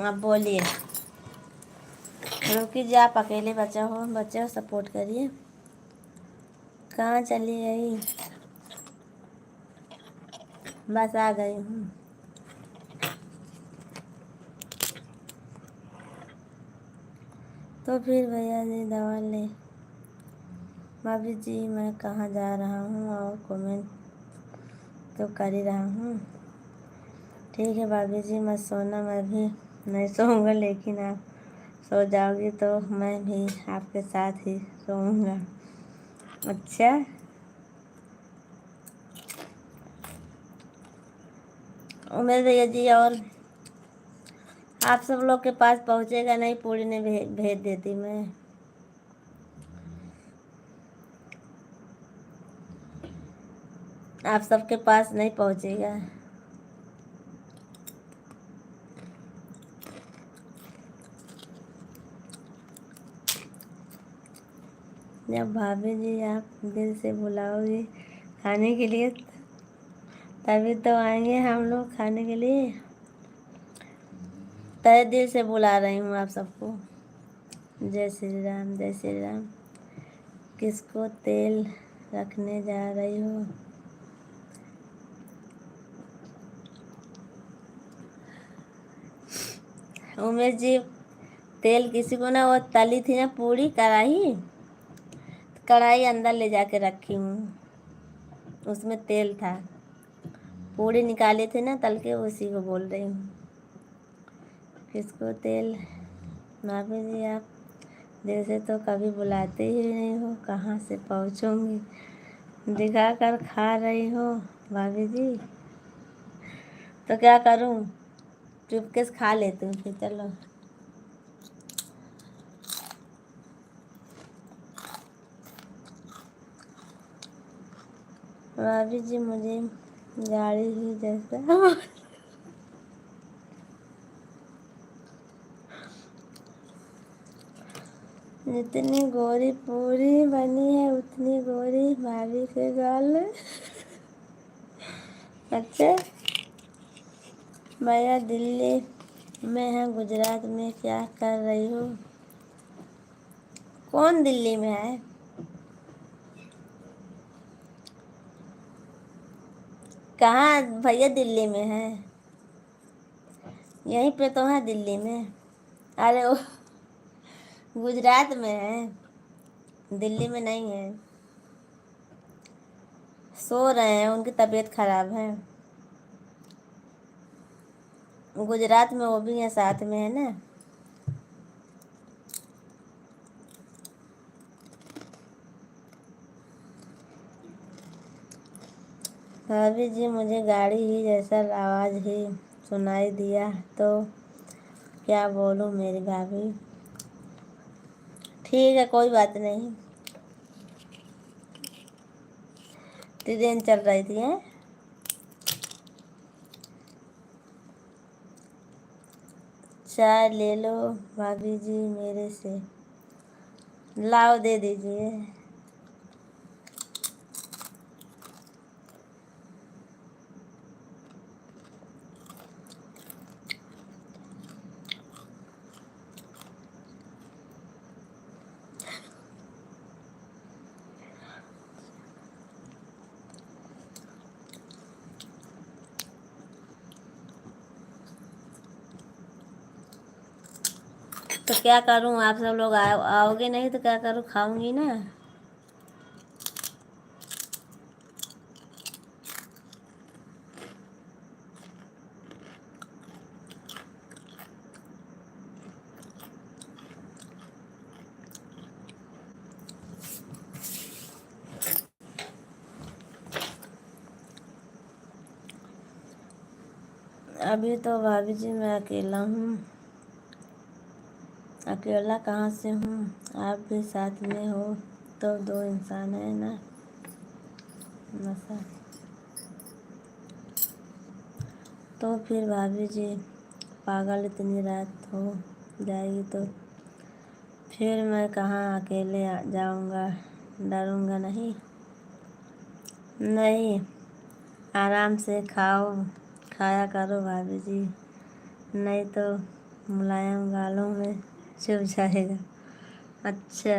अब बोलिए। रुकी जी, आप अकेले बचे हो, सपोर्ट करिए। कहाँ चली गई? बस आ गई हूँ। तो फिर भैया जी दवा ले भाभी जी मैं कहाँ जा रहा हूँ और कमेंट तो कर ही रहा हूँ। ठीक है भाभी जी, मैं सोना मैं भी नहीं सोऊंगा, लेकिन आप सो जाओगी तो मैं भी आपके साथ ही सोऊंगा। अच्छा, उमेश भैया जी, और आप सब लोग के पास पहुँचेगा नहीं, पूरी ने भेज देती मैं। आप सबके पास नहीं पहुँचेगा। जब भाभी जी आप दिल से बुलाओगे खाने के लिए तभी तो आएंगे हम लोग खाने के लिए। तहे दिल से बुला रही हूँ आप सबको। जय श्री राम, जय श्री राम। किसको तेल रखने जा रही हो? उमेश जी, तेल किसी को ना, वो तली थी ना पूरी कढ़ाई, कढ़ाई अंदर ले जाके रखी हूँ, उसमें तेल था। पूरी निकाली थी ना तल के, उसी को बोल रही हूँ। किसको तेल? भाभी जी आप दिल से तो कभी बुलाते ही नहीं हो, कहाँ से पहुँचूंगी? दिखा कर खा रही हो भाभी जी, तो क्या करूँ? चुपके से खा लेती हूँ फिर। चलो, भाभी जी मुझे गाड़ी ही जैसा जितनी गोरी पूरी बनी है उतनी गोरी भाभी के गाल। अच्छा भैया दिल्ली में है, गुजरात में क्या कर रही हो? कौन दिल्ली में है? कहाँ भैया दिल्ली में है? यहीं पे तो है दिल्ली में। अरे वो गुजरात में है, दिल्ली में नहीं है। सो रहे हैं, उनकी तबीयत खराब है। गुजरात में वो भी है, साथ में है ना। भाभी जी मुझे गाड़ी ही जैसा आवाज़ ही सुनाई दिया, तो क्या बोलूँ मेरी भाभी? ठीक है, कोई बात नहीं। ट्रेन चल रही थी हैं? चाय ले लो भाभी जी मेरे से, लाओ दे दीजिए। तो क्या करूँ, आप सब लोग आओगे नहीं तो क्या करूँ, खाऊंगी ना। अभी तो भाभी जी मैं अकेला हूँ। अकेला कहाँ से हूँ, आप भी साथ में हो तो दो इंसान है ना। नशा तो फिर भाभी जी पागल, इतनी रात हो जाएगी तो फिर मैं कहाँ अकेले जाऊँगा? डरूँगा नहीं। नहीं, आराम से खाओ, खाया करो भाभी जी, नहीं तो मुलायम गालों में चुभ जाएगा। अच्छा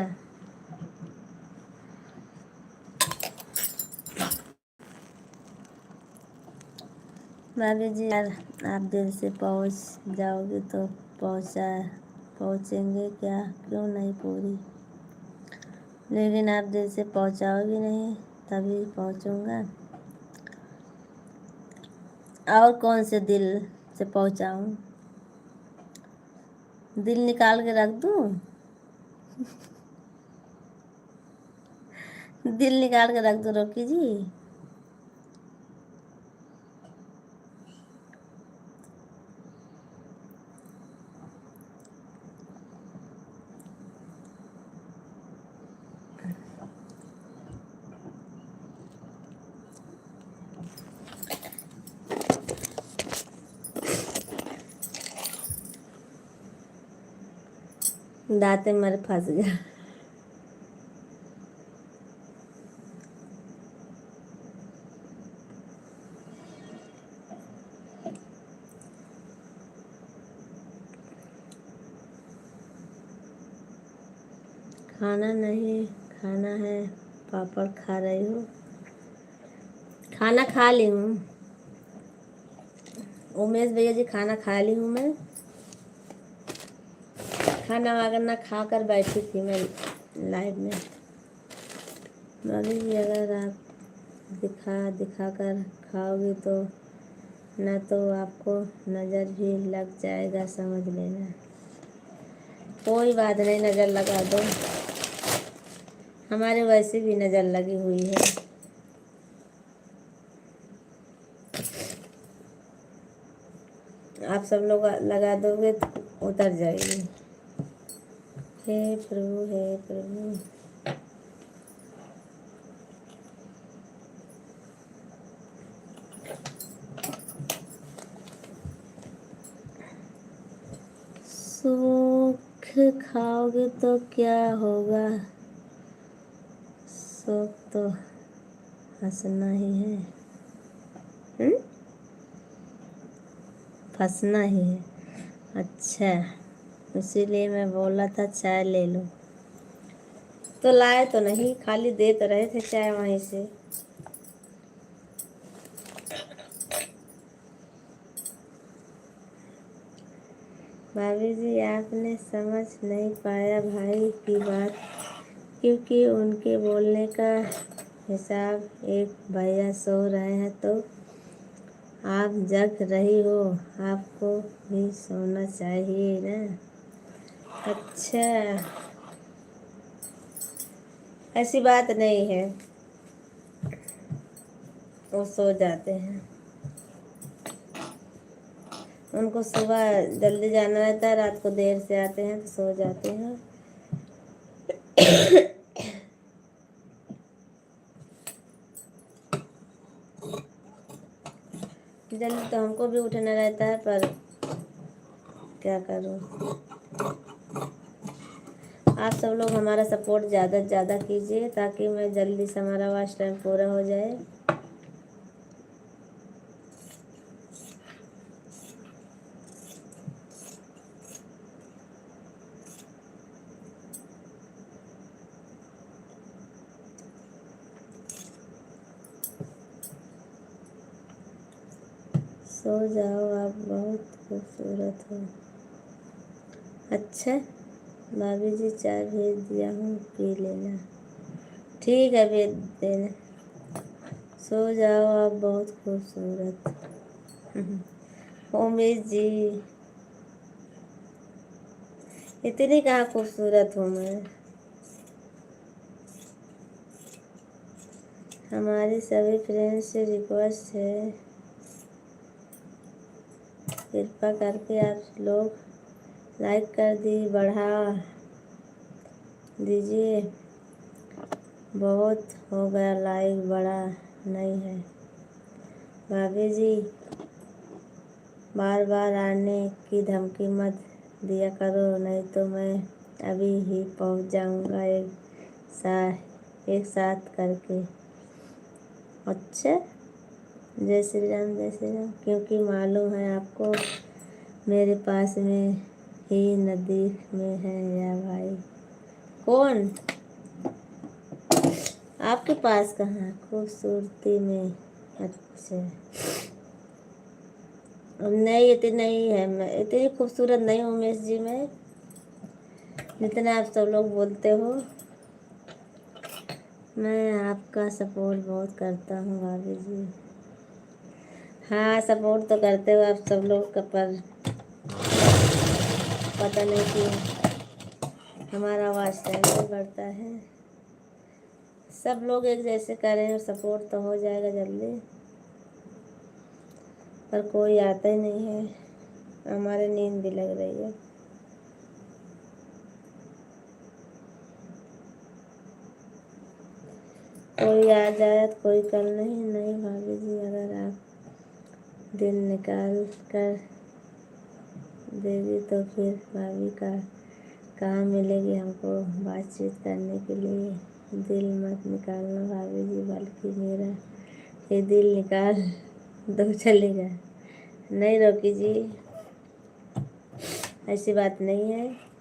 भाभी जी यार, आप दिल से पहुँच जाओगे तो पहुँचेंगे क्या, क्यों नहीं पूरी? लेकिन आप दिल से पहुंचाओगे नहीं तभी पहुंचूंगा। और कौन से दिल से पहुंचाऊं? दिल निकाल के रख दूं? दिल निकाल के रख दो रॉकी जी? दांते मेरे फंस गया। खाना नहीं खाना है, पापड़ खा रही हूँ। खाना खा ली हूँ उमेश भैया जी, खाना खा ली हूँ मैं। खाना वगैरह खा कर बैठी थी मैं लाइव में। भाभी जी अगर आप दिखा कर खाओगी तो ना तो आपको नज़र भी लग जाएगा, समझ लेना। कोई बात नहीं, नज़र लगा दो, हमारे वैसे भी नज़र लगी हुई है। आप सब लोग लगा दोगे तो उतर जाएगी। हे प्रभु हे प्रभु। सुख खाओगे तो क्या होगा, सुख तो हंसना ही है, फंसना ही है। अच्छा, इसीलिए मैं बोला था चाय ले लो, तो लाए तो नहीं, खाली दे तो रहे थे चाय वहीं से। भाभी जी आपने समझ नहीं पाया भाई की बात, क्योंकि उनके बोलने का हिसाब, एक भैया सो रहे हैं तो आप जग रही हो, आपको भी सोना चाहिए ना। अच्छा, ऐसी बात नहीं है, वो सो जाते हैं। उनको सुबह जल्दी जाना रहता है, रात को देर से आते हैं तो सो जाते हैं। जल्दी तो हमको भी उठना रहता है, पर क्या करूं। आप सब लोग हमारा सपोर्ट ज़्यादा से ज़्यादा कीजिए ताकि मैं जल्दी से, हमारा वॉच टाइम पूरा हो जाए। सो जाओ, आप बहुत खूबसूरत हो। अच्छा, भाभी जी चाय भेज दिया हूँ, पी लेना। ठीक है, भेज देना। सो जाओ, आप बहुत खूबसूरत। उमेश जी, इतनी कहाँ खूबसूरत हूँ मैं। हमारी सभी फ्रेंड्स से रिक्वेस्ट है, कृपा करके आप लोग लाइक कर बढ़ा दीजिए। बहुत हो गया, लाइक बड़ा नहीं है। भाभी जी बार बार आने की धमकी मत दिया करो, नहीं तो मैं अभी ही पहुंच जाऊंगा एक साथ करके। अच्छा, जय श्री राम जय श्री राम। क्योंकि मालूम है आपको मेरे पास में ही नज़दीक में है या भाई। कौन? आपके पास कहाँ? खूबसूरती में। अच्छा, नहीं इतनी नहीं है, मैं इतनी खूबसूरत नहीं हूँ उमेश जी मैं, जितना आप सब लोग बोलते हो। मैं आपका सपोर्ट बहुत करता हूँ भाभी जी। हाँ, सपोर्ट तो करते हो आप सब लोग का, पर पता नहीं क्यों हमारा आवाज़ नहीं बढ़ता है। सब लोग एक जैसे करें और सपोर्ट तो हो जाएगा जल्दी, पर कोई आता ही नहीं है। हमारे नींद भी लग रही है। कोई आ जाए तो कोई कल नहीं। नहीं भाभी जी, अगर आप दिल निकाल कर देगी तो फिर भाभी का कहाँ मिलेगी हमको बातचीत करने के लिए। दिल मत निकालना भाभी जी, बल्कि मेरा ये दिल निकाल दो चलेगा। नहीं रोकी जी, ऐसी बात नहीं है।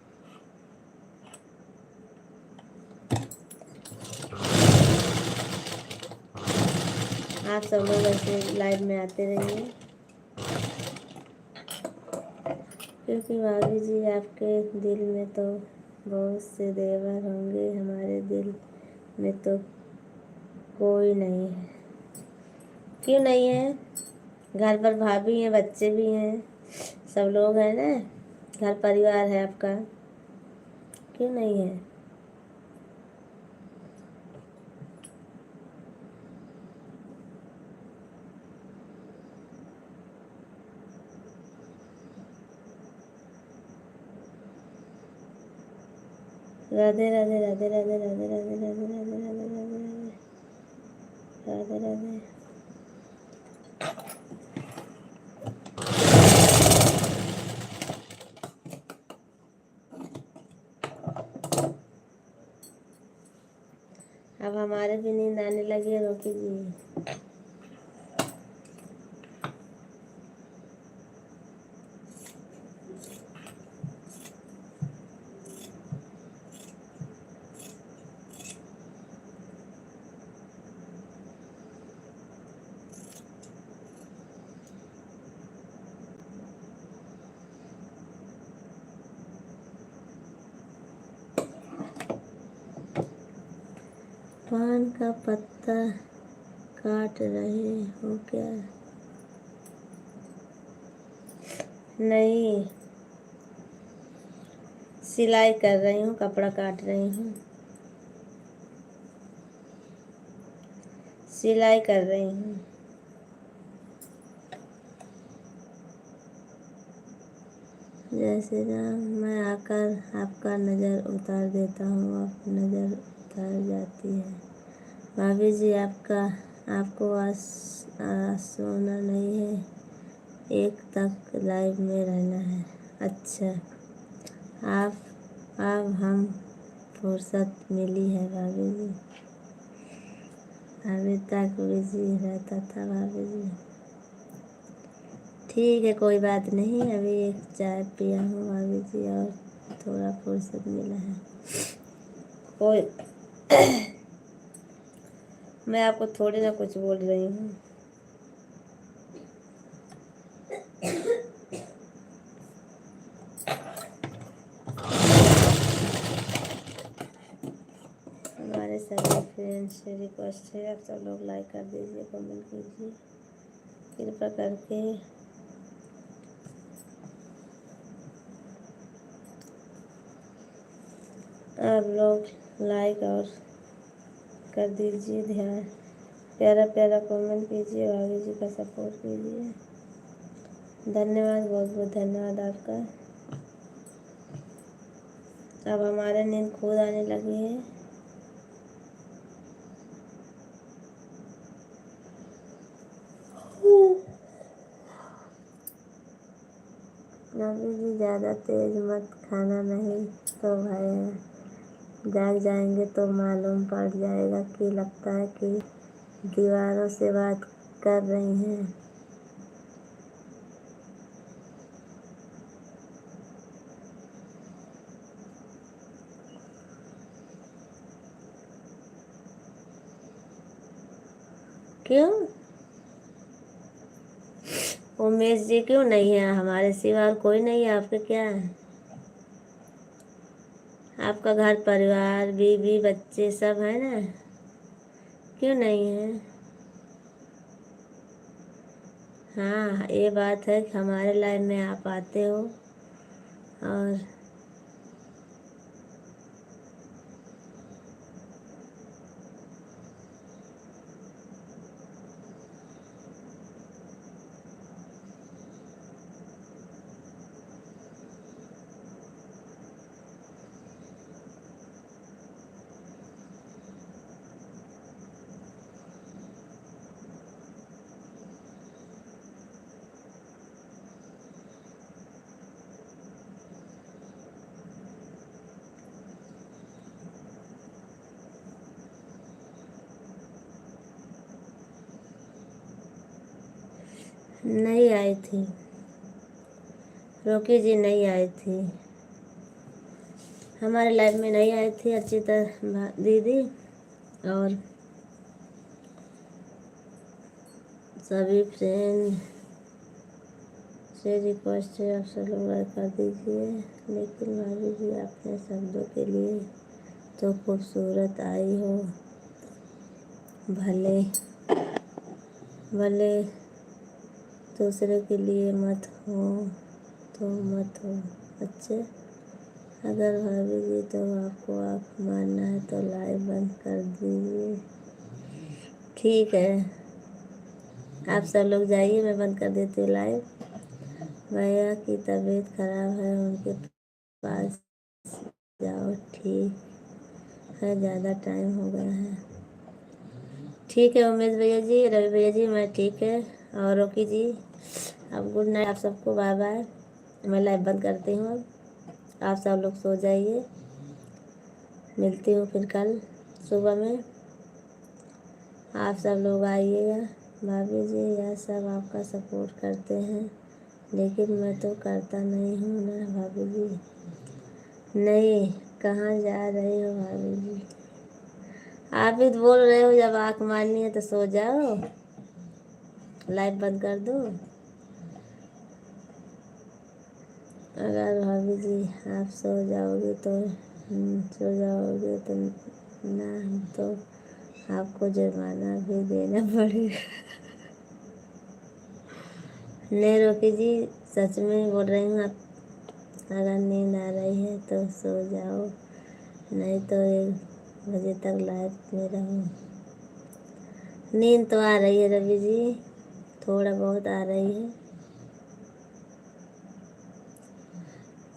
आप सब लोग ऐसे लाइव में आते रहिए, क्योंकि भाभी जी आपके दिल में तो बहुत से देवर होंगे, हमारे दिल में तो कोई नहीं है। क्यों नहीं है? घर पर भाभी हैं, बच्चे भी हैं, सब लोग हैं ना, घर परिवार है आपका। क्यों नहीं है? राधे राधे राधे राधे राधे राधे राधे राधे राधे राधे राधे राधे। अब हमारे भी नींद आने लगी है रोकी जी। पान का पत्ता काट रहे हो क्या? नहीं, सिलाई कर रही हूँ, कपड़ा काट रही हूँ, सिलाई कर रही हूँ। जय श्री राम। मैं आकर आपका नज़र उतार देता हूँ, आप नज़र उतार जाती है। भाभी जी आपको आज सोना नहीं है, 1 तक लाइव में रहना है। अच्छा, अब हम फुर्सत मिली है भाभी जी, अभी तक बिजी रहता था भाभी जी। ठीक है, कोई बात नहीं, अभी एक चाय पिया हूँ भाभी जी और थोड़ा फुर्सत मिला है। कोई मैं आपको थोड़ी ना कुछ बोल रही हूँ। हमारे सभी फ्रेंड्स से रिक्वेस्ट है, आप सब लोग लाइक कर दीजिए, कमेंट कीजिए कृपा करके। आप लोग लाइक और कर दीजिए, ध्यान प्यारा प्यारा कमेंट कीजिए, भाभी जी का सपोर्ट कीजिए। धन्यवाद, बहुत बहुत धन्यवाद आपका। अब हमारे नींद खुद आने लगी है। भाभी जी ज़्यादा तेज मत खाना, नहीं तो भाई जाग जाएंगे तो मालूम पड़ जाएगा कि लगता है कि दीवारों से बात कर रही हैं। क्यों उमेश जी क्यों नहीं है? हमारे सिवा और कोई नहीं है आपके क्या? आपका घर परिवार, बीवी बच्चे सब है ना? क्यों नहीं है? हाँ, ये बात है कि हमारे लाइव में आप आते हो और नहीं आई थी, रोकी जी नहीं आई थी, हमारे लाइफ में नहीं आई थी अर्चिता दीदी। और सभी फ्रेंड से रिक्वेस्ट है आप सब लोग लाइक कर दीजिए। लेकिन भाभी जी अपने शब्दों के लिए तो खूबसूरत आई हो, भले भले दूसरे के लिए मत हो तो मत हो। अच्छे, अगर भाभी जी तो आपको आँख मारना है तो लाइव बंद कर दीजिए। ठीक है, आप सब लोग जाइए, मैं बंद कर देती हूँ लाइव। भैया की तबीयत खराब है, उनके पास जाओ। ठीक है, ज़्यादा टाइम हो गया है। ठीक है उमेश भैया जी, रवि भैया जी, मैं ठीक है। और रोकी जी, अब गुड नाइट आप सबको, बाय बाय। मैं लाइव बंद करती हूँ अब, आप सब लोग सो जाइए। मिलती हूँ फिर कल सुबह में, आप सब लोग आइएगा। भाभी जी यह सब आपका सपोर्ट करते हैं, लेकिन मैं तो करता नहीं हूँ ना भाभी जी। नहीं, कहाँ जा रही हो भाभी जी? आप भी तो बोल रहे हो जब आँख मारनी है तो सो जाओ, लाइव बंद कर दो। अगर भाभी जी आप सो जाओगे तो ना तो आपको जुर्माना भी देना पड़ेगा। नहीं रोकी जी, सच में बोल रही हूँ। आप अगर नींद आ रही है तो सो जाओ, नहीं तो 1 बजे तक लाइव में रहो। नींद तो आ रही है रवि जी, थोड़ा बहुत आ रही है।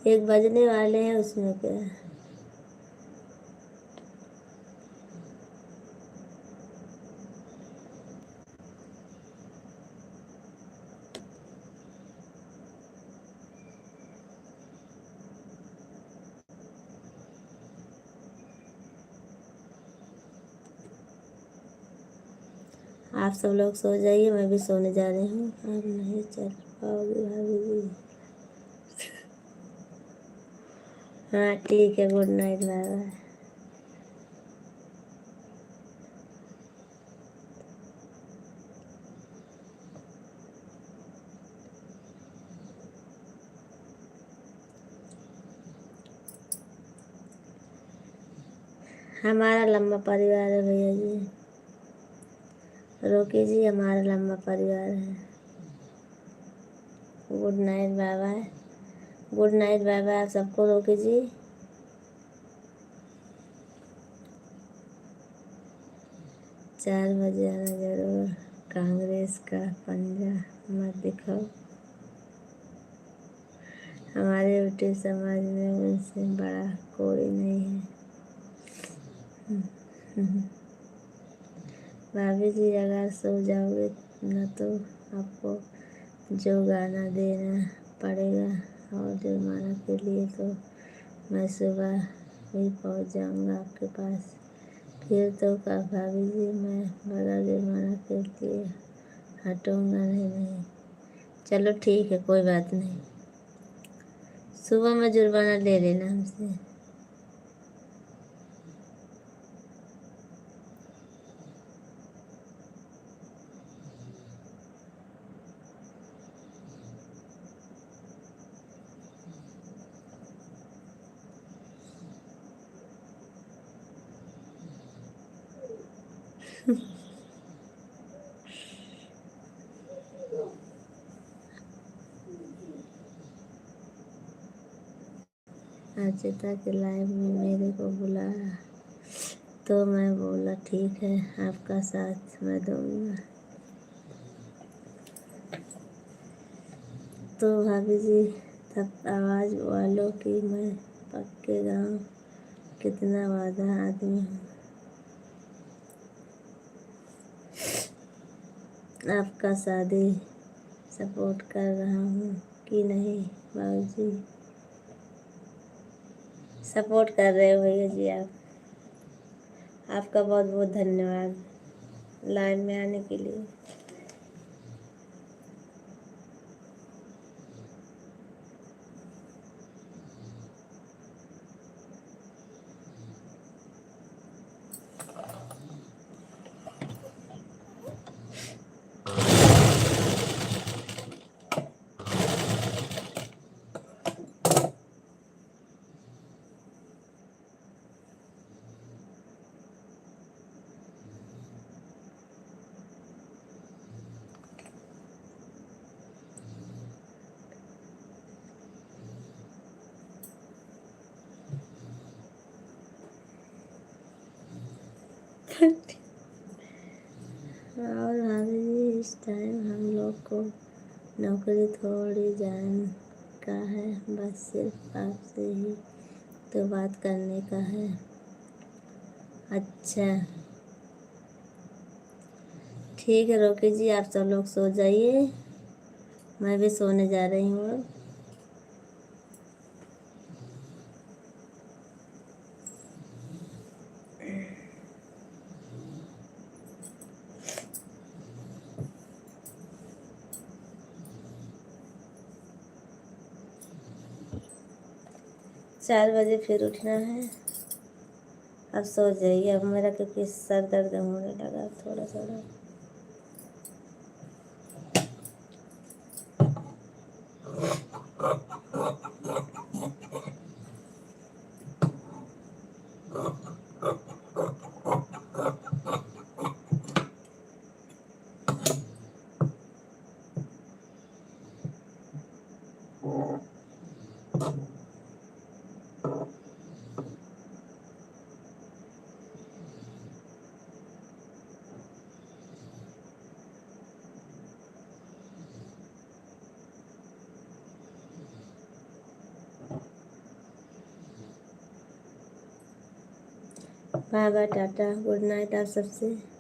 1 बजने वाले हैं, उसमें क्या है। आप सब लोग सो जाइए, मैं भी सोने जा रही हूँ। अब नहीं चल पाओगी भाभी जी। हाँ ठीक है, गुड नाइट, बाय बाय। हमारा लंबा परिवार है भैया जी, रोकी जी, हमारा लंबा परिवार है। Good night, bye bye. Good night, bye bye आप सबको। रोकी जी 4 बजे आना जरूर। कांग्रेस का पंजा मत दिखाओ, हमारे यूट्यूब समाज में उनसे बड़ा कोई नहीं है। भाभी जी अगर सो जाओगे ना तो आपको जुर्माना देना पड़ेगा, और जुर्माना के लिए तो मैं सुबह ही पहुंच जाऊंगा आपके पास। फिर तो का भाभी जी मैं बड़ा जुर्माना के लिए हटूंगा नहीं। चलो ठीक है, कोई बात नहीं, सुबह में जुर्माना ले लेना हमसे। अर्चिता के लाइव में मेरे को बुलाया तो मैं बोला ठीक है, आपका साथ मैं दूंगा। तो भाभी जी तब आवाज़ वालों की मैं पक्के गाँव कितना वादा आदमी हूँ। आपका शादी सपोर्ट कर रहा हूँ कि नहीं बाबूजी? सपोर्ट कर रहे हो भैया जी आप। आपका बहुत बहुत धन्यवाद लाइव में आने के लिए। और भाभी जी इस टाइम हम लोग को नौकरी थोड़ी जान का है, बस सिर्फ आपसे ही तो बात करने का है। अच्छा ठीक है रोकी जी, आप सब लोग सो जाइए, मैं भी सोने जा रही हूँ अब। 4 बजे फिर उठना है। अब सो जाइए अब मेरा, क्योंकि सर दर्द होने लगा थोड़ा थोड़ा। Bye bye, tata, good night आप सबसे।